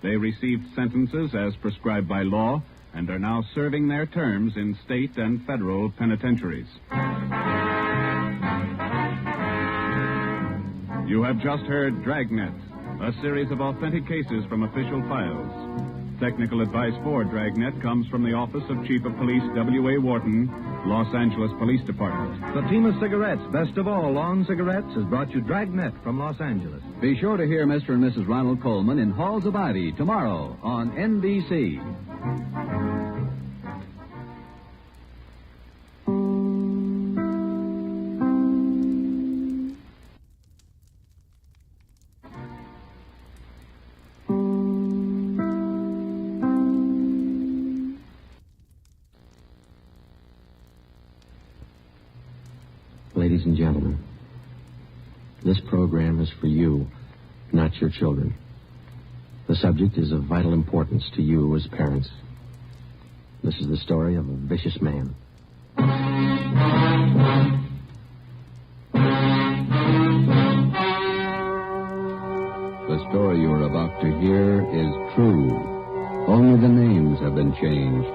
They received sentences as prescribed by law and are now serving their terms in state and federal penitentiaries. You have just heard Dragnet, a series of authentic cases from official files. Technical advice for Dragnet comes from the Office of Chief of Police W.A. Wharton, Los Angeles Police Department. Fatima Cigarettes, best of all long cigarettes, has brought you Dragnet from Los Angeles. Be sure to hear Mr. and Mrs. Ronald Coleman in Halls of Ivy tomorrow on NBC. Ladies and gentlemen, this program is for you, not your children. The subject is of vital importance to you as parents. This is the story of a vicious man. The story you are about to hear is true. Only the names have been changed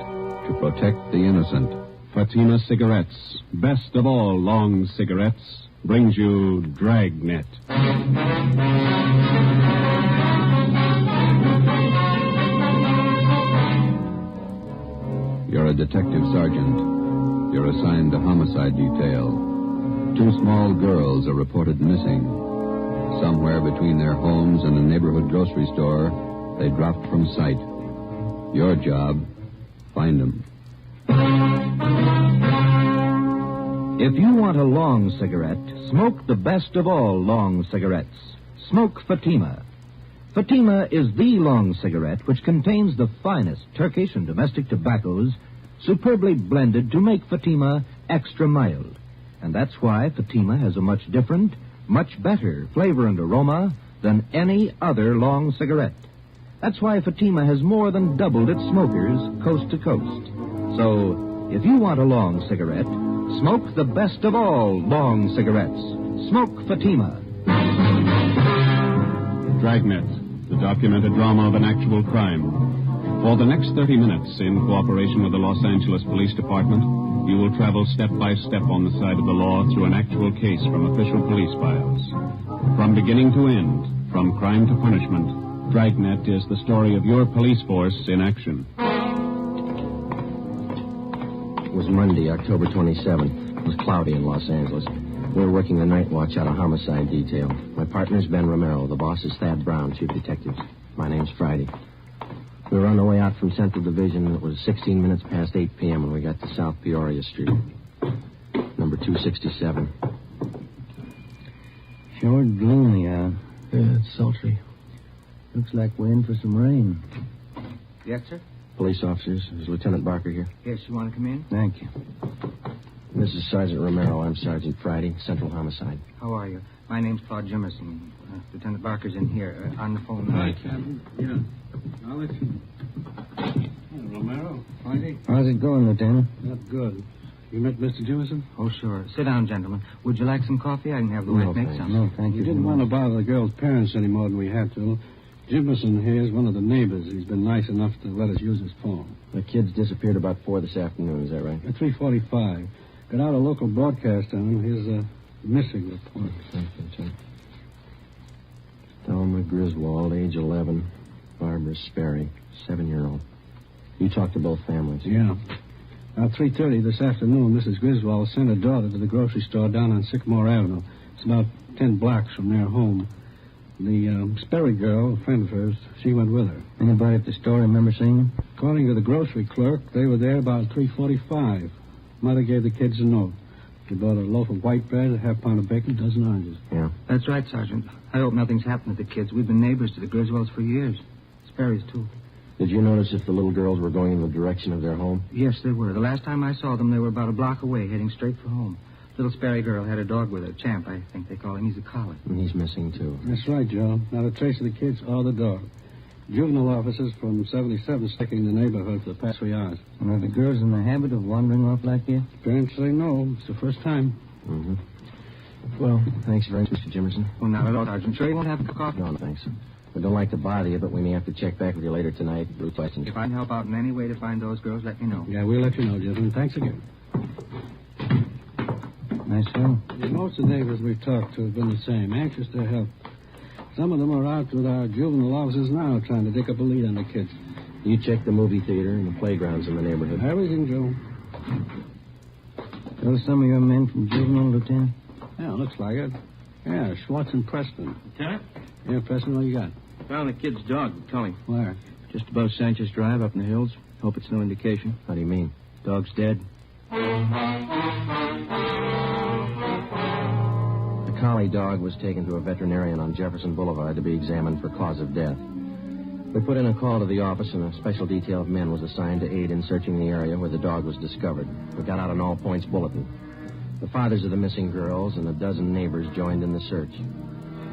to protect the innocent. Fatima Cigarettes, best of all long cigarettes, brings you Dragnet. You're a detective sergeant. You're assigned to homicide detail. 2 small girls are reported missing. Somewhere between their homes and a neighborhood grocery store, they dropped from sight. Your job, find them. If you want a long cigarette, smoke the best of all long cigarettes. Smoke Fatima. Fatima is the long cigarette which contains the finest Turkish and domestic tobaccos superbly blended to make Fatima extra mild. And that's why Fatima has a much different, much better flavor and aroma than any other long cigarette. That's why Fatima has more than doubled its smokers coast to coast. So, if you want a long cigarette, smoke the best of all long cigarettes. Smoke Fatima. Dragnet, the documented drama of an actual crime. For the next 30 minutes, in cooperation with the Los Angeles Police Department, you will travel step by step on the side of the law through an actual case from official police files. From beginning to end, from crime to punishment, Dragnet is the story of your police force in action. It was Monday, October 27th. It was cloudy in Los Angeles. We were working the night watch out of homicide detail. My partner's Ben Romero. The boss is Thad Brown, chief detective. My name's Friday. We were on the way out from Central Division. It was 16 minutes past 8 p.m. when we got to South Peoria Street. Number 267. Sure gloomy out. Yeah, it's sultry. Looks like we're in for some rain. Yes, sir? Police officers. Is Lieutenant Barker here? Yes, you want to come in? Thank you. This is Sergeant Romero. I'm Sergeant Friday, Central Homicide. How are you? My name's Claude Jimerson. Lieutenant Barker's in here, on the phone now. Right. Yeah. I'll let you. Romero, Friday. How's it going, Lieutenant? Not good. You met Mr. Jimerson? Oh, sure. Sit down, gentlemen. Would you like some coffee? I can have the wife make some. No, thank you. We didn't want to bother the girl's parents any more than we had to. Jimerson here is one of the neighbors. He's been nice enough to let us use his phone. The kids disappeared about 4 this afternoon, is that right? At 3:45. Got out a local broadcast on him. Here's a missing report. Thelma Griswold, age 11. Barbara Sperry, 7-year-old. You talked to both families? Yeah. About 3:30 this afternoon, Mrs. Griswold sent her daughter to the grocery store down on Sycamore Avenue. It's about 10 blocks from their home. The Sperry girl, a friend of hers, she went with her. Anybody at the store remember seeing them? According to the grocery clerk, they were there about 3:45. Mother gave the kids a note. She bought a loaf of white bread, a half pound of bacon, a dozen oranges. Yeah. That's right, Sergeant. I hope nothing's happened to the kids. We've been neighbors to the Griswolds for years. Sperry's, too. Did you notice if the little girls were going in the direction of their home? Yes, they were. The last time I saw them, they were about a block away, heading straight for home. Little Sperry girl had a dog with her, Champ, I think they call him. He's a collie. And he's missing, too. That's right, Joe. Not a trace of the kids or the dog. Juvenile officers from 77 sticking the neighborhood for the past 3 hours. And are the girls in the habit of wandering off like this? Parents say no. It's the first time. Mm-hmm. Well, thanks very much, Mr. Jimerson. Well, not at all, Sergeant. Sure you won't have a coffee? No, thanks. We don't like to bother you, but we may have to check back with you later tonight. Blue questions. If I can help out in any way to find those girls, let me know. Yeah, we'll let you know, gentlemen. Thanks again. Nice show. Most of the neighbors we've talked to have been the same, anxious to help. Some of them are out with our juvenile officers now trying to dig up a lead on the kids. You check the movie theater and the playgrounds in the neighborhood. Everything, Joe. Those some of your men from juvenile, Lieutenant? Yeah, looks like it. Yeah, Schwartz and Preston. Lieutenant? Yeah, Preston, what do you got? Found the kid's dog, Tully. Where? Just above Sanchez Drive, up in the hills. Hope it's no indication. How do you mean? Dog's dead. The collie dog was taken to a veterinarian on Jefferson Boulevard to be examined for cause of death. We put in a call to the office, and a special detail of men was assigned to aid in searching the area where the dog was discovered. We got out an all-points bulletin. The fathers of the missing girls and a dozen neighbors joined in the search.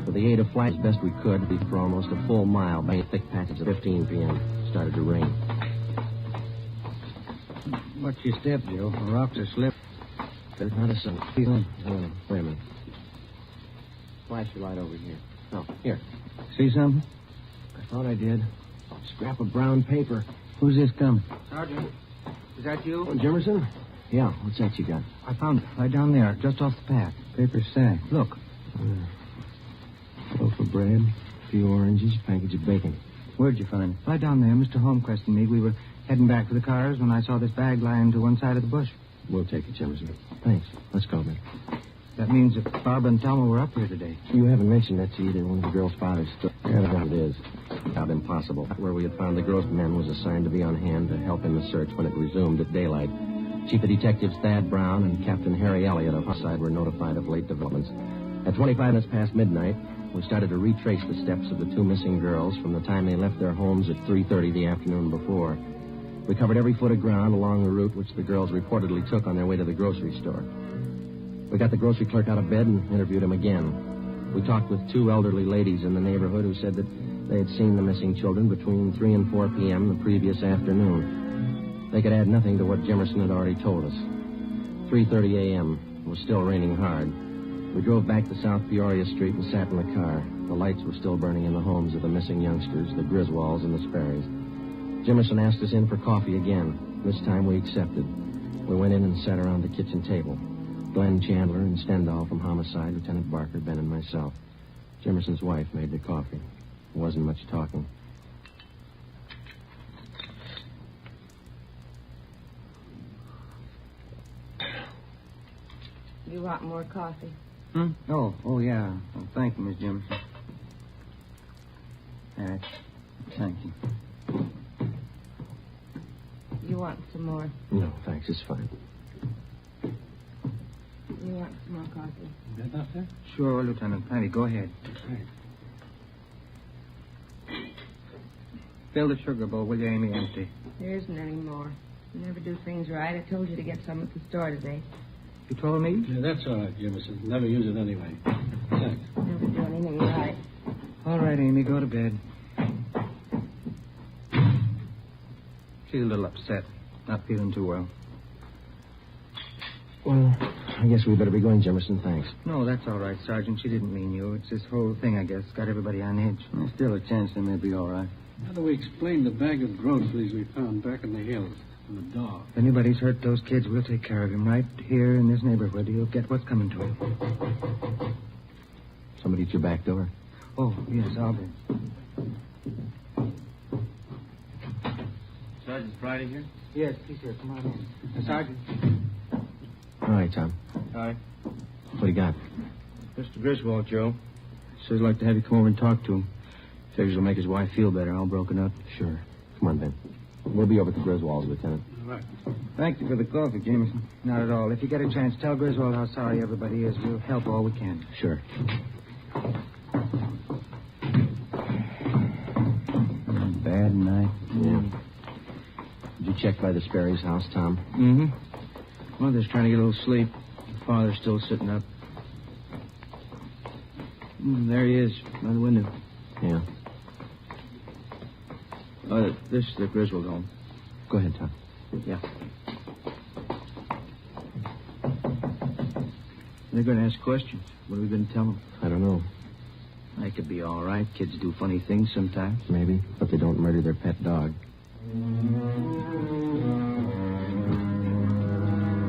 With the aid of flash, as best we could, we for almost a full mile by a thick patches at 15 p.m. It started to rain. Watch your step, Joe. The rocks are slip. There's not a sun. Wait a minute. Flash your light over here. No, here. See something? I thought I did. Scrap of brown paper. Who's this coming? Sergeant, is that you? Oh, Jimerson? Yeah, what's that you got? I found it right down there, just off the path. Paper sack. Look. Loaf of bread, a few oranges, package of bacon. Where'd you find it? Right down there. Mr. Holmquist and me, we were heading back for the cars when I saw this bag lying to one side of the bush. We'll take it, Jimerson. Thanks. Let's go, man. That means that Barbara and Thelma were up here today. You haven't mentioned that to either one of the girls' fathers. Yeah, it is. About impossible. Where we had found the girls' men was assigned to be on hand to help in the search when it resumed at daylight. Chief of Detectives Thad Brown and Captain Harry Elliott of Homicide were notified of late developments. At 25 minutes past midnight, we started to retrace the steps of the two missing girls from the time they left their homes at 3:30 the afternoon before. We covered every foot of ground along the route which the girls reportedly took on their way to the grocery store. We got the grocery clerk out of bed and interviewed him again. We talked with two elderly ladies in the neighborhood who said that they had seen the missing children between 3 and 4 p.m. the previous afternoon. They could add nothing to what Jimerson had already told us. 3:30 a.m. It was still raining hard. We drove back to South Peoria Street and sat in the car. The lights were still burning in the homes of the missing youngsters, the Griswolds and the Sperrys. Jimerson asked us in for coffee again. This time we accepted. We went in and sat around the kitchen table. Glenn Chandler and Stendhal from Homicide, Lieutenant Barker, Ben, and myself. Jimerson's wife made the coffee. There wasn't much talking. You want more coffee? Oh, yeah. Oh, thank you, Miss Jimerson. Thank you. You want some more? No, thanks. It's fine. You want some more coffee? Is that enough, sir? Sure, Lieutenant. Plenty. Go ahead. Right. Fill the sugar bowl, will you, Amy? Empty. There isn't any more. You never do things right. I told you to get some at the store today. You told me? Yeah, that's all right, Jimerson. Never use it anyway. Thanks. Never do anything right. All right, Amy, go to bed. She's a little upset. Not feeling too well. Well, I guess we better be going, Jimerson. Thanks. No, that's all right, Sergeant. She didn't mean you. It's this whole thing, I guess. Got everybody on edge. There's still a chance they may be all right. How do we explain the bag of groceries we found back in the hills and the dog? If anybody's hurt those kids, we'll take care of him right here in this neighborhood. He'll get what's coming to him. Somebody at your back door? Oh, yes, I'll be. Sergeant Friday here? Yes, he's here. Come on in. Sergeant. All right, Tom. Hi. What do you got? Mr. Griswold, Joe. Says he'd like to have you come over and talk to him. Figures it'll make his wife feel better, all broken up. Sure. Come on, Ben. We'll be over at the Griswolds, Lieutenant. All right. Thank you for the coffee, Jameson. Not at all. If you get a chance, tell Griswold how sorry everybody is. We'll help all we can. Sure. Bad night. Yeah. Did you check by the Sperry's house, Tom? Mm-hmm. Mother's trying to get a little sleep. Father's still sitting up. There he is, by the window. Yeah. This is the Griswold home. Go ahead, Tom. Yeah. They're going to ask questions. What are we going to tell them? I don't know. They could be all right. Kids do funny things sometimes. Maybe, but they don't murder their pet dog.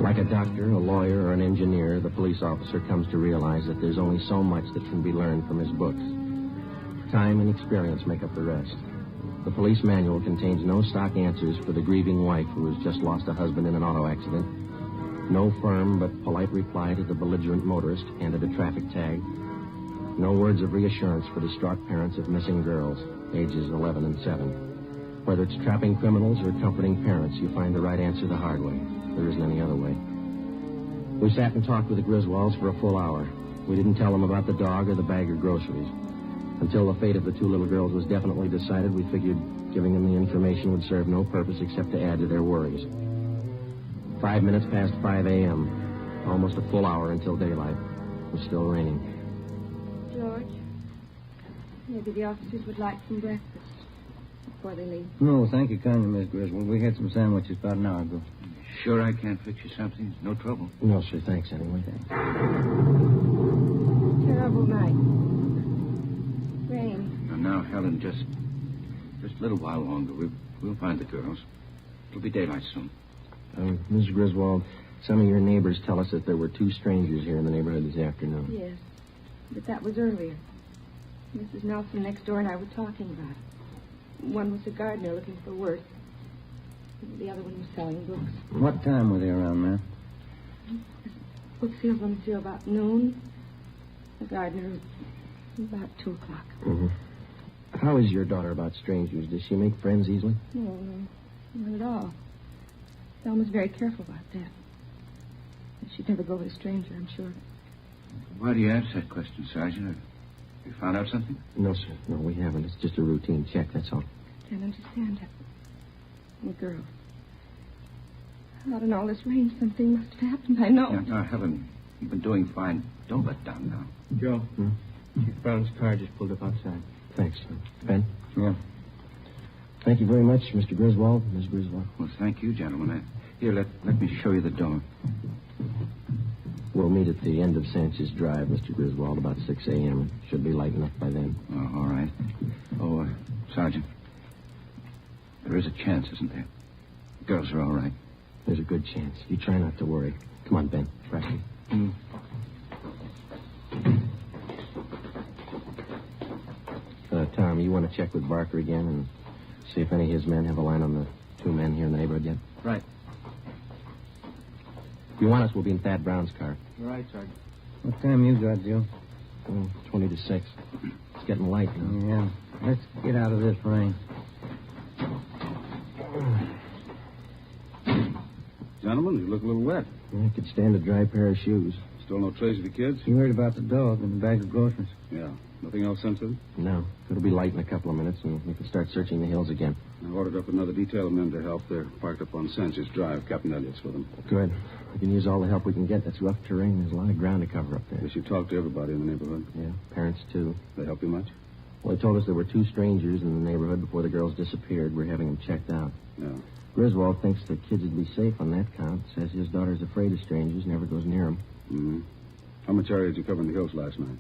Like a doctor, a lawyer, or an engineer, the police officer comes to realize that there's only so much that can be learned from his books. Time and experience make up the rest. The police manual contains no stock answers for the grieving wife who has just lost a husband in an auto accident. No firm but polite reply to the belligerent motorist handed a traffic tag. No words of reassurance for distraught parents of missing girls, ages 11 and 7. Whether it's trapping criminals or comforting parents, you find the right answer the hard way. There isn't any other way. We sat and talked with the Griswolds for a full hour. We didn't tell them about the dog or the bag of groceries. Until the fate of the two little girls was definitely decided, we figured giving them the information would serve no purpose except to add to their worries. 5 minutes past 5 a.m. Almost a full hour until daylight. It was still raining. George, maybe the officers would like some breakfast before they leave. No, thank you kindly, Miss Griswold. We had some sandwiches about an hour ago. Sure I can't fix you something? No trouble. No, sir. Thanks, anyway. Terrible night. Rain. Now, Helen, just a little while longer. We'll find the girls. It'll be daylight soon. Ms. Griswold, some of your neighbors tell us that there were 2 strangers here in the neighborhood this afternoon. Yes, but that was earlier. Mrs. Nelson next door and I were talking about it. One was a gardener looking for work. The other one was selling books. What time were they around, ma'am? Book salesman was here about noon. The gardener about 2 o'clock. Mm-hmm. How is your daughter about strangers? Does she make friends easily? No, not at all. Thelma's very careful about that. She'd never go with a stranger, I'm sure. Why do you ask that question, Sergeant? Have you found out something? No, sir. No, we haven't. It's just a routine check, that's all. Can't understand it. The girl. Out in all this rain, something must have happened, I know. Now, Helen, you've been doing fine. Don't let down now. Joe, Chief Brown's car just pulled up outside. Thanks, sir. Ben? Yeah. Thank you very much, Mr. Griswold, Ms. Griswold. Well, thank you, gentlemen. Here, let me show you the door. We'll meet at the end of Sanchez Drive, Mr. Griswold, about 6 a.m. Should be light enough by then. Oh, all right. Oh, Sergeant, there is a chance, isn't there? The girls are all right. There's a good chance. You try not to worry. Come on, Ben. Right. Tom, you want to check with Barker again and see if any of his men have a line on the 2 men here in the neighborhood yet? Right. If you want us, we'll be in Thad Brown's car. Right, Sergeant. What time you got, Joe? 20 to 6. It's getting light now. Yeah. Let's get out of this rain. Gentlemen, you look a little wet. I could stand a dry pair of shoes. Still no trace of the kids? You heard about the dog and the bag of groceries? Yeah. Nothing else sensitive? No. It'll be light in a couple of minutes, and we can start searching the hills again. I ordered up another detail of men to help. They're parked up on Sanchez Drive. Captain Elliott's with them. Good. We can use all the help we can get. That's rough terrain. There's a lot of ground to cover up there. Guess you talked to everybody in the neighborhood. Yeah, parents, too. They help you much? Well, they told us there were 2 strangers in the neighborhood before the girls disappeared. We're having them checked out. Yeah. Griswold thinks the kids would be safe on that count. Says his daughter's afraid of strangers, never goes near them. Mm-hmm. How much area did you cover in the hills last night?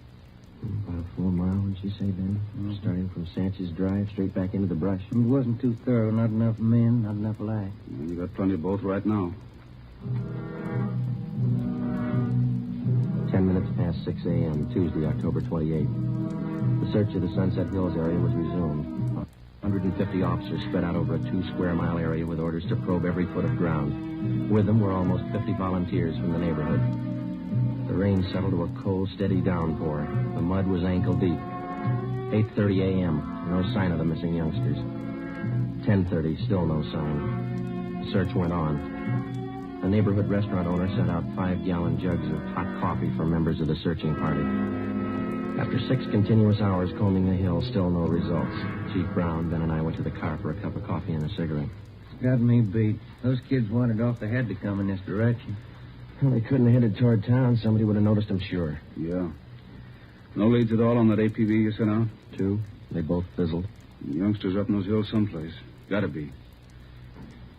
About a full mile, would you say, Ben? Starting from Sanchez Drive straight back into the brush. It wasn't too thorough. Not enough men, not enough light. Yeah, you got plenty of both right now. 10 minutes past 6 a.m., Tuesday, October 28th. The search of the Sunset Hills area was resumed. 150 officers spread out over a 2-square-mile area with orders to probe every foot of ground. With them were almost 50 volunteers from the neighborhood. The rain settled to a cold, steady downpour. The mud was ankle deep. 8:30 a.m., no sign of the missing youngsters. 10:30, still no sign. The search went on. A neighborhood restaurant owner sent out 5-gallon jugs of hot coffee for members of the searching party. After 6 continuous hours combing the hill, still no results. Chief Brown, Ben, and I went to the car for a cup of coffee and a cigarette. Got me beat. Those kids wanted off. They had to come in this direction. Well, they couldn't have headed toward town. Somebody would have noticed them, sure. Yeah. No leads at all on that APB you sent out? 2. They both fizzled. The youngsters up in those hills someplace. Gotta be.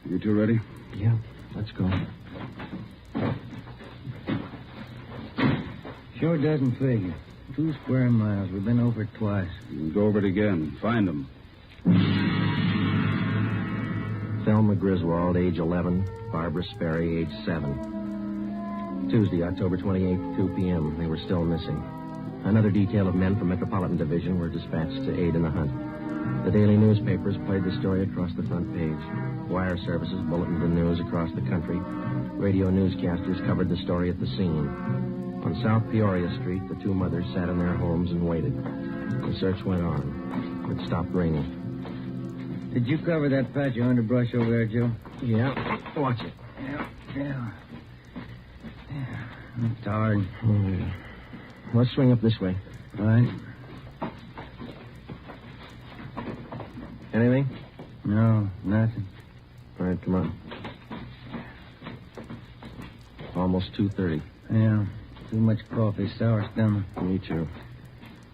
You 2 ready? Yeah, let's go. Sure doesn't figure. 2 square miles. We've been over it twice. You can go over it again. Find them. Thelma Griswold, age 11. Barbara Sperry, age 7. Tuesday, October 28th, 2 p.m. They were still missing. Another detail of men from Metropolitan Division were dispatched to aid in the hunt. The daily newspapers played the story across the front page. Wire services bulletined the news across the country. Radio newscasters covered the story at the scene. On South Peoria Street, the 2 mothers sat in their homes and waited. The search went on. It stopped raining. Did you cover that patch of underbrush over there, Joe? Yeah. Watch it. Yeah. I'm tired. Let's swing up this way. All right. Anything? No, nothing. All right, come on. Almost 2:30. Yeah. Too much coffee, sour stomach. Me too.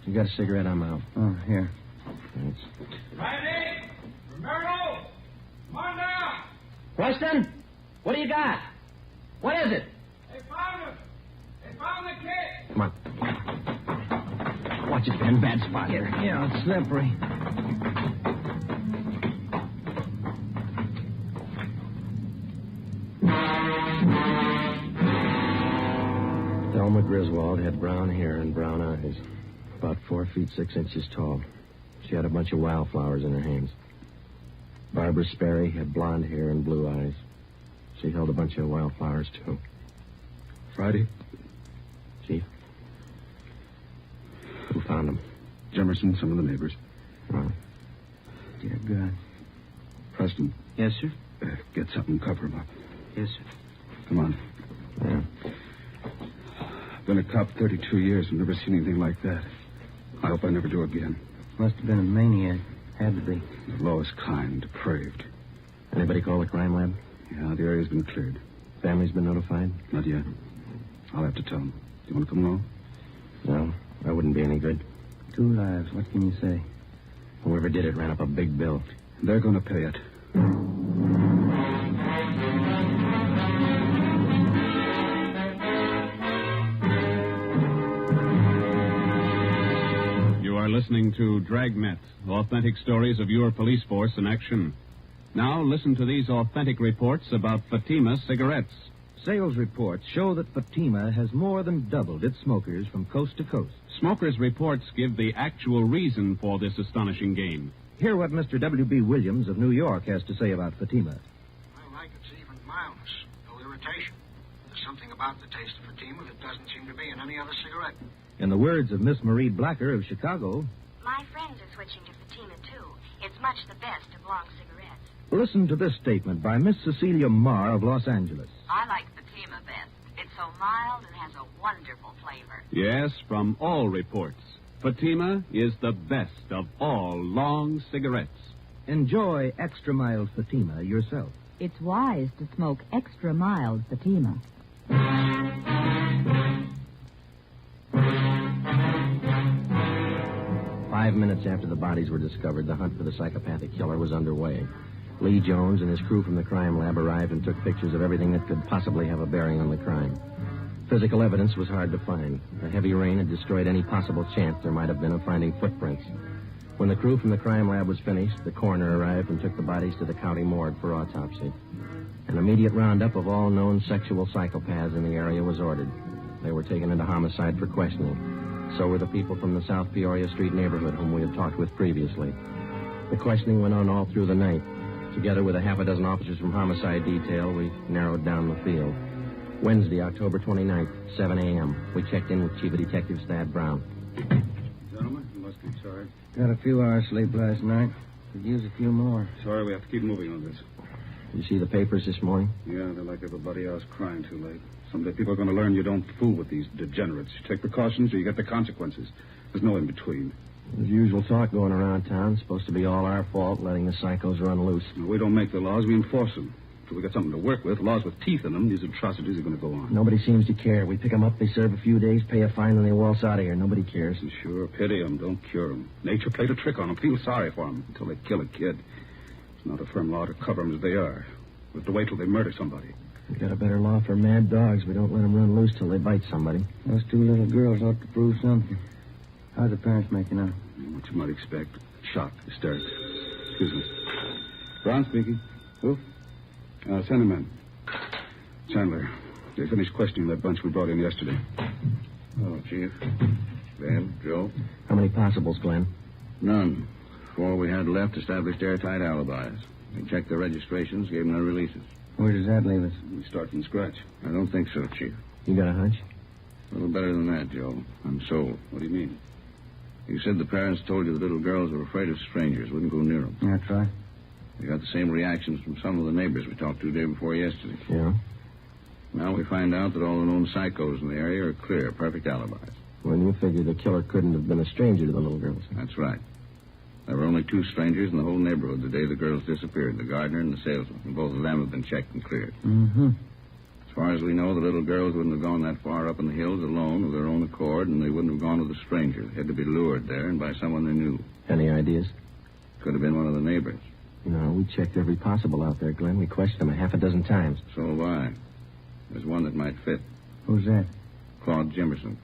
You got a cigarette? I'm out. Oh, here. Thanks. Riley! Romero! Come on down! Preston, what do you got? What is it? They found him! They found the kid! Come on. Watch it, Ben. Bad spot here. Yeah, it's slippery. Thelma Griswold had brown hair and brown eyes, about 4 feet 6 inches tall. She had a bunch of wildflowers in her hands. Barbara Sperry had blonde hair and blue eyes. She held a bunch of wildflowers, too. Friday? Chief? Who found them? Jemerson, some of the neighbors. Oh. Dear God. Preston. Yes, sir? Get something, cover him up. Yes, sir. Come on. Yeah. I've been a cop 32 years and never seen anything like that. I hope I never do again. Must have been a maniac. Had to be. The lowest kind, depraved. Anybody call the crime lab? Yeah, the area's been cleared. Family's been notified? Not yet. I'll have to tell them. You want to come along? No, that wouldn't be any good. 2 lives. What can you say? Whoever did it ran up a big bill. They're going to pay it. You are listening to Dragnet, authentic stories of your police force in action. Now listen to these authentic reports about Fatima cigarettes. Sales reports show that Fatima has more than doubled its smokers from coast to coast. Smokers' reports give the actual reason for this astonishing gain. Hear what Mr. W.B. Williams of New York has to say about Fatima. I like its even mildness, no irritation. There's something about the taste of Fatima that doesn't seem to be in any other cigarette. In the words of Miss Marie Blacker of Chicago, my friends are switching to Fatima, too. It's much the best of long cigarettes. listen to this statement by Miss Cecilia Marr of Los Angeles. I like Fatima best. It's so mild and has a wonderful flavor. Yes, from all reports, Fatima is the best of all long cigarettes. Enjoy extra mild Fatima yourself. It's wise to smoke extra mild Fatima. 5 minutes after the bodies were discovered, the hunt for the psychopathic killer was underway. Lee Jones and his crew from the crime lab arrived and took pictures of everything that could possibly have a bearing on the crime. Physical evidence was hard to find. The heavy rain had destroyed any possible chance there might have been of finding footprints. When the crew from the crime lab was finished, the coroner arrived and took the bodies to the county morgue for autopsy. An immediate roundup of all known sexual psychopaths in the area was ordered. They were taken into homicide for questioning. So were the people from the South Peoria Street neighborhood whom we had talked with previously. The questioning went on all through the night. Together with a half a dozen officers from homicide detail, we narrowed down the field. Wednesday, October 29th, 7 a.m. We checked in with Chief of Detectives Thad Brown. Gentlemen, you must be tired. Got a few hours sleep last night. Could use a few more. Sorry, we have to keep moving on this. You see the papers this morning? Yeah, they're like everybody else, crying too late. Someday people are going to learn you don't fool with these degenerates. You take precautions or you get the consequences. There's no in between. There's usual talk going around town. It's supposed to be all our fault, letting the psychos run loose. No, we don't make the laws, we enforce them. Until we get something to work with, laws with teeth in them, these atrocities are going to go on. Nobody seems to care. We pick them up, they serve a few days, pay a fine, and they waltz out of here. Nobody cares. Sure, pity them, don't cure them. Nature played a trick on them. Feel sorry for them until they kill a kid. It's not a firm law to cover them as they are. We have to wait till they murder somebody. We got a better law for mad dogs. We don't let them run loose till they bite somebody. Those two little girls ought to prove something. How's the parents making out? What you might expect. Shocked, hysterics. Excuse me. Brown speaking. Who? Send him in. Chandler. They finished questioning that bunch we brought in yesterday. Oh, Chief. Ben, Joe? How many possibles, Glenn? None. 4 we had left established airtight alibis. We checked their registrations, gave them their releases. Where does that leave us? We start from scratch. I don't think so, Chief. You got a hunch? A little better than that, Joe. I'm sold. What do you mean? You said the parents told you the little girls were afraid of strangers, wouldn't go near them. That's right. We got the same reactions from some of the neighbors we talked to the day before yesterday. Yeah? Now we find out that all the known psychos in the area are clear, perfect alibis. When you figure the killer couldn't have been a stranger to the little girls. That's right. There were only 2 strangers in the whole neighborhood the day the girls disappeared, the gardener and the salesman. And both of them have been checked and cleared. Mm-hmm. As far as we know, the little girls wouldn't have gone that far up in the hills alone of their own accord, and they wouldn't have gone with a stranger. They had to be lured there and by someone they knew. Any ideas? Could have been one of the neighbors. No, we checked every possible out there, Glenn. We questioned them a half a dozen times. So have I. There's one that might fit. Who's that? Claude Jimerson.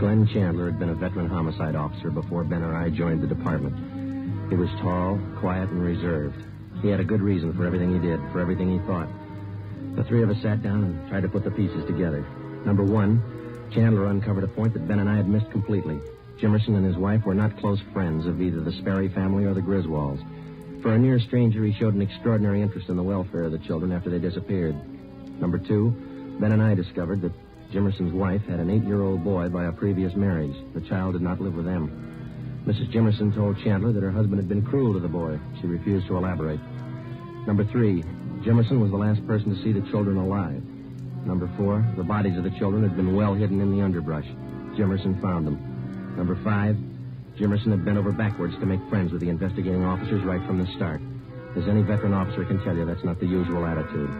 Glenn Chandler had been a veteran homicide officer before Ben or I joined the department. He was tall, quiet, and reserved. He had a good reason for everything he did, for everything he thought. The three of us sat down and tried to put the pieces together. Number one, Chandler uncovered a point that Ben and I had missed completely. Jimerson and his wife were not close friends of either the Sperry family or the Griswolds. For a near stranger, he showed an extraordinary interest in the welfare of the children after they disappeared. Number two, Ben and I discovered that Jimerson's wife had an 8-year-old boy by a previous marriage. The child did not live with them. Mrs. Jimerson told Chandler that her husband had been cruel to the boy. She refused to elaborate. Number three, Jimerson was the last person to see the children alive. Number four, the bodies of the children had been well hidden in the underbrush. Jimerson found them. Number five, Jimerson had bent over backwards to make friends with the investigating officers right from the start. As any veteran officer can tell you, that's not the usual attitude.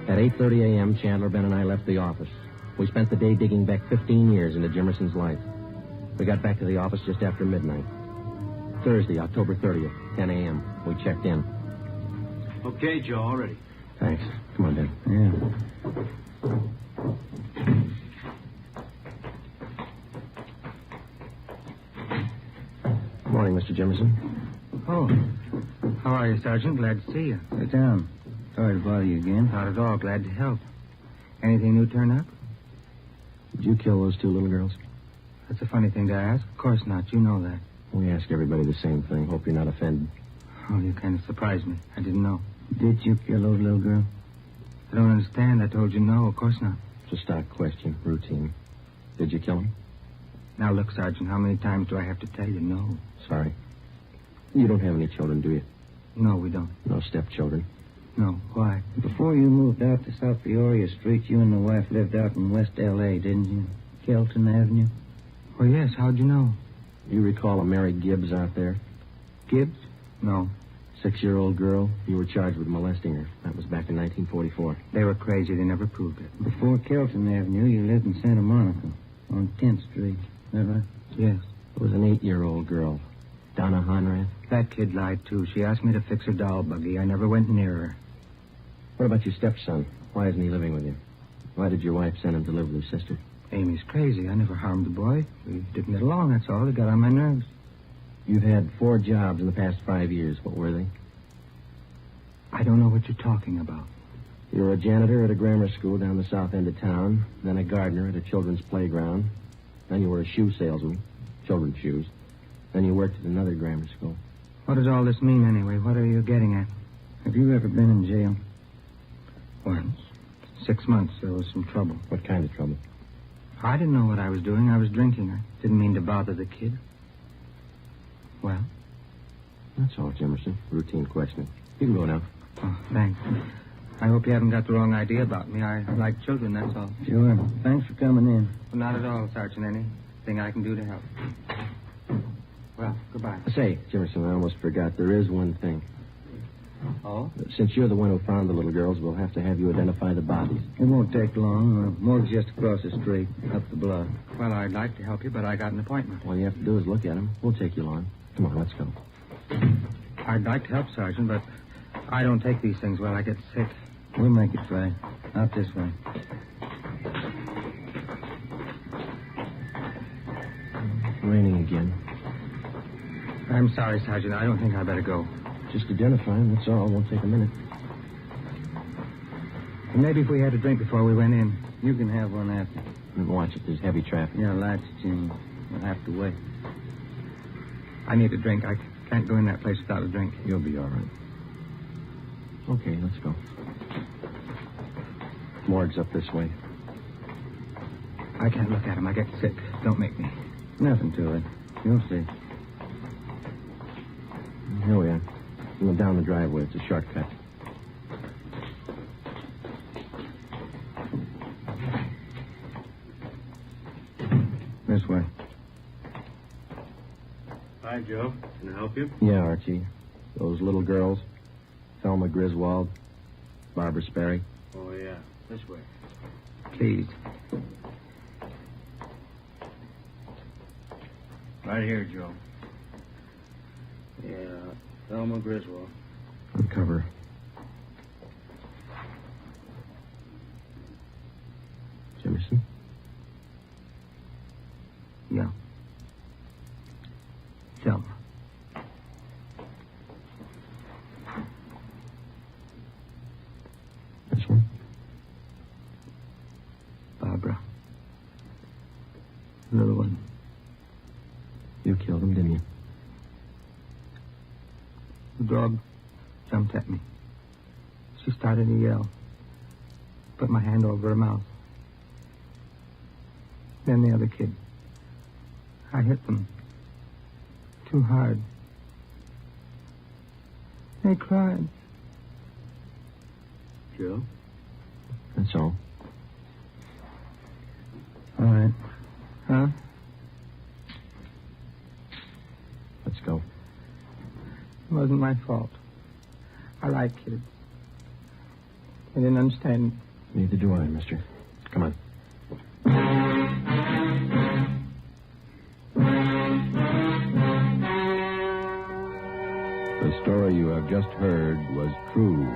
At 8:30 a.m., Chandler, Ben, and I left the office. We spent the day digging back 15 years into Jimerson's life. We got back to the office just after midnight. Thursday, October 30th, 10 a.m. We checked in. Okay, Joe, all ready. Thanks. Come on, Ben. Good morning, Mr. Jimerson. Oh, how are you, Sergeant? Glad to see you. Sit down. Sorry to bother you again. Not at all. Glad to help. Anything new turn up? Did you kill those two little girls? That's a funny thing to ask. Of course not. You know that. We ask everybody the same thing. Hope you're not offended. Oh, you kind of surprised me. I didn't know. Did you kill those little girls? I don't understand. I told you no. Of course not. It's a stock question. Routine. Did you kill them? Now, look, Sergeant, how many times do I have to tell you no? Sorry. You don't have any children, do you? No, we don't. No stepchildren? No. Why? Before you moved out to South Peoria Street, you and the wife lived out in West L.A., didn't you? Kelton Avenue? Oh, yes. How'd you know? You recall a Mary Gibbs out there? Gibbs? No. 6-year-old girl. You were charged with molesting her. That was back in 1944. They were crazy. They never proved it. Before Kelton Avenue, you lived in Santa Monica on 10th Street. Is that right? Yes. It was an 8-year-old girl. Donna Honrath. That kid lied, too. She asked me to fix her doll buggy. I never went near her. What about your stepson? Why isn't he living with you? Why did your wife send him to live with her sister? Amy's crazy. I never harmed the boy. We didn't get along, that's all. It got on my nerves. You've had 4 jobs in the past 5 years. What were they? I don't know what you're talking about. You were a janitor at a grammar school down the south end of town, then a gardener at a children's playground. Then you were a shoe salesman, children's shoes. Then you worked at another grammar school. What does all this mean, anyway? What are you getting at? Have you ever been in jail? Once. 6 months. There was some trouble. What kind of trouble? I didn't know what I was doing. I was drinking. I didn't mean to bother the kid. Well? That's all, Jimerson. Routine questioning. You can go now. Oh, thanks. I hope you haven't got the wrong idea about me. I like children, that's all. Sure. Thanks for coming in. Well, not at all, Sergeant. Anything I can do to help. Well, goodbye. Say, Jimerson, I almost forgot. There is one thing. Oh? Since you're the one who found the little girls, we'll have to have you identify the bodies. It won't take long. The morgue's just across the street, up the block. Well, I'd like to help you, but I got an appointment. All you have to do is look at them. We'll take you along. Come on, let's go. I'd like to help, Sergeant, but I don't take these things well. I get sick. We'll make it right. Out this way. It's raining again. I'm sorry, Sergeant. I don't think I better go. Just identify them, that's all. It won't take a minute. And maybe if we had a drink before we went in, you can have one after. And watch it. There's heavy traffic. Yeah, lights changed. We'll have to wait. I need a drink. I can't go in that place without a drink. You'll be all right. Okay, let's go. Morgue's up this way. I can't look at him. I get sick. Don't make me. Nothing to it. You'll see. Here we are. Go down the driveway. It's a shortcut. This way. Hi, Joe. Can I help you? Yeah, Archie. Those little girls. Thelma Griswold. Barbara Sperry? Oh, yeah. This way. Please. Right here, Joe. Yeah, Thelma Griswold. Uncover. Jimerson? Yeah. Thelma. This one? Barbara. Another one. You killed him, didn't you? The dog jumped at me. She started to yell. Put my hand over her mouth. Then the other kid. I hit them. Too hard. They cried. Joe? That's all. All right. Huh? Let's go. It wasn't my fault. I like kids. They didn't understand. Neither do I, mister. Come on. The story you have just heard was true.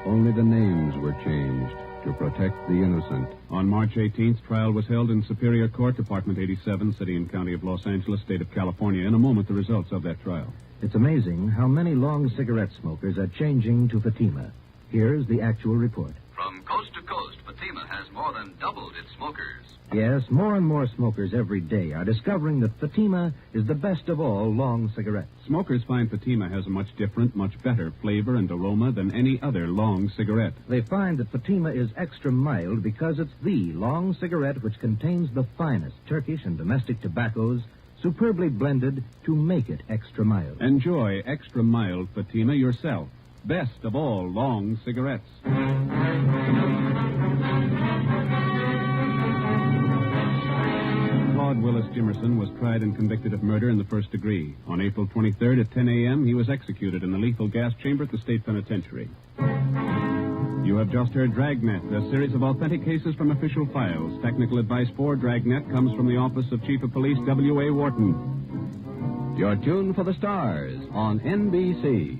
Only the names were changed to protect the innocent. On March 18th, trial was held in Superior Court, Department 87, City and County of Los Angeles, State of California. In a moment, the results of that trial. It's amazing how many long cigarette smokers are changing to Fatima. Here's the actual report. From coast to coast, Fatima has more than doubled its smokers. Yes, more and more smokers every day are discovering that Fatima is the best of all long cigarettes. Smokers find Fatima has a much different, much better flavor and aroma than any other long cigarette. They find that Fatima is extra mild because it's the long cigarette which contains the finest Turkish and domestic tobaccos superbly blended to make it extra mild. Enjoy extra mild Fatima yourself. Best of all long cigarettes. Claude Willis Jimerson was tried and convicted of murder in the first degree. On April 23rd at 10 a.m., he was executed in the lethal gas chamber at the state penitentiary. You have just heard Dragnet, a series of authentic cases from official files. Technical advice for Dragnet comes from the Office of Chief of Police W.A. Wharton. You're tuned for the stars on NBC.